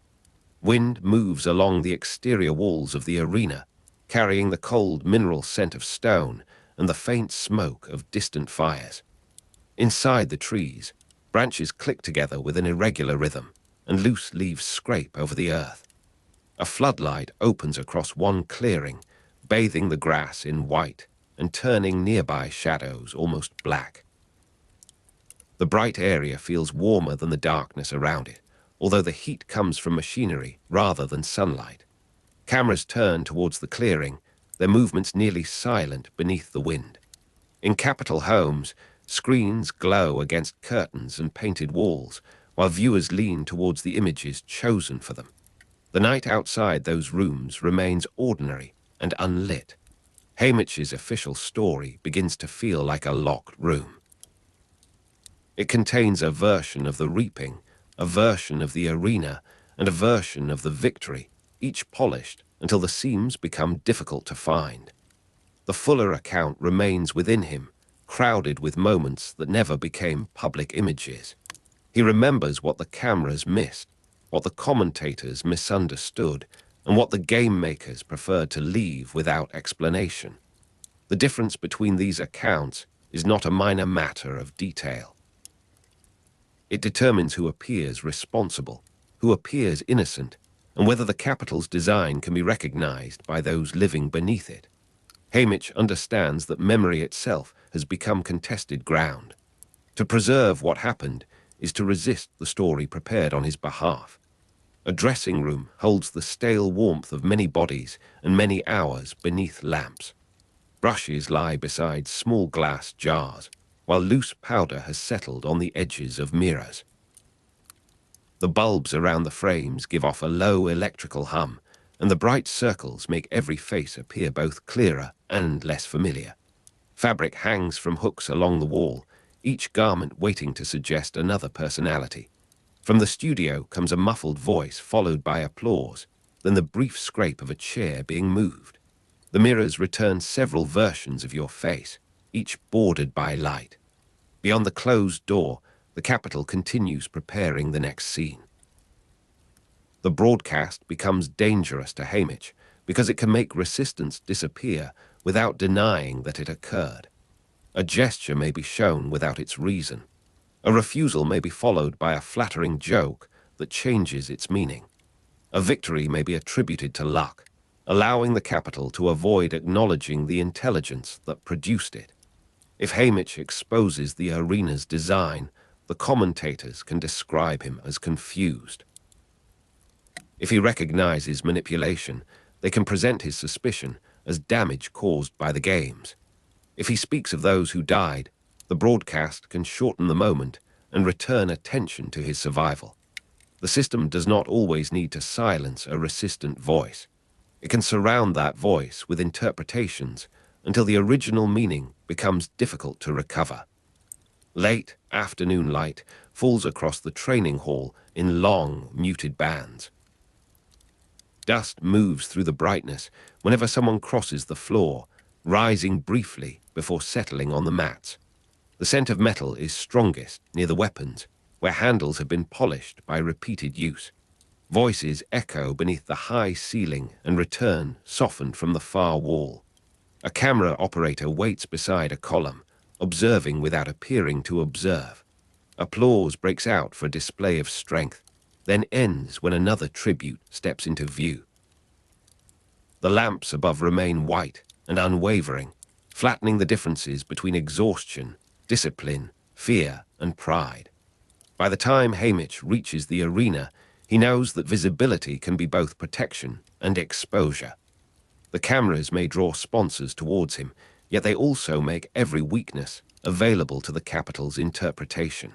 S1: Wind moves along the exterior walls of the arena, carrying the cold mineral scent of stone and the faint smoke of distant fires. Inside the trees, branches click together with an irregular rhythm, and loose leaves scrape over the earth. A floodlight opens across one clearing, bathing the grass in white and turning nearby shadows almost black. The bright area feels warmer than the darkness around it, although the heat comes from machinery rather than sunlight. Cameras turn towards the clearing, their movements nearly silent beneath the wind. In Capitol homes, screens glow against curtains and painted walls, while viewers lean towards the images chosen for them. The night outside those rooms remains ordinary and unlit. Haymitch's official story begins to feel like a locked room. It contains a version of the reaping, a version of the arena, and a version of the victory, each polished until the seams become difficult to find. The fuller account remains within him, crowded with moments that never became public images. He remembers what the cameras missed, what the commentators misunderstood, and what the game makers preferred to leave without explanation. The difference between these accounts is not a minor matter of detail. It determines who appears responsible, who appears innocent, and whether the capital's design can be recognized by those living beneath it. Haymitch understands that memory itself has become contested ground. To preserve what happened is to resist the story prepared on his behalf. A dressing room holds the stale warmth of many bodies and many hours beneath lamps. Brushes lie beside small glass jars, while loose powder has settled on the edges of mirrors. The bulbs around the frames give off a low electrical hum, and the bright circles make every face appear both clearer and less familiar. Fabric hangs from hooks along the wall, each garment waiting to suggest another personality. From the studio comes a muffled voice followed by applause, then the brief scrape of a chair being moved. The mirrors return several versions of your face, each bordered by light. Beyond the closed door, the capital continues preparing the next scene. The broadcast becomes dangerous to Haymitch because it can make resistance disappear without denying that it occurred. A gesture may be shown without its reason. A refusal may be followed by a flattering joke that changes its meaning. A victory may be attributed to luck, allowing the capital to avoid acknowledging the intelligence that produced it. If Haymitch exposes the arena's design, the commentators can describe him as confused. If he recognizes manipulation, they can present his suspicion as damage caused by the games. If he speaks of those who died, the broadcast can shorten the moment and return attention to his survival. The system does not always need to silence a resistant voice. It can surround that voice with interpretations until the original meaning becomes difficult to recover. Late afternoon light falls across the training hall in long, muted bands. Dust moves through the brightness whenever someone crosses the floor, rising briefly before settling on the mats. The scent of metal is strongest near the weapons, where handles have been polished by repeated use. Voices echo beneath the high ceiling and return, softened from the far wall. A camera operator waits beside a column, observing without appearing to observe. Applause breaks out for a display of strength, then ends when another tribute steps into view. The lamps above remain white and unwavering, flattening the differences between exhaustion, discipline, fear, and pride. By the time Haymitch reaches the arena, he knows that visibility can be both protection and exposure. The cameras may draw sponsors towards him, yet they also make every weakness available to the capital's interpretation.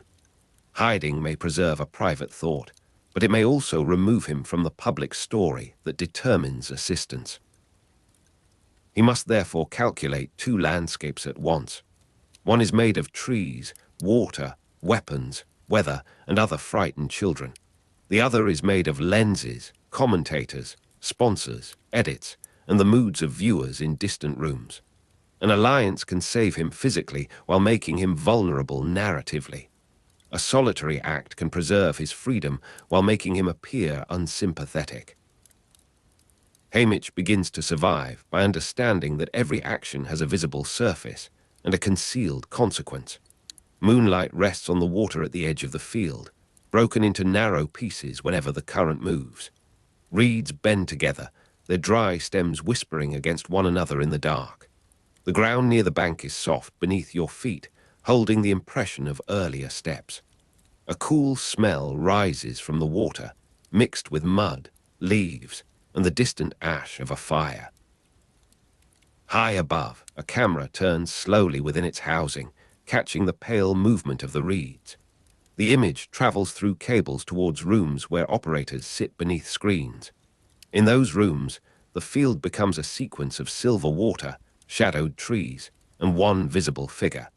S1: Hiding may preserve a private thought, but it may also remove him from the public story that determines assistance. He must therefore calculate two landscapes at once. One is made of trees, water, weapons, weather, and other frightened children. The other is made of lenses, commentators, sponsors, edits, and the moods of viewers in distant rooms. An alliance can save him physically while making him vulnerable narratively. A solitary act can preserve his freedom while making him appear unsympathetic. Haymitch begins to survive by understanding that every action has a visible surface and a concealed consequence. Moonlight rests on the water at the edge of the field, broken into narrow pieces whenever the current moves. Reeds bend together, their dry stems whispering against one another in the dark. The ground near the bank is soft beneath your feet, holding the impression of earlier steps. A cool smell rises from the water, mixed with mud, leaves, and the distant ash of a fire. High above, a camera turns slowly within its housing, catching the pale movement of the reeds. The image travels through cables towards rooms where operators sit beneath screens. In those rooms, the field becomes a sequence of silver water, shadowed trees, and one visible figure.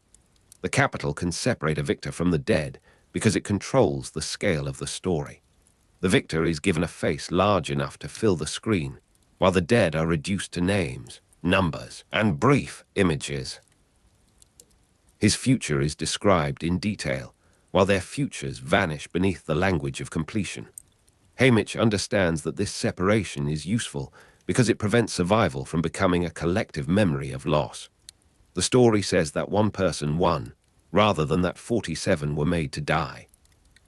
S1: The capital can separate a victor from the dead because it controls the scale of the story. The victor is given a face large enough to fill the screen, while the dead are reduced to names, numbers, and brief images. His future is described in detail, while their futures vanish beneath the language of completion. Haymitch understands that this separation is useful because it prevents survival from becoming a collective memory of loss. The story says that one person won, rather than that 47 were made to die.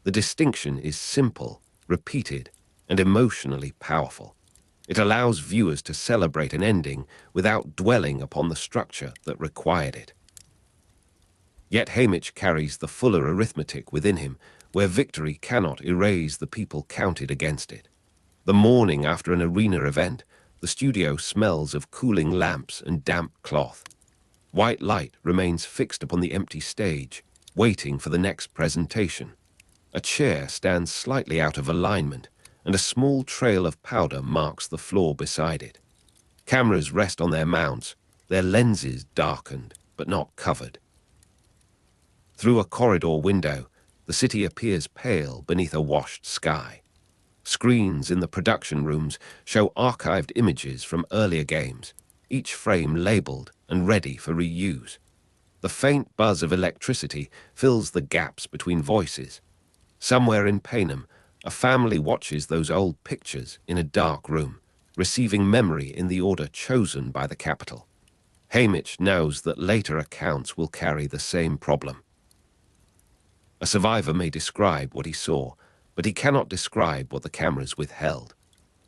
S1: The distinction is simple, repeated, and emotionally powerful. It allows viewers to celebrate an ending without dwelling upon the structure that required it. Yet Haymitch carries the fuller arithmetic within him, where victory cannot erase the people counted against it. The morning after an arena event, the studio smells of cooling lamps and damp cloth. White light remains fixed upon the empty stage, waiting for the next presentation. A chair stands slightly out of alignment, and a small trail of powder marks the floor beside it. Cameras rest on their mounts, their lenses darkened, but not covered. Through a corridor window, the city appears pale beneath a washed sky. Screens in the production rooms show archived images from earlier games, each frame labeled and ready for reuse. The faint buzz of electricity fills the gaps between voices. Somewhere in Panem, a family watches those old pictures in a dark room, receiving memory in the order chosen by the capital. Haymitch knows that later accounts will carry the same problem. A survivor may describe what he saw, but he cannot describe what the cameras withheld.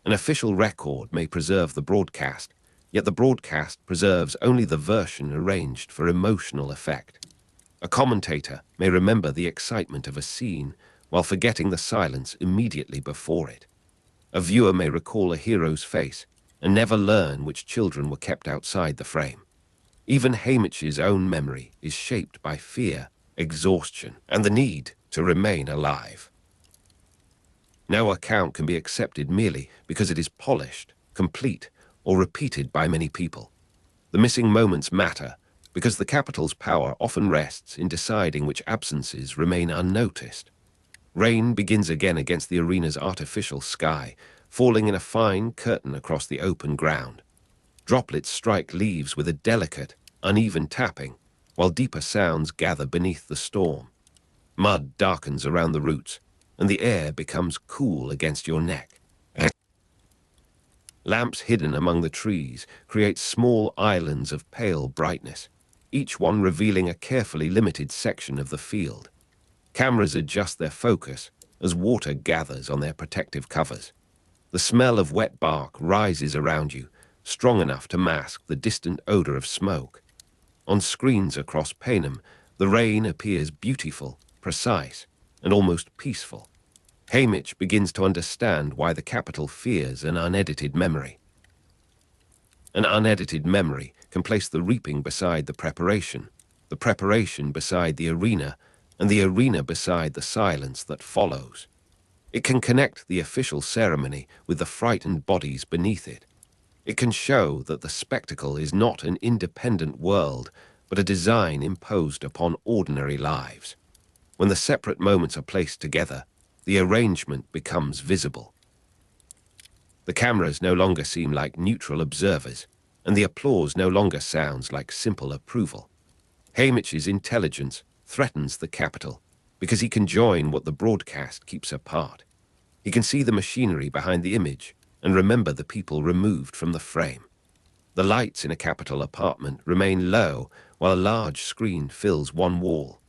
S1: An official record may preserve the broadcast, yet the broadcast preserves only the version arranged for emotional effect. A commentator may remember the excitement of a scene while forgetting the silence immediately before it. A viewer may recall a hero's face and never learn which children were kept outside the frame. Even Haymitch's own memory is shaped by fear, exhaustion, and the need to remain alive. No account can be accepted merely because it is polished, complete, or repeated by many people. The missing moments matter because the capital's power often rests in deciding which absences remain unnoticed. Rain begins again against the arena's artificial sky, falling in a fine curtain across the open ground. Droplets strike leaves with a delicate, uneven tapping, while deeper sounds gather beneath the storm. Mud darkens around the roots, and the air becomes cool against your neck. Lamps hidden among the trees create small islands of pale brightness, each one revealing a carefully limited section of the field. Cameras adjust their focus as water gathers on their protective covers. The smell of wet bark rises around you, strong enough to mask the distant odor of smoke. On screens across Panem, the rain appears beautiful, precise, and almost peaceful. Haymitch begins to understand why the capital fears an unedited memory. An unedited memory can place the reaping beside the preparation beside the arena, and the arena beside the silence that follows. It can connect the official ceremony with the frightened bodies beneath it. It can show that the spectacle is not an independent world, but a design imposed upon ordinary lives. When the separate moments are placed together, the arrangement becomes visible. The cameras no longer seem like neutral observers, and the applause no longer sounds like simple approval. Haymitch's intelligence threatens the capital because he can join what the broadcast keeps apart. He can see the machinery behind the image and remember the people removed from the frame. The lights in a capital apartment remain low while a large screen fills one wall.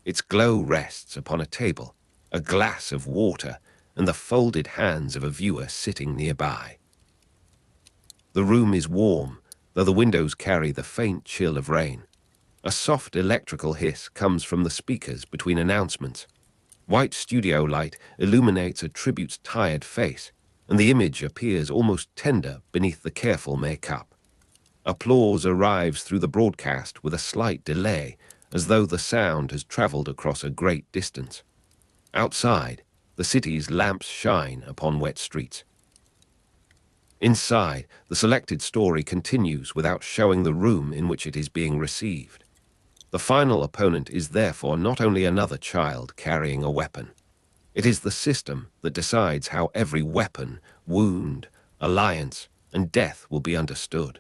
S1: Its glow rests upon a table, a glass of water, and the folded hands of a viewer sitting nearby. The room is warm, though the windows carry the faint chill of rain. A soft electrical hiss comes from the speakers between announcements. White studio light illuminates a tribute's tired face, and the image appears almost tender beneath the careful makeup. Applause arrives through the broadcast with a slight delay, as though the sound has traveled across a great distance. Outside, the city's lamps shine upon wet streets. Inside, the selected story continues without showing the room in which it is being received. The final opponent is therefore not only another child carrying a weapon. It is the system that decides how every weapon, wound, alliance, and death will be understood.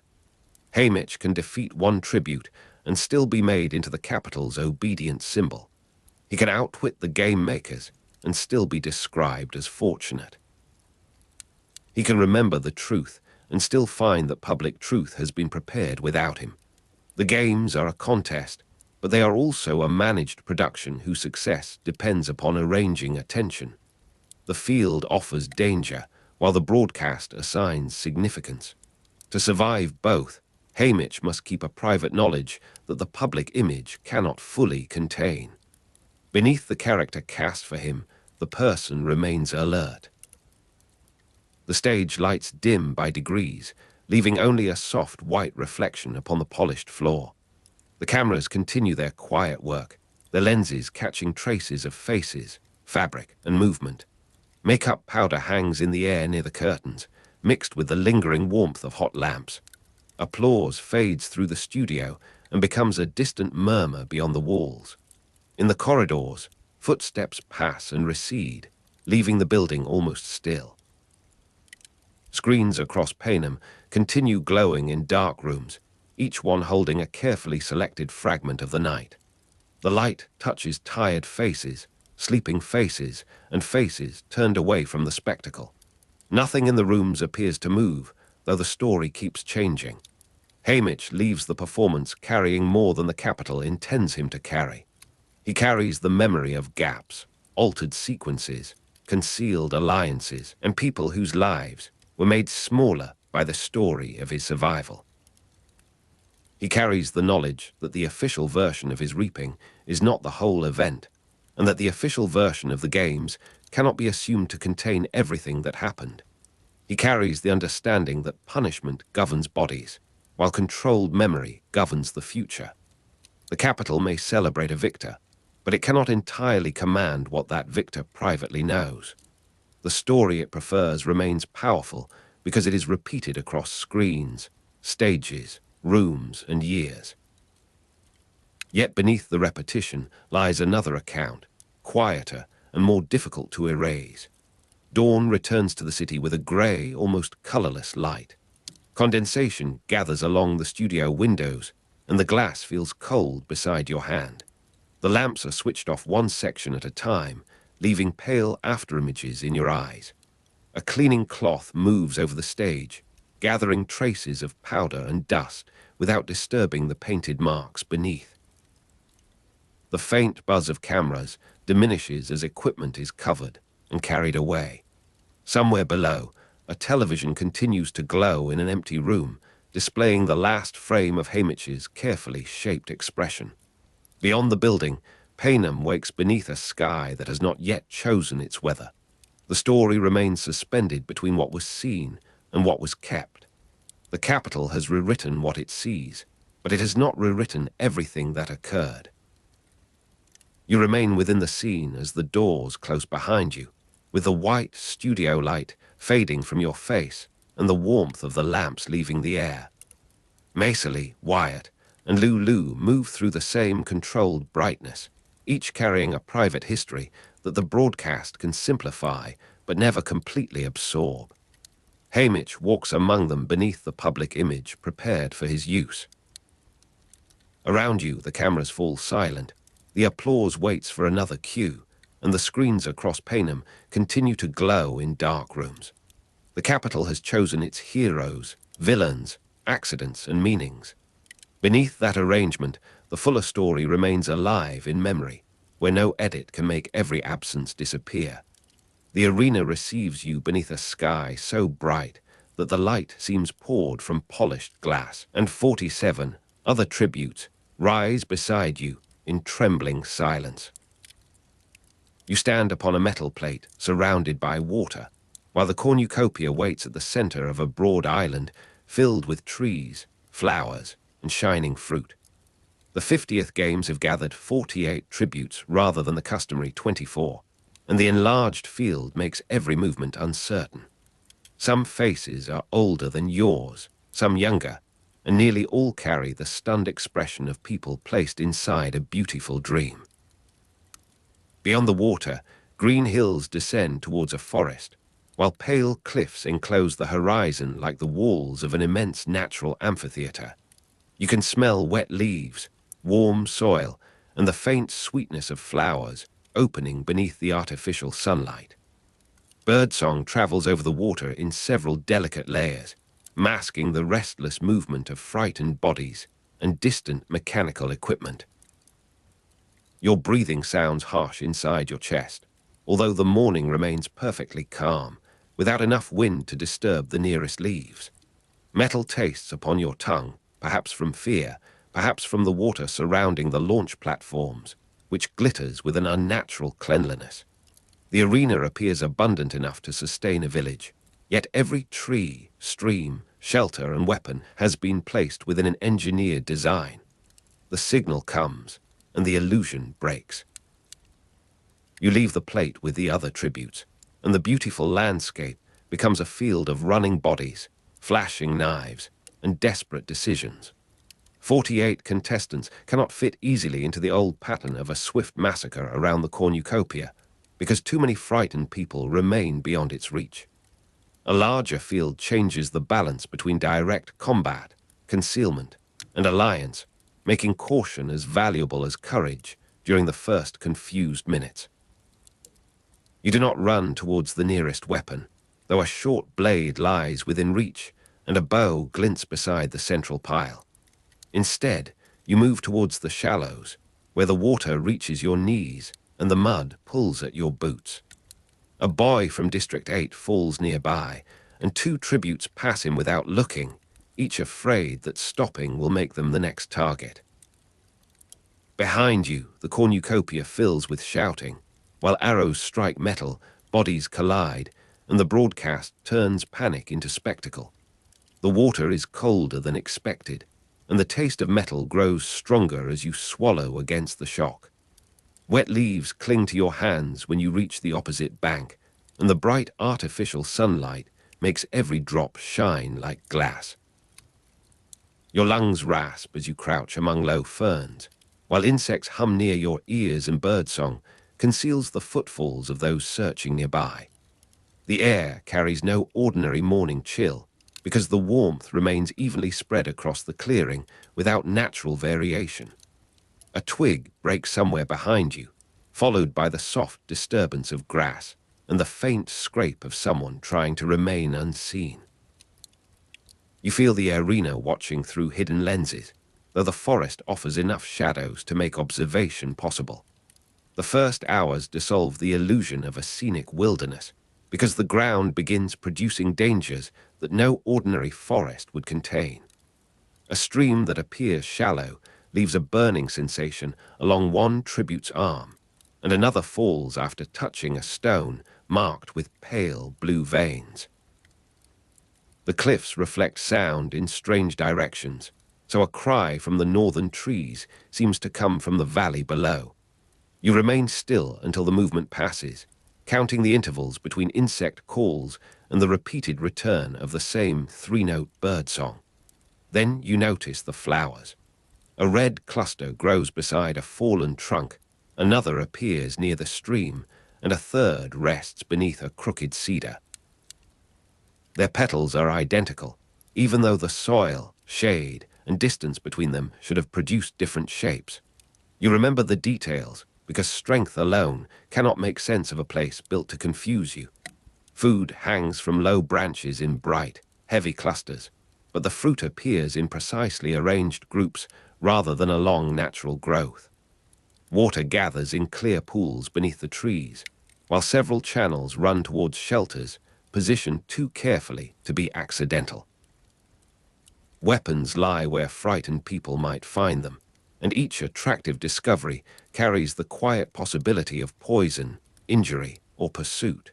S1: Haymitch can defeat one tribute and still be made into the capital's obedient symbol. He can outwit the game makers and still be described as fortunate. He can remember the truth and still find that public truth has been prepared without him. The games are a contest, but they are also a managed production whose success depends upon arranging attention. The field offers danger, while the broadcast assigns significance. To survive both, Haymitch must keep a private knowledge that the public image cannot fully contain. Beneath the character cast for him, the person remains alert. The stage lights dim by degrees, leaving only a soft white reflection upon the polished floor. The cameras continue their quiet work, their lenses catching traces of faces, fabric, and movement. Makeup powder hangs in the air near the curtains, mixed with the lingering warmth of hot lamps. Applause fades through the studio and becomes a distant murmur beyond the walls. In the corridors, footsteps pass and recede, leaving the building almost still. Screens across Panem continue glowing in dark rooms, each one holding a carefully selected fragment of the night. The light touches tired faces, sleeping faces, and faces turned away from the spectacle. Nothing in the rooms appears to move, though the story keeps changing. Haymitch leaves the performance carrying more than the capital intends him to carry. He carries the memory of gaps, altered sequences, concealed alliances, and people whose lives were made smaller by the story of his survival. He carries the knowledge that the official version of his reaping is not the whole event, and that the official version of the games cannot be assumed to contain everything that happened. He carries the understanding that punishment governs bodies, while controlled memory governs the future. The capital may celebrate a victor, but it cannot entirely command what that victor privately knows. The story it prefers remains powerful because it is repeated across screens, stages, rooms, and years. Yet beneath the repetition lies another account, quieter and more difficult to erase. Dawn returns to the city with a grey, almost colourless light. Condensation gathers along the studio windows, and the glass feels cold beside your hand. The lamps are switched off one section at a time, leaving pale afterimages in your eyes. A cleaning cloth moves over the stage, gathering traces of powder and dust without disturbing the painted marks beneath. The faint buzz of cameras diminishes as equipment is covered and carried away. Somewhere below, a television continues to glow in an empty room, displaying the last frame of Haymitch's carefully shaped expression. Beyond the building, Panem wakes beneath a sky that has not yet chosen its weather. The story remains suspended between what was seen and what was kept. The capital has rewritten what it sees, but it has not rewritten everything that occurred. You remain within the scene as the doors close behind you, with the white studio light fading from your face and the warmth of the lamps leaving the air. Macely, Wyatt, and Lulu move through the same controlled brightness, each carrying a private history that the broadcast can simplify but never completely absorb. Haymitch walks among them beneath the public image prepared for his use. Around you, the cameras fall silent. The applause waits for another cue, and the screens across Panem continue to glow in dark rooms. The capital has chosen its heroes, villains, accidents, and meanings. Beneath that arrangement, the fuller story remains alive in memory, where no edit can make every absence disappear. The arena receives you beneath a sky so bright that the light seems poured from polished glass, and 47 other tributes rise beside you in trembling silence. You stand upon a metal plate surrounded by water, while the cornucopia waits at the center of a broad island filled with trees, flowers, and shining fruit. The 50th Games have gathered 48 tributes rather than the customary 24, and the enlarged field makes every movement uncertain. Some faces are older than yours, some younger, and nearly all carry the stunned expression of people placed inside a beautiful dream. Beyond the water, green hills descend towards a forest, while pale cliffs enclose the horizon like the walls of an immense natural amphitheater. You can smell wet leaves, warm soil, and the faint sweetness of flowers opening beneath the artificial sunlight. Birdsong travels over the water in several delicate layers, masking the restless movement of frightened bodies and distant mechanical equipment. Your breathing sounds harsh inside your chest, although the morning remains perfectly calm, without enough wind to disturb the nearest leaves. Metal tastes upon your tongue, perhaps from fear, perhaps from the water surrounding the launch platforms, which glitters with an unnatural cleanliness. The arena appears abundant enough to sustain a village, yet every tree, stream, shelter, and weapon has been placed within an engineered design. The signal comes, and the illusion breaks. You leave the plate with the other tributes, and the beautiful landscape becomes a field of running bodies, flashing knives, and desperate decisions. 48 contestants cannot fit easily into the old pattern of a swift massacre around the cornucopia, because too many frightened people remain beyond its reach. A larger field changes the balance between direct combat, concealment, and alliance, making caution as valuable as courage during the first confused minutes. You do not run towards the nearest weapon, though a short blade lies within reach and a bow glints beside the central pile. Instead, you move towards the shallows, where the water reaches your knees and the mud pulls at your boots. A boy from District 8 falls nearby, and 2 tributes pass him without looking, each afraid that stopping will make them the next target. Behind you, the cornucopia fills with shouting, while arrows strike metal, bodies collide, and the broadcast turns panic into spectacle. The water is colder than expected, and the taste of metal grows stronger as you swallow against the shock. Wet leaves cling to your hands when you reach the opposite bank, and the bright artificial sunlight makes every drop shine like glass. Your lungs rasp as you crouch among low ferns, while insects hum near your ears and birdsong conceals the footfalls of those searching nearby. The air carries no ordinary morning chill, because the warmth remains evenly spread across the clearing without natural variation. A twig breaks somewhere behind you, followed by the soft disturbance of grass and the faint scrape of someone trying to remain unseen. You feel the arena watching through hidden lenses, though the forest offers enough shadows to make observation possible. The first hours dissolve the illusion of a scenic wilderness, because the ground begins producing dangers that no ordinary forest would contain. A stream that appears shallow leaves a burning sensation along one tribute's arm, and another falls after touching a stone marked with pale blue veins. The cliffs reflect sound in strange directions, so a cry from the northern trees seems to come from the valley below. You remain still until the movement passes, counting the intervals between insect calls and the repeated return of the same 3-note birdsong. Then you notice the flowers. A red cluster grows beside a fallen trunk, another appears near the stream, and a third rests beneath a crooked cedar. Their petals are identical, even though the soil, shade, and distance between them should have produced different shapes. You remember the details, because strength alone cannot make sense of a place built to confuse you. Food hangs from low branches in bright, heavy clusters, but the fruit appears in precisely arranged groups rather than along natural growth. Water gathers in clear pools beneath the trees, while several channels run towards shelters positioned too carefully to be accidental. Weapons lie where frightened people might find them, and each attractive discovery carries the quiet possibility of poison, injury, or pursuit.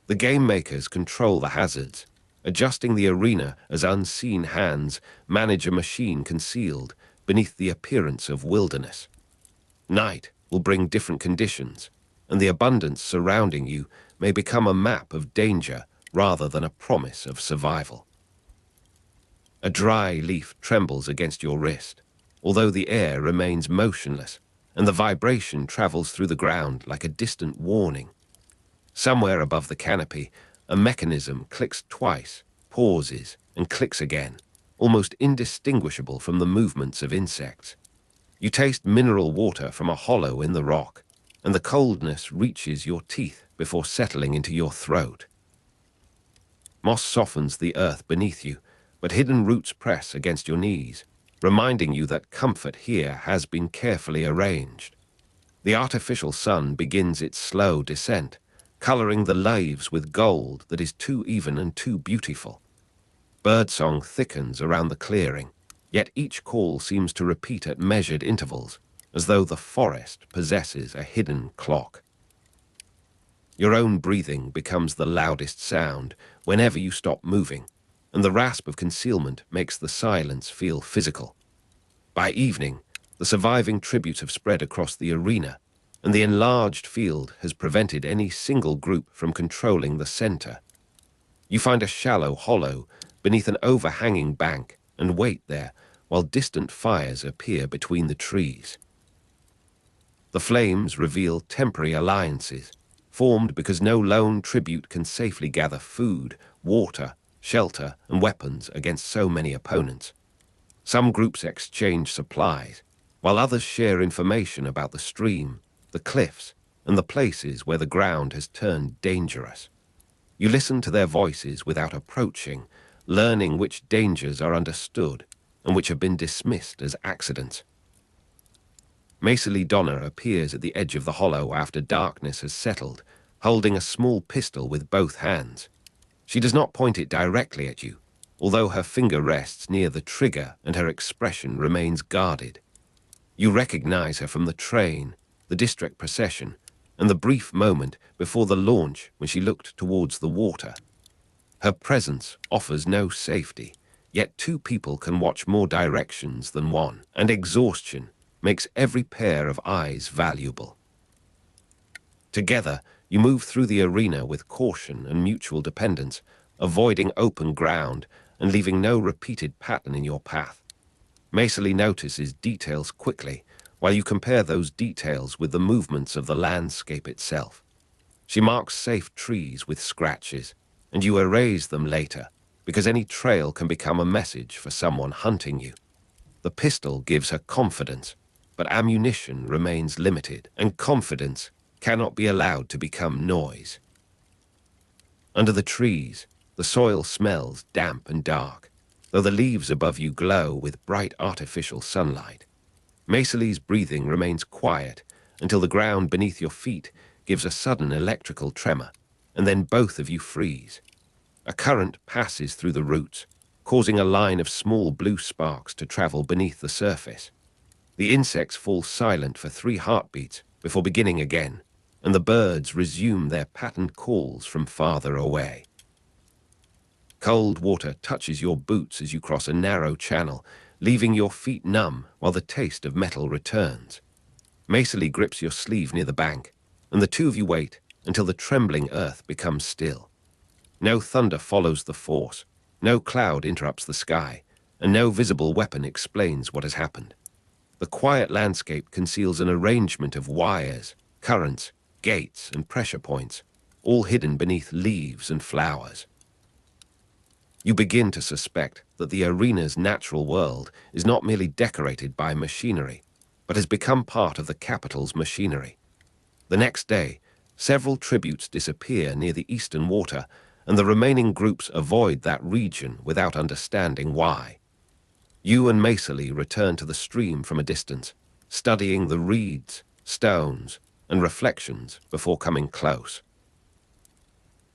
S1: The game makers control the hazards, adjusting the arena as unseen hands manage a machine concealed beneath the appearance of wilderness. Night will bring different conditions, and the abundance surrounding you may become a map of danger rather than a promise of survival. A dry leaf trembles against your wrist, although the air remains motionless, and the vibration travels through the ground like a distant warning. Somewhere above the canopy, a mechanism clicks twice, pauses, and clicks again, almost indistinguishable from the movements of insects. You taste mineral water from a hollow in the rock, and the coldness reaches your teeth before settling into your throat. Moss softens the earth beneath you, but hidden roots press against your knees, reminding you that comfort here has been carefully arranged. The artificial sun begins its slow descent, coloring the leaves with gold that is too even and too beautiful. Birdsong thickens around the clearing, yet each call seems to repeat at measured intervals, as though the forest possesses a hidden clock. Your own breathing becomes the loudest sound whenever you stop moving, and the rasp of concealment makes the silence feel physical. By evening, the surviving tributes have spread across the arena, and the enlarged field has prevented any single group from controlling the center. You find a shallow hollow beneath an overhanging bank and wait there while distant fires appear between the trees. The flames reveal temporary alliances, formed because no lone tribute can safely gather food, water, shelter, and weapons against so many opponents. Some groups exchange supplies, while others share information about the stream, the cliffs, and the places where the ground has turned dangerous. You listen to their voices without approaching, learning which dangers are understood and which have been dismissed as accidents. Maisily Donna appears at the edge of the hollow after darkness has settled, holding a small pistol with both hands. She does not point it directly at you, although her finger rests near the trigger and her expression remains guarded. You recognize her from the train, the district procession, and the brief moment before the launch when she looked towards the water. Her presence offers no safety, yet two people can watch more directions than one, and exhaustion makes every pair of eyes valuable. Together, you move through the arena with caution and mutual dependence, avoiding open ground and leaving no repeated pattern in your path. Maisily notices details quickly, while you compare those details with the movements of the landscape itself. She marks safe trees with scratches, and you erase them later, because any trail can become a message for someone hunting you. The pistol gives her confidence, but ammunition remains limited, and confidence cannot be allowed to become noise. Under the trees, the soil smells damp and dark, though the leaves above you glow with bright artificial sunlight. Maisily's breathing remains quiet until the ground beneath your feet gives a sudden electrical tremor, and then both of you freeze. A current passes through the roots, causing a line of small blue sparks to travel beneath the surface. The insects fall silent for 3 heartbeats before beginning again, and the birds resume their patterned calls from farther away. Cold water touches your boots as you cross a narrow channel, leaving your feet numb while the taste of metal returns. Maisily grips your sleeve near the bank, and the two of you wait until the trembling earth becomes still. No thunder follows the force, no cloud interrupts the sky, and no visible weapon explains what has happened. The quiet landscape conceals an arrangement of wires, currents, gates, and pressure points, all hidden beneath leaves and flowers. You begin to suspect that the arena's natural world is not merely decorated by machinery, but has become part of the capital's machinery. The next day, several tributes disappear near the eastern water, and the remaining groups avoid that region without understanding why. You and Maisily return to the stream from a distance, studying the reeds, stones, and reflections before coming close.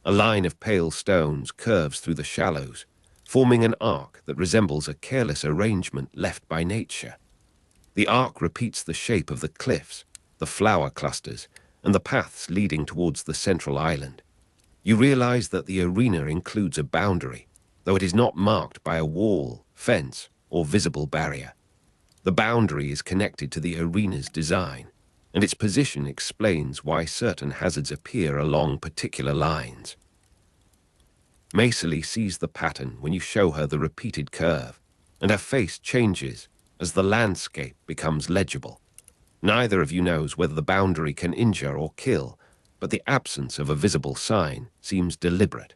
S1: A line of pale stones curves through the shallows, forming an arc that resembles a careless arrangement left by nature. The arc repeats the shape of the cliffs, the flower clusters, and the paths leading towards the central island. You realize that the arena includes a boundary, though it is not marked by a wall, fence, or visible barrier. The boundary is connected to the arena's design, and its position explains why certain hazards appear along particular lines. Maisily sees the pattern when you show her the repeated curve, and her face changes as the landscape becomes legible. Neither of you knows whether the boundary can injure or kill, but the absence of a visible sign seems deliberate.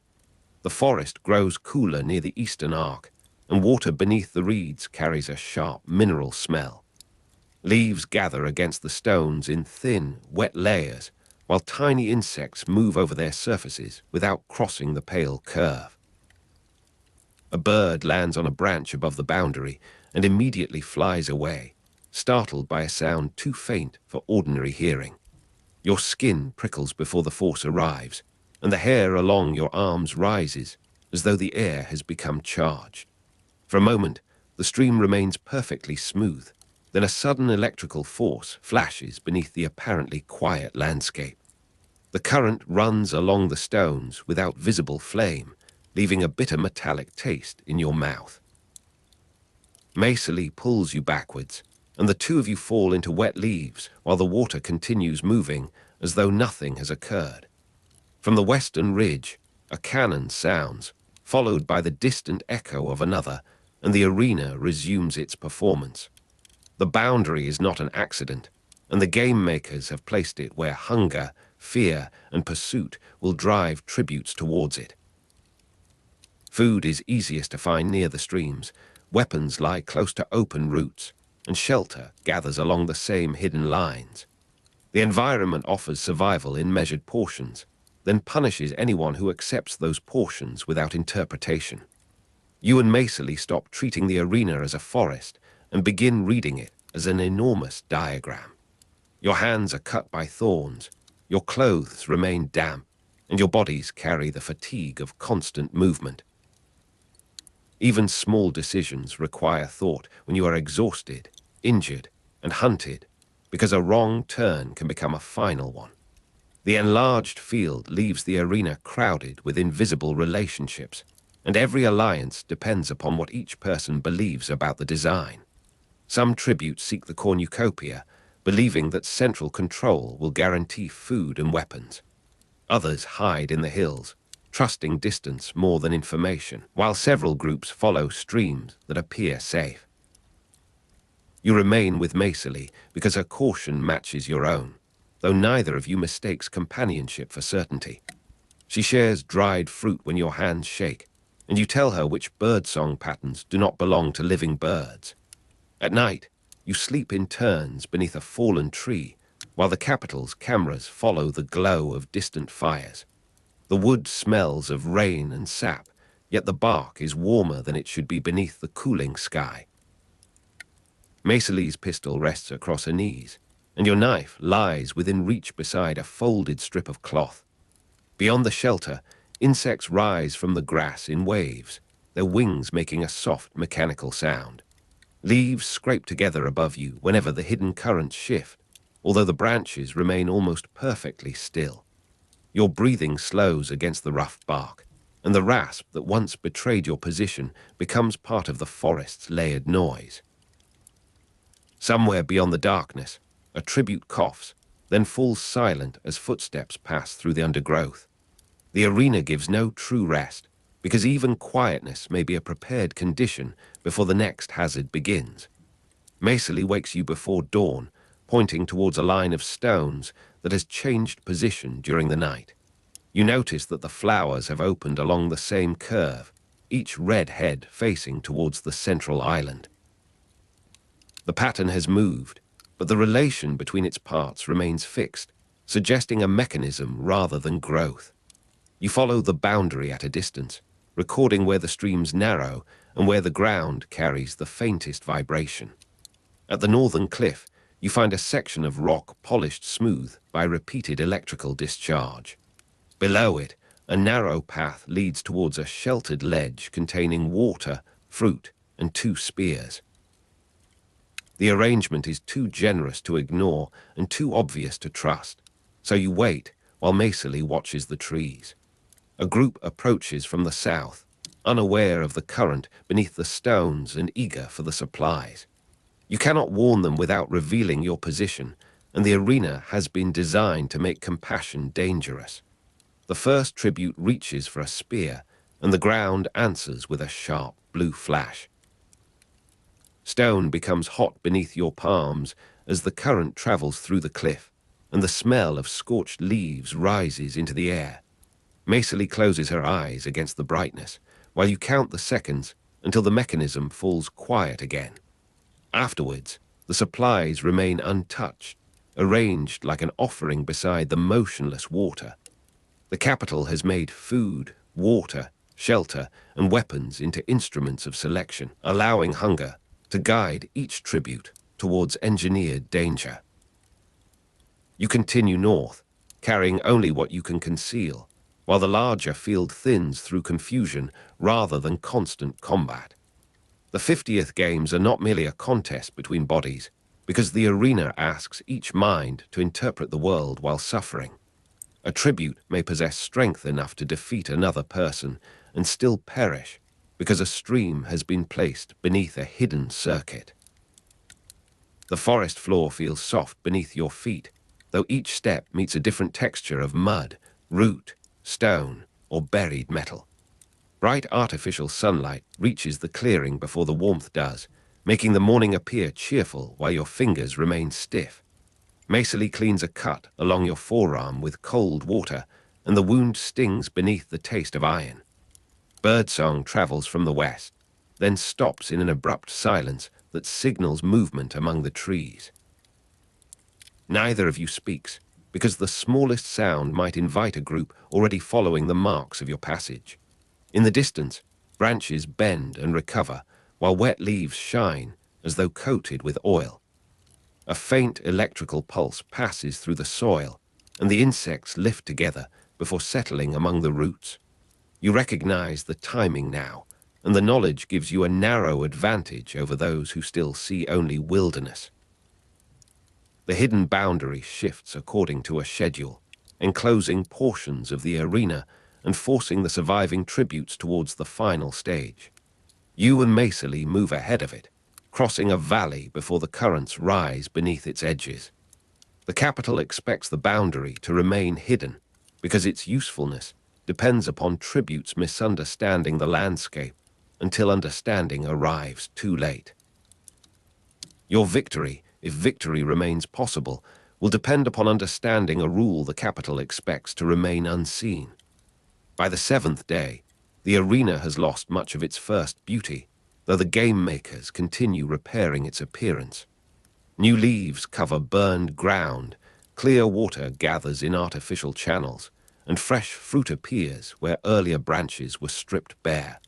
S1: The forest grows cooler near the eastern arc, and water beneath the reeds carries a sharp mineral smell. Leaves gather against the stones in thin, wet layers, while tiny insects move over their surfaces without crossing the pale curve. A bird lands on a branch above the boundary, and immediately flies away, startled by a sound too faint for ordinary hearing. Your skin prickles before the force arrives, and the hair along your arms rises as though the air has become charged. For a moment, the stream remains perfectly smooth. Then a sudden electrical force flashes beneath the apparently quiet landscape. The current runs along the stones without visible flame, leaving a bitter metallic taste in your mouth. Macely pulls you backwards, and the two of you fall into wet leaves while the water continues moving as though nothing has occurred. From the western ridge, a cannon sounds, followed by the distant echo of another, and the arena resumes its performance. The boundary is not an accident, and the game makers have placed it where hunger, fear, and pursuit will drive tributes towards it. Food is easiest to find near the streams, weapons lie close to open routes, and shelter gathers along the same hidden lines. The environment offers survival in measured portions, then punishes anyone who accepts those portions without interpretation. You and Macely stop treating the arena as a forest and begin reading it as an enormous diagram. Your hands are cut by thorns, your clothes remain damp, and your bodies carry the fatigue of constant movement. Even small decisions require thought when you are exhausted, injured, and hunted, because a wrong turn can become a final one. The enlarged field leaves the arena crowded with invisible relationships, and every alliance depends upon what each person believes about the design. Some tributes seek the cornucopia, believing that central control will guarantee food and weapons. Others hide in the hills, trusting distance more than information, while several groups follow streams that appear safe. You remain with Macely because her caution matches your own, though neither of you mistakes companionship for certainty. She shares dried fruit when your hands shake, and you tell her which birdsong patterns do not belong to living birds. At night, you sleep in turns beneath a fallen tree, while the capital's cameras follow the glow of distant fires. The wood smells of rain and sap, yet the bark is warmer than it should be beneath the cooling sky. Macely's pistol rests across her knees, and your knife lies within reach beside a folded strip of cloth. Beyond the shelter, insects rise from the grass in waves, their wings making a soft mechanical sound. Leaves scrape together above you whenever the hidden currents shift, although the branches remain almost perfectly still. Your breathing slows against the rough bark, and the rasp that once betrayed your position becomes part of the forest's layered noise. Somewhere beyond the darkness, a tribute coughs, then falls silent as footsteps pass through the undergrowth. The arena gives no true rest, because even quietness may be a prepared condition before the next hazard begins. Macely wakes you before dawn, pointing towards a line of stones that has changed position during the night. You notice that the flowers have opened along the same curve, each red head facing towards the central island. The pattern has moved, but the relation between its parts remains fixed, suggesting a mechanism rather than growth. You follow the boundary at a distance, recording where the streams narrow and where the ground carries the faintest vibration. At the northern cliff, you find a section of rock polished smooth by repeated electrical discharge. Below it, a narrow path leads towards a sheltered ledge containing water, fruit, and 2 spears. The arrangement is too generous to ignore and too obvious to trust, so you wait while Macely watches the trees. A group approaches from the south, unaware of the current beneath the stones and eager for the supplies. You cannot warn them without revealing your position, and the arena has been designed to make compassion dangerous. The first tribute reaches for a spear, and the ground answers with a sharp blue flash. Stone becomes hot beneath your palms as the current travels through the cliff, and the smell of scorched leaves rises into the air. Macely closes her eyes against the brightness, while you count the seconds until the mechanism falls quiet again. Afterwards, the supplies remain untouched, arranged like an offering beside the motionless water. The capital has made food, water, shelter, and weapons into instruments of selection, allowing hunger to guide each tribute towards engineered danger. You continue north, carrying only what you can conceal, while the larger field thins through confusion rather than constant combat. The 50th games are not merely a contest between bodies, because the arena asks each mind to interpret the world while suffering. A tribute may possess strength enough to defeat another person and still perish, because a stream has been placed beneath a hidden circuit. The forest floor feels soft beneath your feet, though each step meets a different texture of mud, root, stone, or buried metal. Bright artificial sunlight reaches the clearing before the warmth does, making the morning appear cheerful while your fingers remain stiff. Macely cleans a cut along your forearm with cold water, and the wound stings beneath the taste of iron. Birdsong travels from the west, then stops in an abrupt silence that signals movement among the trees. Neither of you speaks, because the smallest sound might invite a group already following the marks of your passage. In the distance, branches bend and recover, while wet leaves shine as though coated with oil. A faint electrical pulse passes through the soil, and the insects lift together before settling among the roots. You recognize the timing now, and the knowledge gives you a narrow advantage over those who still see only wilderness. The hidden boundary shifts according to a schedule, enclosing portions of the arena and forcing the surviving tributes towards the final stage. You and Macely move ahead of it, crossing a valley before the currents rise beneath its edges. The capital expects the boundary to remain hidden, because its usefulness depends upon tributes misunderstanding the landscape until understanding arrives too late. Your victory, if victory remains possible, will depend upon understanding a rule the capital expects to remain unseen. By the 7th day, the arena has lost much of its first beauty, though the game makers continue repairing its appearance. New leaves cover burned ground, clear water gathers in artificial channels, and fresh fruit appears where earlier branches were stripped bare.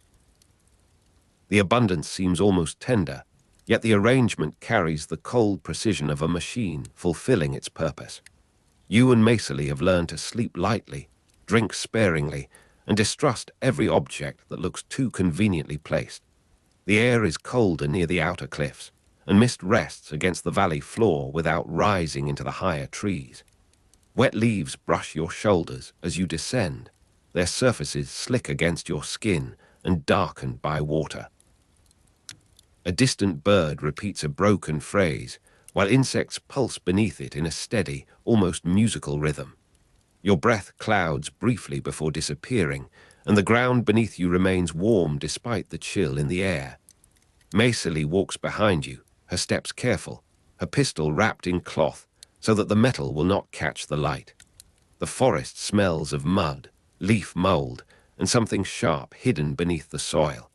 S1: The abundance seems almost tender, yet the arrangement carries the cold precision of a machine fulfilling its purpose. You and Macely have learned to sleep lightly, drink sparingly, and distrust every object that looks too conveniently placed. The air is colder near the outer cliffs, and mist rests against the valley floor without rising into the higher trees. Wet leaves brush your shoulders as you descend, their surfaces slick against your skin and darkened by water. A distant bird repeats a broken phrase, while insects pulse beneath it in a steady, almost musical rhythm. Your breath clouds briefly before disappearing, and the ground beneath you remains warm despite the chill in the air. Macely walks behind you, her steps careful, her pistol wrapped in cloth so that the metal will not catch the light. The forest smells of mud, leaf mold, and something sharp hidden beneath the soil.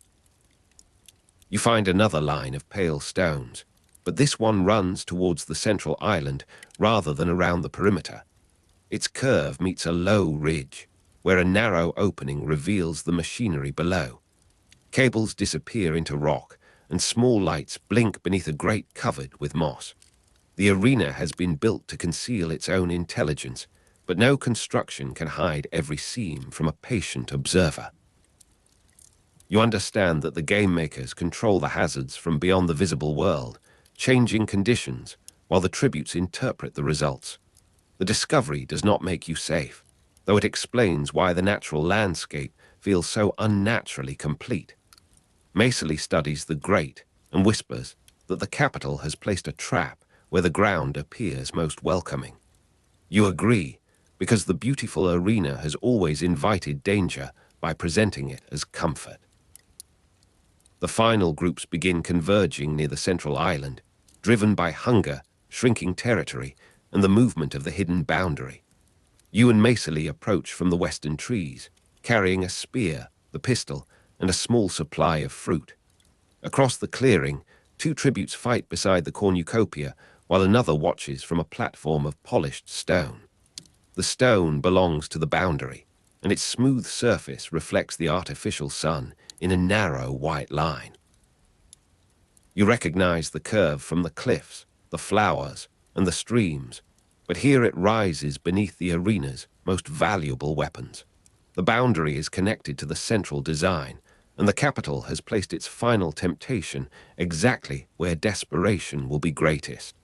S1: You find another line of pale stones, but this one runs towards the central island rather than around the perimeter. Its curve meets a low ridge, where a narrow opening reveals the machinery below. Cables disappear into rock, and small lights blink beneath a grate covered with moss. The arena has been built to conceal its own intelligence, but no construction can hide every seam from a patient observer. You understand that the game makers control the hazards from beyond the visible world, changing conditions, while the tributes interpret the results. The discovery does not make you safe, though it explains why the natural landscape feels so unnaturally complete. Macely studies the grate and whispers that the capital has placed a trap where the ground appears most welcoming. You agree, because the beautiful arena has always invited danger by presenting it as comfort. The final groups begin converging near the central island, driven by hunger, shrinking territory, and the movement of the hidden boundary. You and Macely approach from the western trees, carrying a spear, the pistol, and a small supply of fruit. Across the clearing, two tributes fight beside the cornucopia, while another watches from a platform of polished stone. The stone belongs to the boundary, and its smooth surface reflects the artificial sun in a narrow white line. You recognize the curve from the cliffs, the flowers, and the streams, but here it rises beneath the arena's most valuable weapons. The boundary is connected to the central design, and the capital has placed its final temptation exactly where desperation will be greatest.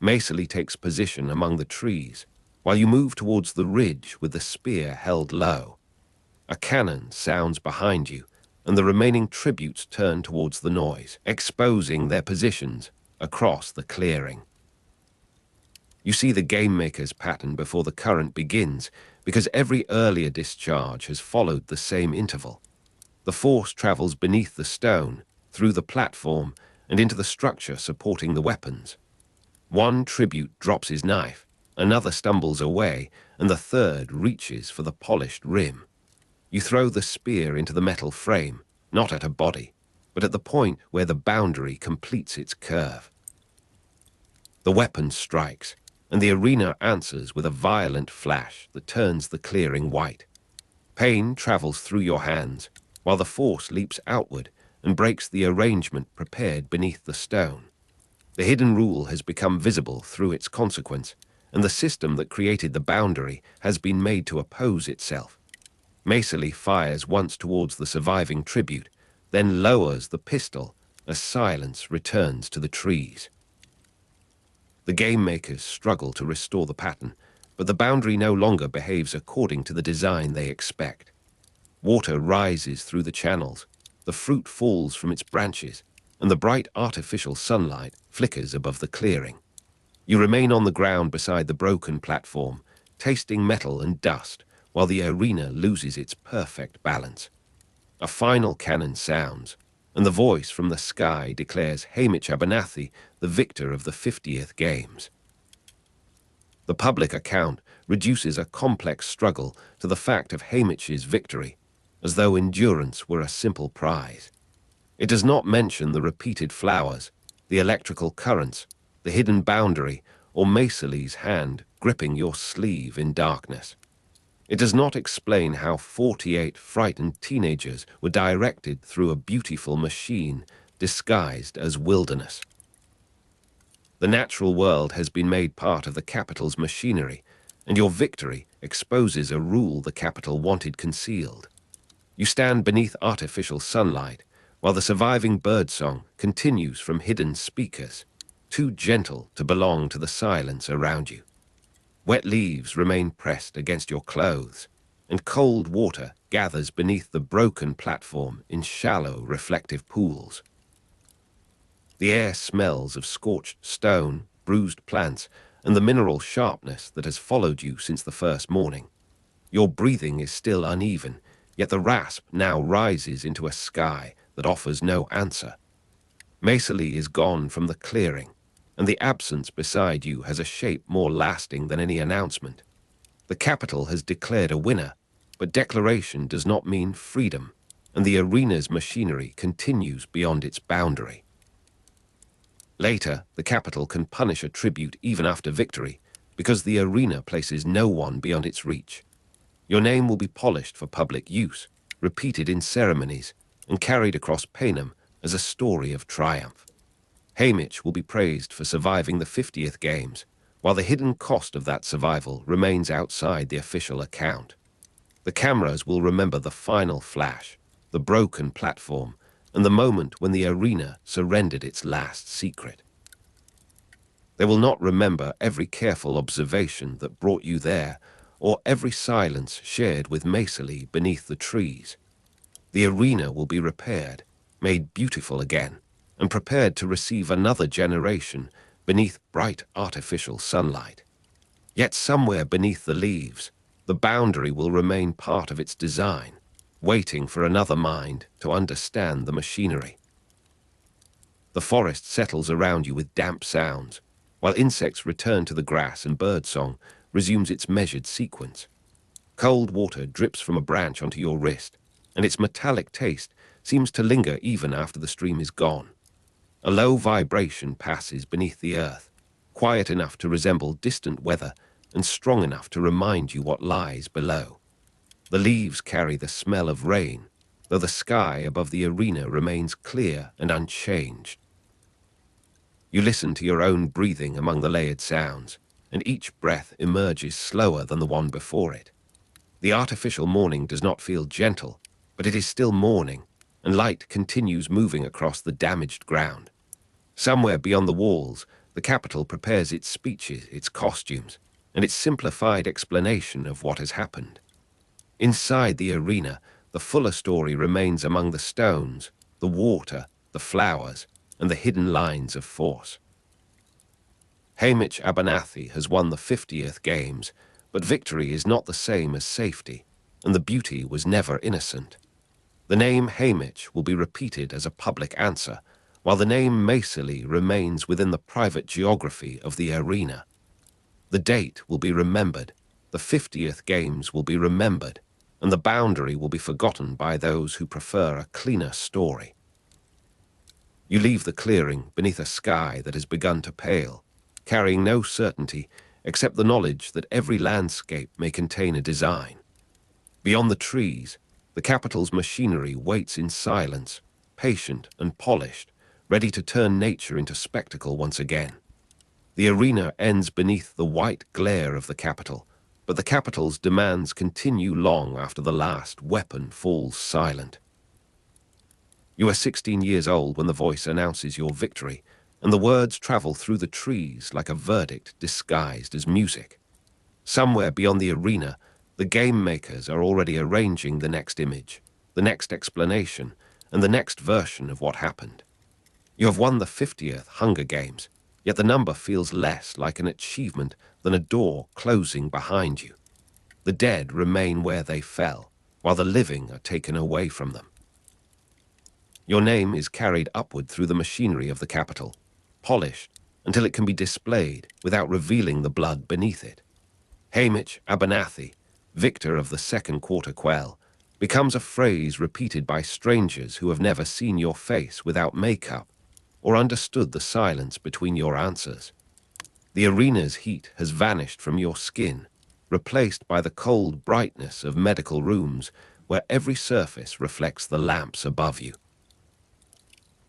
S1: Maceley takes position among the trees, while you move towards the ridge with the spear held low. A cannon sounds behind you, and the remaining tributes turn towards the noise, exposing their positions across the clearing. You see the game maker's pattern before the current begins, because every earlier discharge has followed the same interval. The force travels beneath the stone, through the platform, and into the structure supporting the weapons. One tribute drops his knife, another stumbles away, and the third reaches for the polished rim. You throw the spear into the metal frame, not at a body, but at the point where the boundary completes its curve. The weapon strikes, and the arena answers with a violent flash that turns the clearing white. Pain travels through your hands, while the force leaps outward and breaks the arrangement prepared beneath the stone. The hidden rule has become visible through its consequence, and the system that created the boundary has been made to oppose itself. Maceley fires once towards the surviving tribute, then lowers the pistol as silence returns to the trees. The game makers struggle to restore the pattern, but the boundary no longer behaves according to the design they expect. Water rises through the channels, the fruit falls from its branches, and the bright artificial sunlight flickers above the clearing. You remain on the ground beside the broken platform, tasting metal and dust, while the arena loses its perfect balance. A final cannon sounds, and the voice from the sky declares Haymitch Abernathy the victor of the 50th Games. The public account reduces a complex struggle to the fact of Haymitch's victory, as though endurance were a simple prize. It does not mention the repeated flowers, the electrical currents, the hidden boundary, or Maceley's hand gripping your sleeve in darkness. It does not explain how 48 frightened teenagers were directed through a beautiful machine disguised as wilderness. The natural world has been made part of the capital's machinery, and your victory exposes a rule the capital wanted concealed. You stand beneath artificial sunlight, while the surviving birdsong continues from hidden speakers, too gentle to belong to the silence around you. Wet leaves remain pressed against your clothes, and cold water gathers beneath the broken platform in shallow, reflective pools. The air smells of scorched stone, bruised plants, and the mineral sharpness that has followed you since the first morning. Your breathing is still uneven, yet the rasp now rises into a sky that offers no answer. Maceley is gone from the clearing, and the absence beside you has a shape more lasting than any announcement. The capital has declared a winner, but declaration does not mean freedom, and the arena's machinery continues beyond its boundary. Later, the capital can punish a tribute even after victory, because the arena places no one beyond its reach. Your name will be polished for public use, repeated in ceremonies, and carried across Panem as a story of triumph. Haymitch will be praised for surviving the 50th Games, while the hidden cost of that survival remains outside the official account. The cameras will remember the final flash, the broken platform, and the moment when the arena surrendered its last secret. They will not remember every careful observation that brought you there, or every silence shared with Maceley beneath the trees. The arena will be repaired, made beautiful again, and prepared to receive another generation beneath bright artificial sunlight. Yet somewhere beneath the leaves, the boundary will remain part of its design, waiting for another mind to understand the machinery. The forest settles around you with damp sounds, while insects return to the grass and birdsong resumes its measured sequence. Cold water drips from a branch onto your wrist, and its metallic taste seems to linger even after the stream is gone. A low vibration passes beneath the earth, quiet enough to resemble distant weather and strong enough to remind you what lies below. The leaves carry the smell of rain, though the sky above the arena remains clear and unchanged. You listen to your own breathing among the layered sounds, and each breath emerges slower than the one before it. The artificial morning does not feel gentle, but it is still morning, and light continues moving across the damaged ground. Somewhere beyond the walls, the capital prepares its speeches, its costumes, and its simplified explanation of what has happened. Inside the arena, the fuller story remains among the stones, the water, the flowers, and the hidden lines of force. Haymitch Abernathy has won the 50th Games, but victory is not the same as safety, and the beauty was never innocent. The name Haymitch will be repeated as a public answer, while the name Macerly remains within the private geography of the arena. The date will be remembered, the 50th Games will be remembered, and the boundary will be forgotten by those who prefer a cleaner story. You leave the clearing beneath a sky that has begun to pale, carrying no certainty except the knowledge that every landscape may contain a design. Beyond the trees, the capital's machinery waits in silence, patient and polished, ready to turn nature into spectacle once again. The arena ends beneath the white glare of the capital, but the capital's demands continue long after the last weapon falls silent. You are 16 years old when the voice announces your victory, and the words travel through the trees like a verdict disguised as music. Somewhere beyond the arena, the game makers are already arranging the next image, the next explanation, and the next version of what happened. You have won the 50th Hunger Games, yet the number feels less like an achievement than a door closing behind you. The dead remain where they fell, while the living are taken away from them. Your name is carried upward through the machinery of the capital, polished until it can be displayed without revealing the blood beneath it. Haymitch Abernathy, victor of the Second Quarter Quell, becomes a phrase repeated by strangers who have never seen your face without makeup or understood the silence between your answers. The arena's heat has vanished from your skin, replaced by the cold brightness of medical rooms where every surface reflects the lamps above you.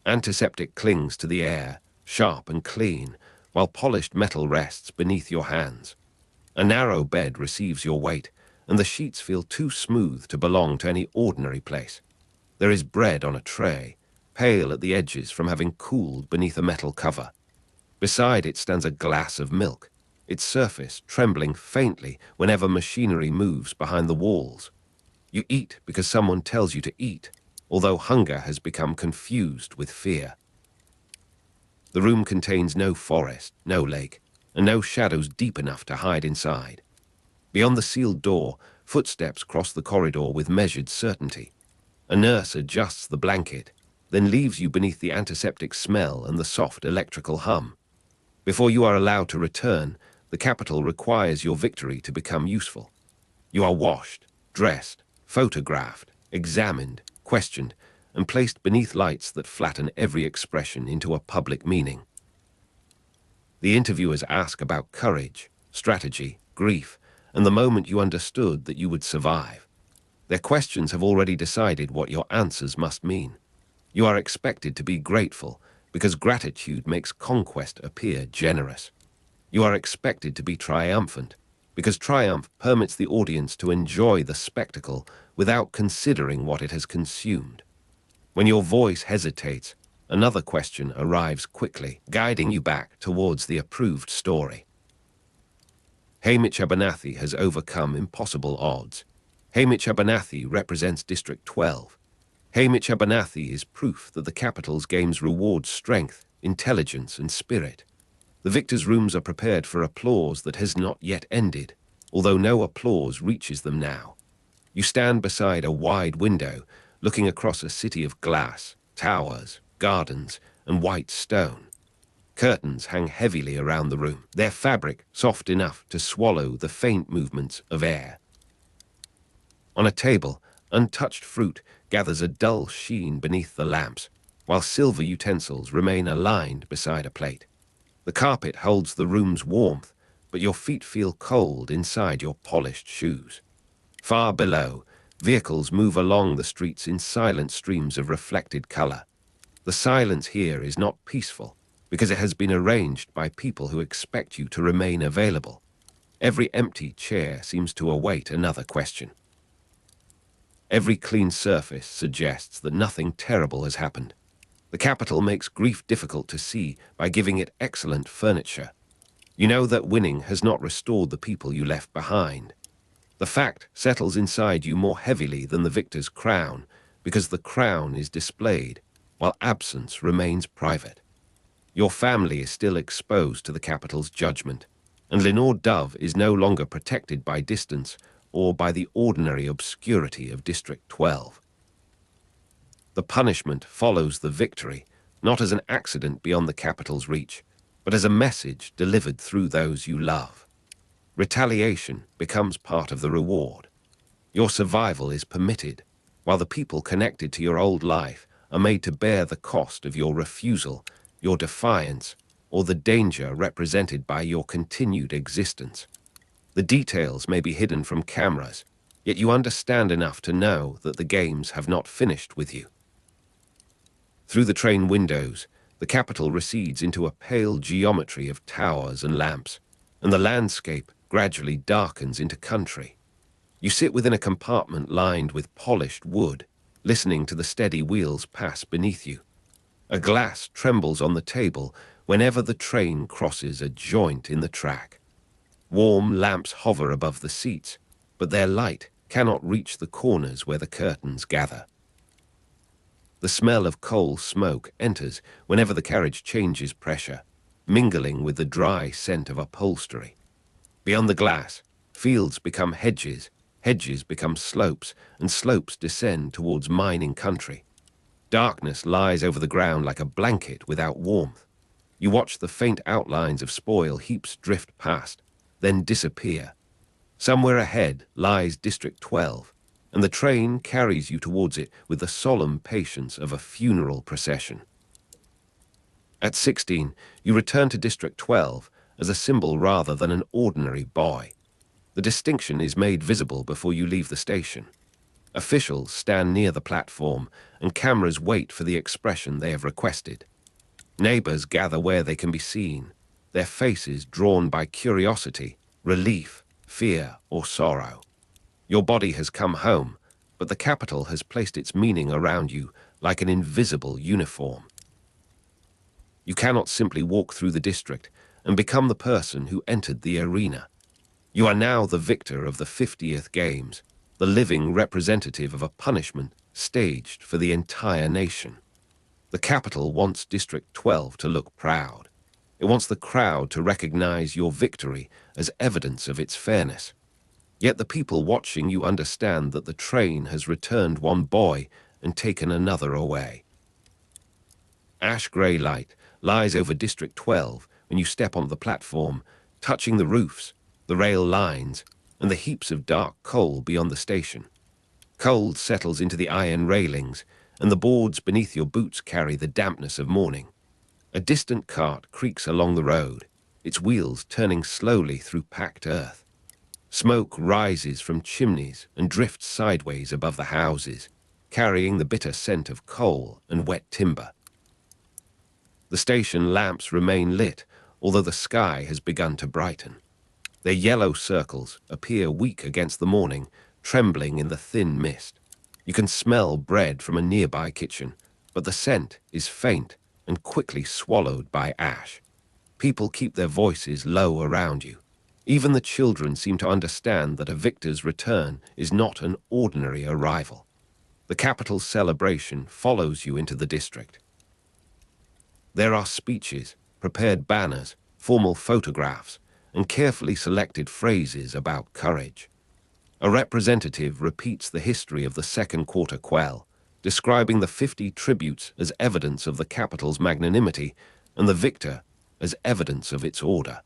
S1: Antiseptic clings to the air, sharp and clean, while polished metal rests beneath your hands. A narrow bed receives your weight, and the sheets feel too smooth to belong to any ordinary place. There is bread on a tray, pale at the edges from having cooled beneath a metal cover. Beside it stands a glass of milk, its surface trembling faintly whenever machinery moves behind the walls. You eat because someone tells you to eat, although hunger has become confused with fear. The room contains no forest, no lake, and no shadows deep enough to hide inside. Beyond the sealed door, footsteps cross the corridor with measured certainty. A nurse adjusts the blanket, then leaves you beneath the antiseptic smell and the soft electrical hum. Before you are allowed to return, the capital requires your victory to become useful. You are washed, dressed, photographed, examined, questioned, and placed beneath lights that flatten every expression into a public meaning. The interviewers ask about courage, strategy, grief, and the moment you understood that you would survive. Their questions have already decided what your answers must mean. You are expected to be grateful, because gratitude makes conquest appear generous. You are expected to be triumphant, because triumph permits the audience to enjoy the spectacle without considering what it has consumed. When your voice hesitates, another question arrives quickly, guiding you back towards the approved story. Haymitch Abernathy has overcome impossible odds. Haymitch Abernathy represents District 12. Haymitch Abernathy is proof that the capital's games reward strength, intelligence, and spirit. The victors' rooms are prepared for applause that has not yet ended, although no applause reaches them now. You stand beside a wide window, looking across a city of glass, towers, gardens, and white stone. Curtains hang heavily around the room, their fabric soft enough to swallow the faint movements of air. On a table, untouched fruit gathers a dull sheen beneath the lamps, while silver utensils remain aligned beside a plate. The carpet holds the room's warmth, but your feet feel cold inside your polished shoes. Far below, vehicles move along the streets in silent streams of reflected color. The silence here is not peaceful, because it has been arranged by people who expect you to remain available. Every empty chair seems to await another question. Every clean surface suggests that nothing terrible has happened. The capital makes grief difficult to see by giving it excellent furniture. You know that winning has not restored the people you left behind. The fact settles inside you more heavily than the victor's crown, because the crown is displayed, while absence remains private. Your family is still exposed to the capital's judgment, and Lenore Dove is no longer protected by distance or by the ordinary obscurity of District 12. The punishment follows the victory, not as an accident beyond the capital's reach, but as a message delivered through those you love. Retaliation becomes part of the reward. Your survival is permitted, while the people connected to your old life are made to bear the cost of your refusal, your defiance, or the danger represented by your continued existence. The details may be hidden from cameras, yet you understand enough to know that the games have not finished with you. Through the train windows, the capital recedes into a pale geometry of towers and lamps, and the landscape gradually darkens into country. You sit within a compartment lined with polished wood, listening to the steady wheels pass beneath you. A glass trembles on the table whenever the train crosses a joint in the track. Warm lamps hover above the seats, but their light cannot reach the corners where the curtains gather. The smell of coal smoke enters whenever the carriage changes pressure, mingling with the dry scent of upholstery. Beyond the glass, fields become hedges, hedges become slopes, and slopes descend towards mining country. Darkness lies over the ground like a blanket without warmth. You watch the faint outlines of spoil heaps drift past, then disappear. Somewhere ahead lies District 12, and the train carries you towards it with the solemn patience of a funeral procession. At 16, you return to District 12 as a symbol rather than an ordinary boy. The distinction is made visible before you leave the station. Officials stand near the platform, and cameras wait for the expression they have requested. Neighbors gather where they can be seen, their faces drawn by curiosity, relief, fear, or sorrow. Your body has come home, but the capital has placed its meaning around you like an invisible uniform. You cannot simply walk through the district and become the person who entered the arena. You are now the victor of the 50th Games, the living representative of a punishment staged for the entire nation. The capital wants District 12 to look proud. It wants the crowd to recognize your victory as evidence of its fairness. Yet the people watching you understand that the train has returned one boy and taken another away. Ash-gray light lies over District 12 when you step on the platform, touching the roofs, the rail lines, and the heaps of dark coal beyond the station. Cold settles into the iron railings, and the boards beneath your boots carry the dampness of morning. A distant cart creaks along the road, its wheels turning slowly through packed earth. Smoke rises from chimneys and drifts sideways above the houses, carrying the bitter scent of coal and wet timber. The station lamps remain lit, although the sky has begun to brighten. Their yellow circles appear weak against the morning, trembling in the thin mist. You can smell bread from a nearby kitchen, but the scent is faint and quickly swallowed by ash. People keep their voices low around you. Even the children seem to understand that a victor's return is not an ordinary arrival. The capital's celebration follows you into the district. There are speeches, prepared banners, formal photographs, and carefully selected phrases about courage. A representative repeats the history of the Second Quarter Quell, describing the 50 tributes as evidence of the capital's magnanimity and the victor as evidence of its order.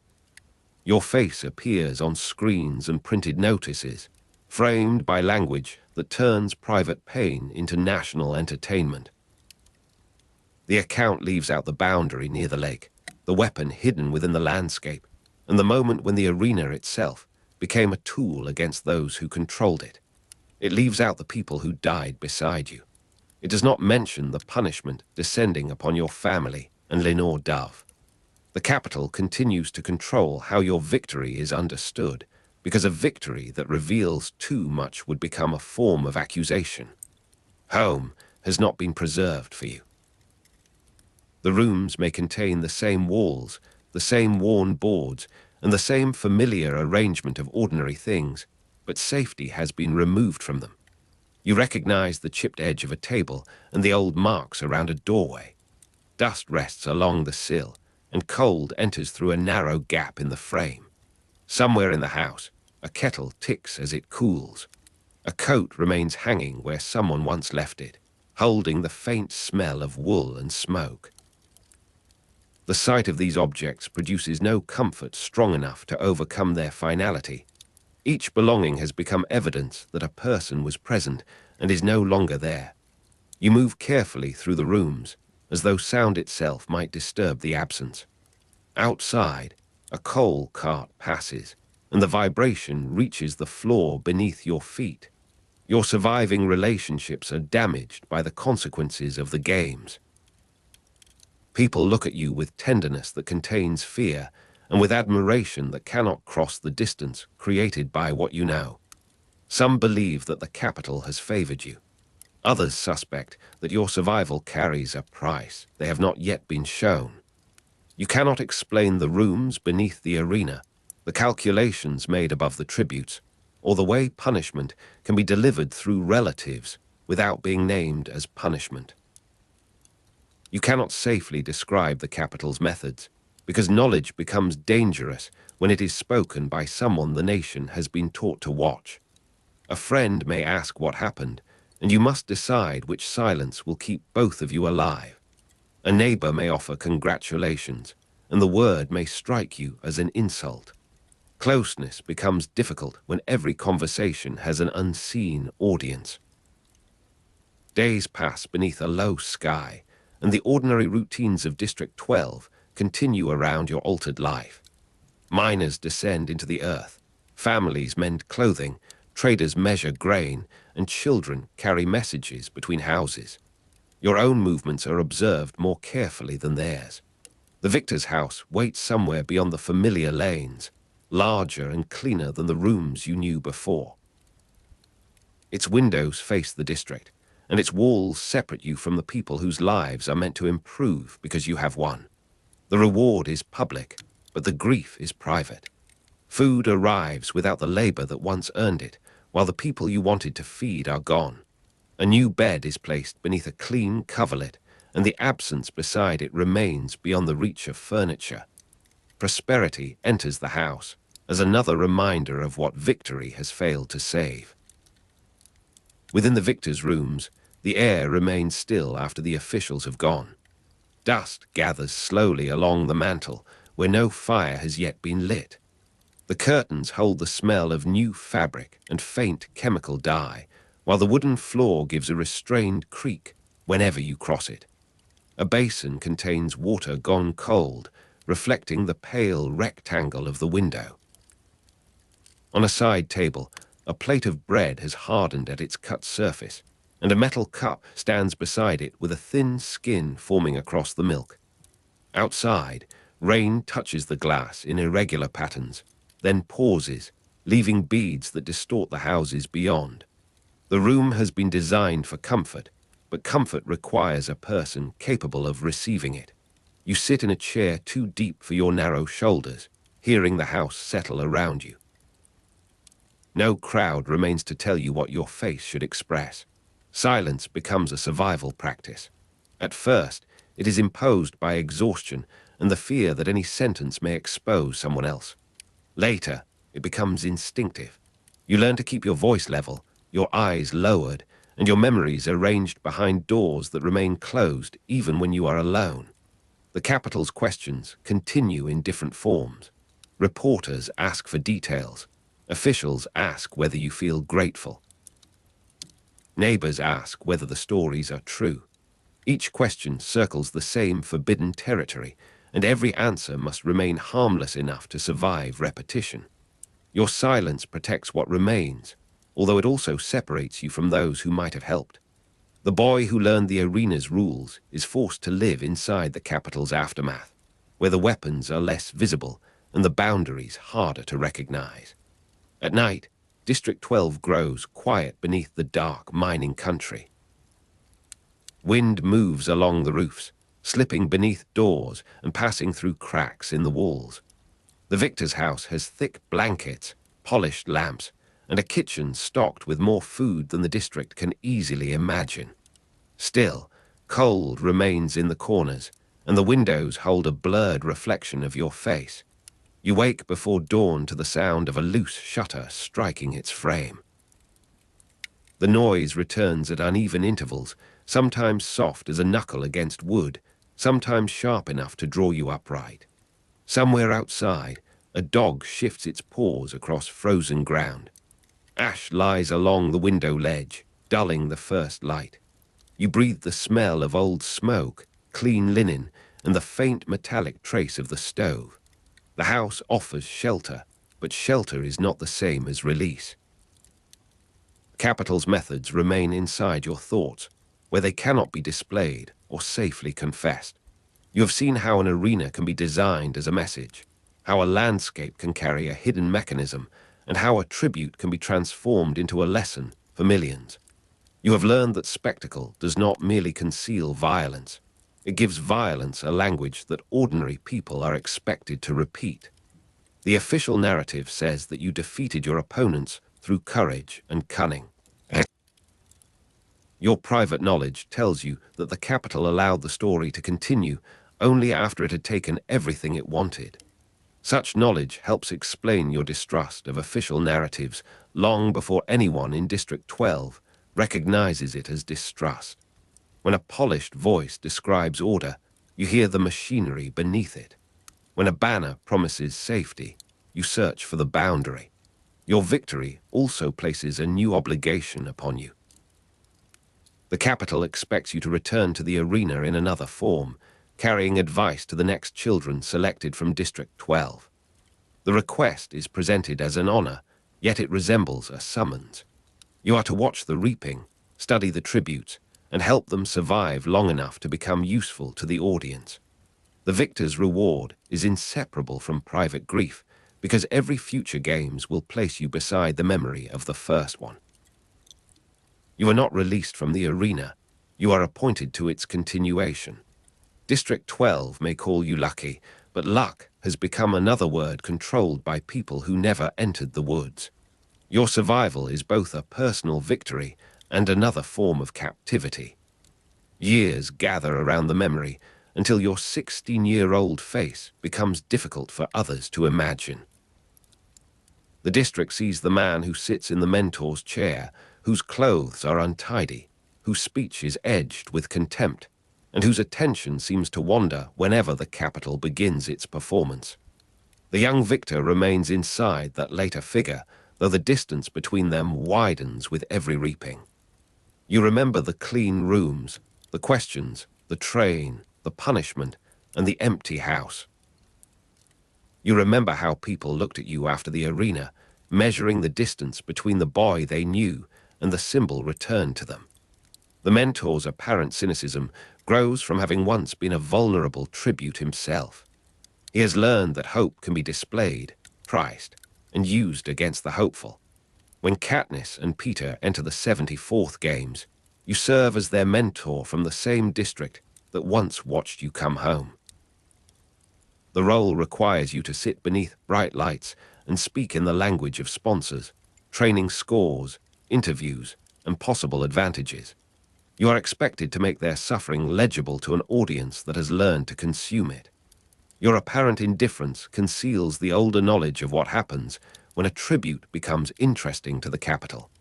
S1: Your face appears on screens and printed notices, framed by language that turns private pain into national entertainment. The account leaves out the boundary near the lake, the weapon hidden within the landscape, and the moment when the arena itself became a tool against those who controlled it. It leaves out the people who died beside you. It does not mention the punishment descending upon your family and Lenore Dove. The capital continues to control how your victory is understood, because a victory that reveals too much would become a form of accusation. Home has not been preserved for you. The rooms may contain the same walls, the same worn boards, and the same familiar arrangement of ordinary things, but safety has been removed from them. You recognize the chipped edge of a table and the old marks around a doorway. Dust rests along the sill, and cold enters through a narrow gap in the frame. Somewhere in the house, a kettle ticks as it cools. A coat remains hanging where someone once left it, holding the faint smell of wool and smoke. The sight of these objects produces no comfort strong enough to overcome their finality. Each belonging has become evidence that a person was present and is no longer there. You move carefully through the rooms, as though sound itself might disturb the absence. Outside, a coal cart passes, and the vibration reaches the floor beneath your feet. Your surviving relationships are damaged by the consequences of the games. People look at you with tenderness that contains fear, and with admiration that cannot cross the distance created by what you know. Some believe that the capital has favored you. Others suspect that your survival carries a price they have not yet been shown. You cannot explain the rooms beneath the arena, the calculations made above the tributes, or the way punishment can be delivered through relatives without being named as punishment. You cannot safely describe the capital's methods, because knowledge becomes dangerous when it is spoken by someone the nation has been taught to watch. A friend may ask what happened, and you must decide which silence will keep both of you alive. A neighbor may offer congratulations, and the word may strike you as an insult. Closeness becomes difficult when every conversation has an unseen audience. Days pass beneath a low sky, and the ordinary routines of District 12 continue around your altered life. Miners descend into the earth, families mend clothing, traders measure grain, and children carry messages between houses. Your own movements are observed more carefully than theirs. The victor's house waits somewhere beyond the familiar lanes, larger and cleaner than the rooms you knew before. Its windows face the district, and its walls separate you from the people whose lives are meant to improve because you have won. The reward is public, but the grief is private. Food arrives without the labor that once earned it, while the people you wanted to feed are gone. A new bed is placed beneath a clean coverlet, and the absence beside it remains beyond the reach of furniture. Prosperity enters the house as another reminder of what victory has failed to save. Within the victor's rooms, the air remains still after the officials have gone. Dust gathers slowly along the mantel, where no fire has yet been lit. The curtains hold the smell of new fabric and faint chemical dye, while the wooden floor gives a restrained creak whenever you cross it. A basin contains water gone cold, reflecting the pale rectangle of the window. On a side table, a plate of bread has hardened at its cut surface, and a metal cup stands beside it with a thin skin forming across the milk. Outside, rain touches the glass in irregular patterns, then pauses, leaving beads that distort the houses beyond. The room has been designed for comfort, but comfort requires a person capable of receiving it. You sit in a chair too deep for your narrow shoulders, hearing the house settle around you. No crowd remains to tell you what your face should express. Silence becomes a survival practice. At first, it is imposed by exhaustion and the fear that any sentence may expose someone else. Later, it becomes instinctive. You learn to keep your voice level, your eyes lowered, and your memories arranged behind doors that remain closed even when you are alone. The capital's questions continue in different forms. Reporters ask for details. Officials ask whether you feel grateful. Neighbors ask whether the stories are true. Each question circles the same forbidden territory, and every answer must remain harmless enough to survive repetition. Your silence protects what remains, although it also separates you from those who might have helped. The boy who learned the arena's rules is forced to live inside the capital's aftermath. where the weapons are less visible and the boundaries harder to recognize. At night, District 12 grows quiet beneath the dark mining country. Wind moves along the roofs, slipping beneath doors and passing through cracks in the walls. The victor's house has thick blankets, polished lamps, and a kitchen stocked with more food than the district can easily imagine. Still, cold remains in the corners, and the windows hold a blurred reflection of your face. You wake before dawn to the sound of a loose shutter striking its frame. The noise returns at uneven intervals, sometimes soft as a knuckle against wood, sometimes sharp enough to draw you upright. Somewhere outside, a dog shifts its paws across frozen ground. Ash lies along the window ledge, dulling the first light. You breathe the smell of old smoke, clean linen, and the faint metallic trace of the stove. The house offers shelter, but shelter is not the same as release. Capital's methods remain inside your thoughts, where they cannot be displayed or safely confessed. You have seen how an arena can be designed as a message, how a landscape can carry a hidden mechanism, and how a tribute can be transformed into a lesson for millions. You have learned that spectacle does not merely conceal violence. It gives violence a language that ordinary people are expected to repeat. The official narrative says that you defeated your opponents through courage and cunning. Your private knowledge tells you that the capital allowed the story to continue only after it had taken everything it wanted. Such knowledge helps explain your distrust of official narratives long before anyone in District 12 recognizes it as distrust. When a polished voice describes order, you hear the machinery beneath it. When a banner promises safety, you search for the boundary. Your victory also places a new obligation upon you. The capital expects you to return to the arena in another form, carrying advice to the next children selected from District 12. The request is presented as an honor, yet it resembles a summons. You are to watch the reaping, study the tributes, and help them survive long enough to become useful to the audience. The victor's reward is inseparable from private grief, because every future games will place you beside the memory of the first one. You are not released from the arena, you are appointed to its continuation. District 12 may call you lucky, but luck has become another word controlled by people who never entered the woods. Your survival is both a personal victory and another form of captivity. Years gather around the memory until your 16-year-old face becomes difficult for others to imagine. The district sees the man who sits in the mentor's chair, whose clothes are untidy, whose speech is edged with contempt, and whose attention seems to wander whenever the capital begins its performance. The young victor remains inside that later figure, though the distance between them widens with every reaping. You remember the clean rooms, the questions, the train, the punishment, and the empty house. You remember how people looked at you after the arena, measuring the distance between the boy they knew and the symbol returned to them. The mentor's apparent cynicism grows from having once been a vulnerable tribute himself. He has learned that hope can be displayed, priced, and used against the hopeful. When Katniss and Peter enter the 74th games, you serve as their mentor from the same district that once watched you come home. The role requires you to sit beneath bright lights and speak in the language of sponsors, training scores, interviews, and possible advantages. You are expected to make their suffering legible to an audience that has learned to consume it. Your apparent indifference conceals the older knowledge of what happens when a tribute becomes interesting to the capital.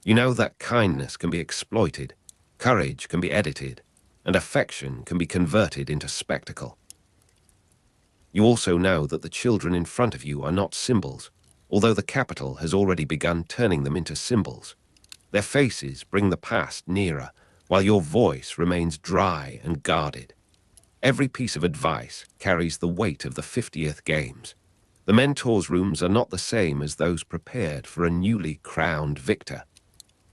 S1: You know that kindness can be exploited, courage can be edited, and affection can be converted into spectacle. You also know that the children in front of you are not symbols, although the capital has already begun turning them into symbols. Their faces bring the past nearer, while your voice remains dry and guarded. Every piece of advice carries the weight of the 50th games. The mentors' rooms are not the same as those prepared for a newly crowned victor.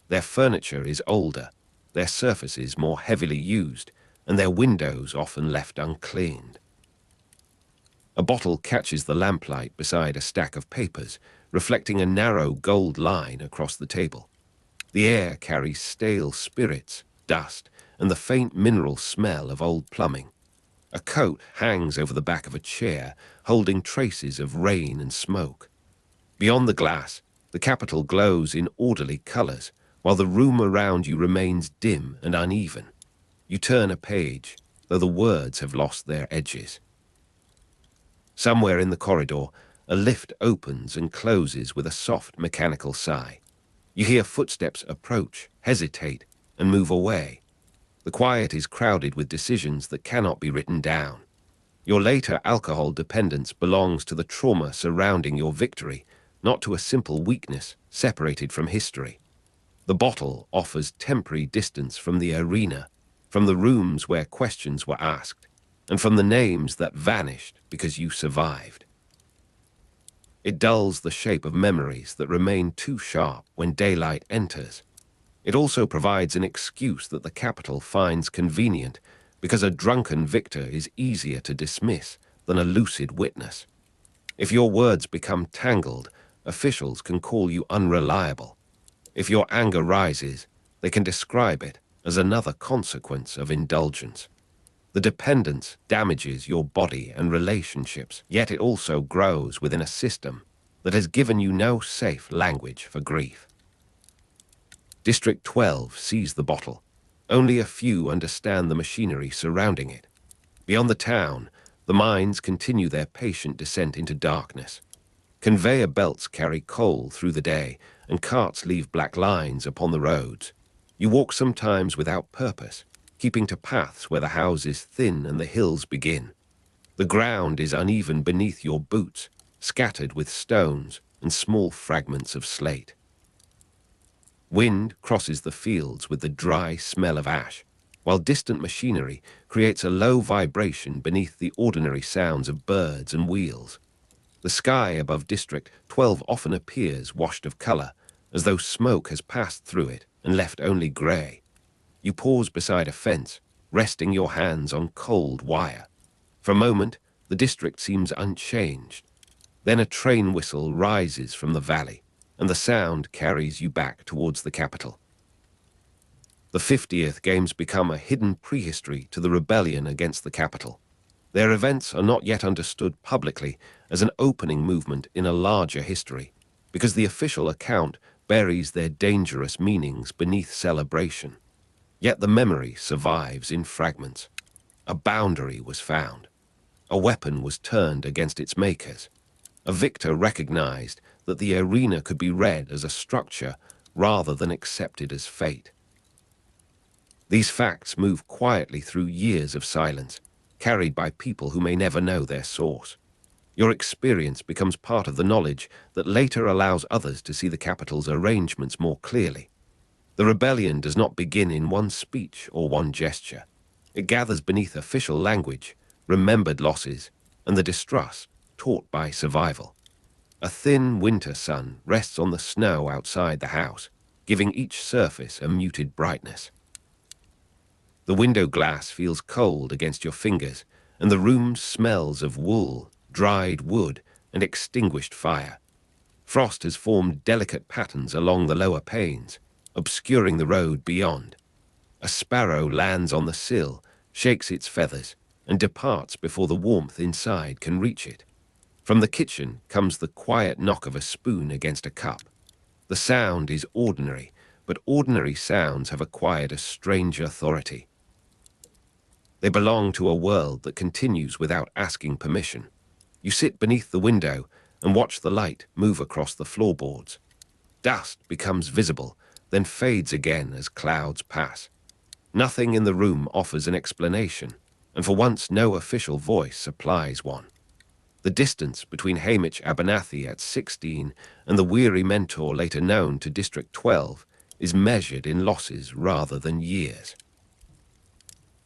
S1: Their furniture is older, their surfaces more heavily used, and their windows often left uncleaned. A bottle catches the lamplight beside a stack of papers, reflecting a narrow gold line across the table. The air carries stale spirits, dust, and the faint mineral smell of old plumbing. A coat hangs over the back of a chair, holding traces of rain and smoke. Beyond the glass, the Capitol glows in orderly colors, while the room around you remains dim and uneven. You turn a page, though the words have lost their edges. Somewhere in the corridor, a lift opens and closes with a soft mechanical sigh. You hear footsteps approach, hesitate, and move away. The quiet is crowded with decisions that cannot be written down. Your later alcohol dependence belongs to the trauma surrounding your victory, not to a simple weakness separated from history. The bottle offers temporary distance from the arena, from the rooms where questions were asked, and from the names that vanished because you survived. It dulls the shape of memories that remain too sharp when daylight enters. It also provides an excuse that the Capitol finds convenient, because a drunken victor is easier to dismiss than a lucid witness. If your words become tangled, officials can call you unreliable. If your anger rises, they can describe it as another consequence of indulgence. The dependence damages your body and relationships, yet it also grows within a system that has given you no safe language for grief. District 12 sees the bottle. Only a few understand the machinery surrounding it. Beyond the town, the mines continue their patient descent into darkness. Conveyor belts carry coal through the day, and carts leave black lines upon the roads. You walk sometimes without purpose, keeping to paths where the houses thin and the hills begin. The ground is uneven beneath your boots, scattered with stones and small fragments of slate. Wind crosses the fields with the dry smell of ash, while distant machinery creates a low vibration beneath the ordinary sounds of birds and wheels. The sky above District 12 often appears washed of color, as though smoke has passed through it and left only gray. You pause beside a fence, resting your hands on cold wire. For a moment, the district seems unchanged. Then a train whistle rises from the valley, and the sound carries you back towards the Capitol. The 50th Games become a hidden prehistory to the rebellion against the Capitol. Their events are not yet understood publicly as an opening movement in a larger history, because the official account buries their dangerous meanings beneath celebration. Yet the memory survives in fragments. A boundary was found. A weapon was turned against its makers. A victor recognized that the arena could be read as a structure rather than accepted as fate. These facts move quietly through years of silence, carried by people who may never know their source. Your experience becomes part of the knowledge that later allows others to see the Capitol's arrangements more clearly. The rebellion does not begin in one speech or one gesture. It gathers beneath official language, remembered losses, and the distrust taught by survival. A thin winter sun rests on the snow outside the house, giving each surface a muted brightness. The window glass feels cold against your fingers, and the room smells of wool, dried wood, and extinguished fire. Frost has formed delicate patterns along the lower panes, obscuring the road beyond. A sparrow lands on the sill, shakes its feathers, and departs before the warmth inside can reach it. From the kitchen comes the quiet knock of a spoon against a cup. The sound is ordinary, but ordinary sounds have acquired a strange authority. They belong to a world that continues without asking permission. You sit beneath the window and watch the light move across the floorboards. Dust becomes visible, then fades again as clouds pass. Nothing in the room offers an explanation, and for once no official voice supplies one. The distance between Haymitch Abernathy at 16 and the weary mentor later known to District 12 is measured in losses rather than years.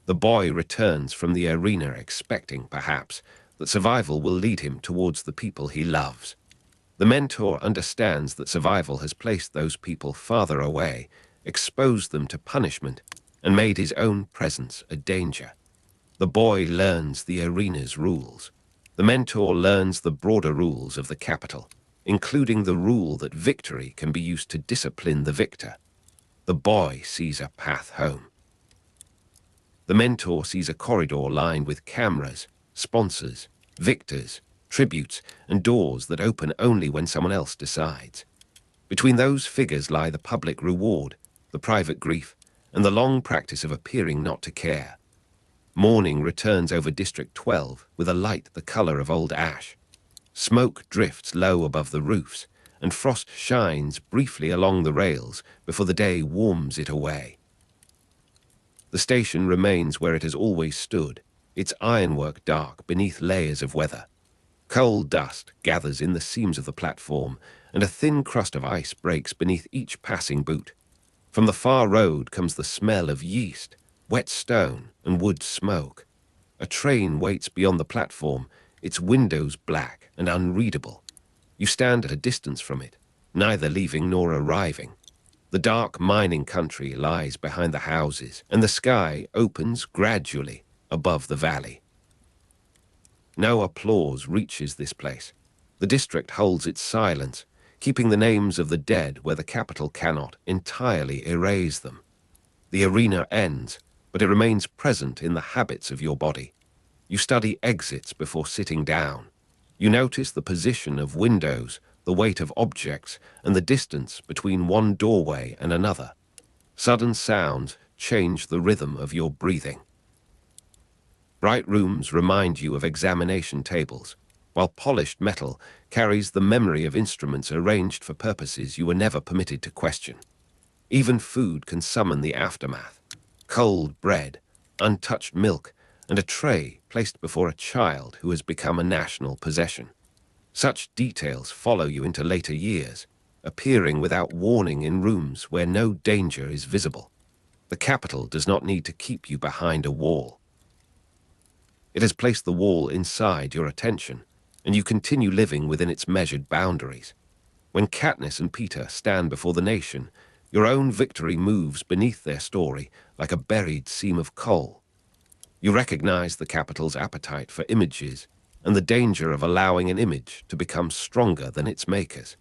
S1: The boy returns from the arena expecting, perhaps, that survival will lead him towards the people he loves. The mentor understands that survival has placed those people farther away, exposed them to punishment, and made his own presence a danger. The boy learns the arena's rules. The mentor learns the broader rules of the capital, including the rule that victory can be used to discipline the victor. The boy sees a path home. The mentor sees a corridor lined with cameras, sponsors, victors, tributes, and doors that open only when someone else decides. Between those figures lie the public reward, the private grief, and the long practice of appearing not to care. Morning returns over District 12 with a light the color of old ash. Smoke drifts low above the roofs, and frost shines briefly along the rails before the day warms it away. The station remains where it has always stood, its ironwork dark beneath layers of weather. Coal dust gathers in the seams of the platform, and a thin crust of ice breaks beneath each passing boot. From the far road comes the smell of yeast, wet stone, and wood smoke. A train waits beyond the platform, its windows black and unreadable. You stand at a distance from it, neither leaving nor arriving. The dark mining country lies behind the houses, and the sky opens gradually above the valley. No applause reaches this place. The district holds its silence, keeping the names of the dead where the capital cannot entirely erase them. The arena ends, but it remains present in the habits of your body. You study exits before sitting down. You notice the position of windows, the weight of objects, and the distance between one doorway and another. Sudden sounds change the rhythm of your breathing. Bright rooms remind you of examination tables, while polished metal carries the memory of instruments arranged for purposes you were never permitted to question. Even food can summon the aftermath. Cold bread, untouched milk, and a tray placed before a child who has become a national possession. Such details follow you into later years, appearing without warning in rooms where no danger is visible. The capital does not need to keep you behind a wall. It has placed the wall inside your attention, and you continue living within its measured boundaries. When Katniss and Peter stand before the nation, your own victory moves beneath their story like a buried seam of coal. You recognize the capital's appetite for images and the danger of allowing an image to become stronger than its makers.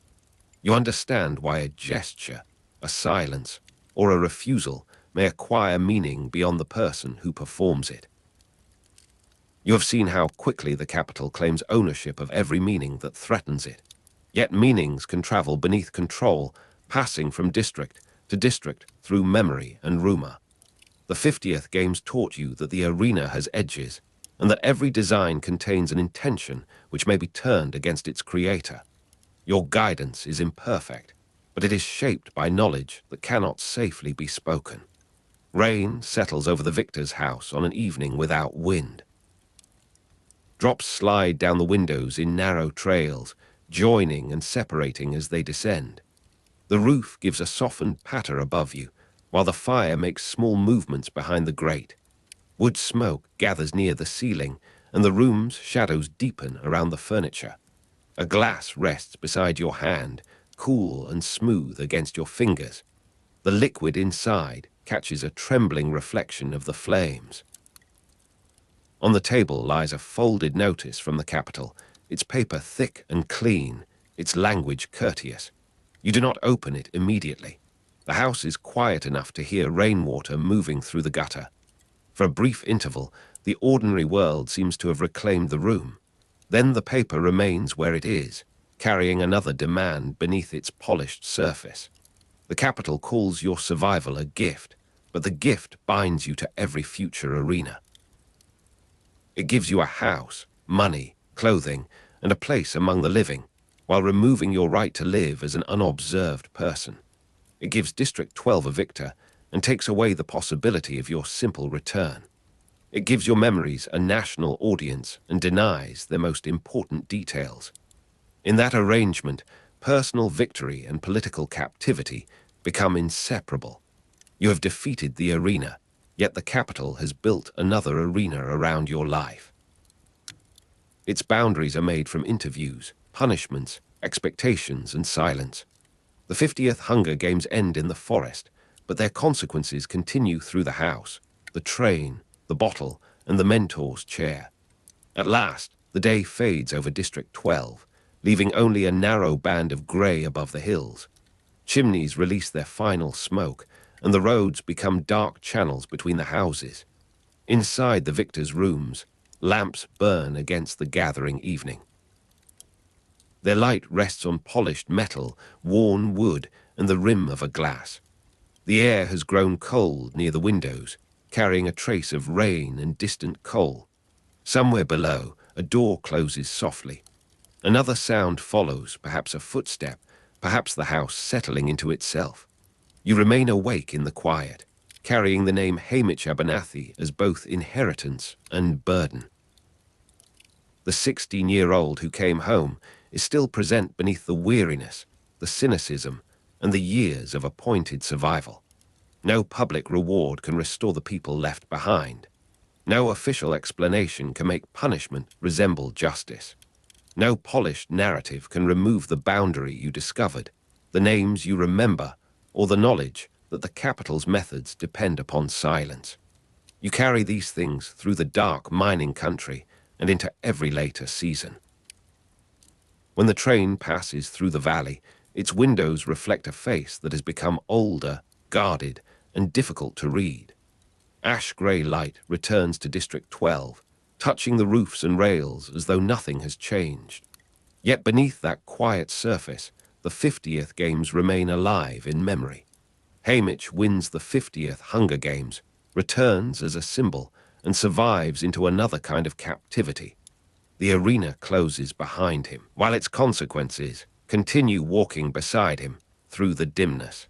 S1: You understand why a gesture, a silence, or a refusal may acquire meaning beyond the person who performs it. You have seen how quickly the capital claims ownership of every meaning that threatens it. Yet meanings can travel beneath control, passing from district to district through memory and rumor. The 50th Games taught you that the arena has edges, and that every design contains an intention which may be turned against its creator. Your guidance is imperfect, but it is shaped by knowledge that cannot safely be spoken. Rain settles over the victor's house on an evening without wind. Drops slide down the windows in narrow trails, joining and separating as they descend. The roof gives a softened patter above you, while the fire makes small movements behind the grate. Wood smoke gathers near the ceiling, and the room's shadows deepen around the furniture. A glass rests beside your hand, cool and smooth against your fingers. The liquid inside catches a trembling reflection of the flames. On the table lies a folded notice from the capital, its paper thick and clean, its language courteous. You do not open it immediately. The house is quiet enough to hear rainwater moving through the gutter. For a brief interval, the ordinary world seems to have reclaimed the room. Then the paper remains where it is, carrying another demand beneath its polished surface. The capital calls your survival a gift, but the gift binds you to every future arena. It gives you a house, money, clothing, and a place among the living, while removing your right to live as an unobserved person. It gives District 12 a victor and takes away the possibility of your simple return. It gives your memories a national audience and denies their most important details. In that arrangement, personal victory and political captivity become inseparable. You have defeated the arena, yet the capital has built another arena around your life. Its boundaries are made from interviews, punishments, expectations, and silence. The 50th Hunger Games end in the forest, but their consequences continue through the house, the train, the bottle, and the mentor's chair. At last, The day fades over District 12, leaving only a narrow band of grey above the hills. Chimneys release their final smoke, and the roads become dark channels between the houses. Inside the victors' rooms, lamps burn against the gathering evening. Their light rests on polished metal, worn wood, and the rim of a glass. The air has grown cold near the windows, carrying a trace of rain and distant coal. Somewhere below, a door closes softly. Another sound follows, perhaps a footstep, perhaps the house settling into itself. You remain awake in the quiet, carrying the name Haymitch Abernathy as both inheritance and burden. The 16-year-old who came home is still present beneath the weariness, the cynicism, and the years of appointed survival. No public reward can restore the people left behind. No official explanation can make punishment resemble justice. No polished narrative can remove the boundary you discovered, the names you remember, or the knowledge that the capital's methods depend upon silence. You carry these things through the dark mining country and into every later season. When the train passes through the valley, its windows reflect a face that has become older, guarded, and difficult to read. Ash-grey light returns to District 12, touching the roofs and rails as though nothing has changed. Yet beneath that quiet surface, the 50th Games remain alive in memory. Haymitch wins the 50th Hunger Games, returns as a symbol, and survives into another kind of captivity. The arena closes behind him, while its consequences continue walking beside him through the dimness.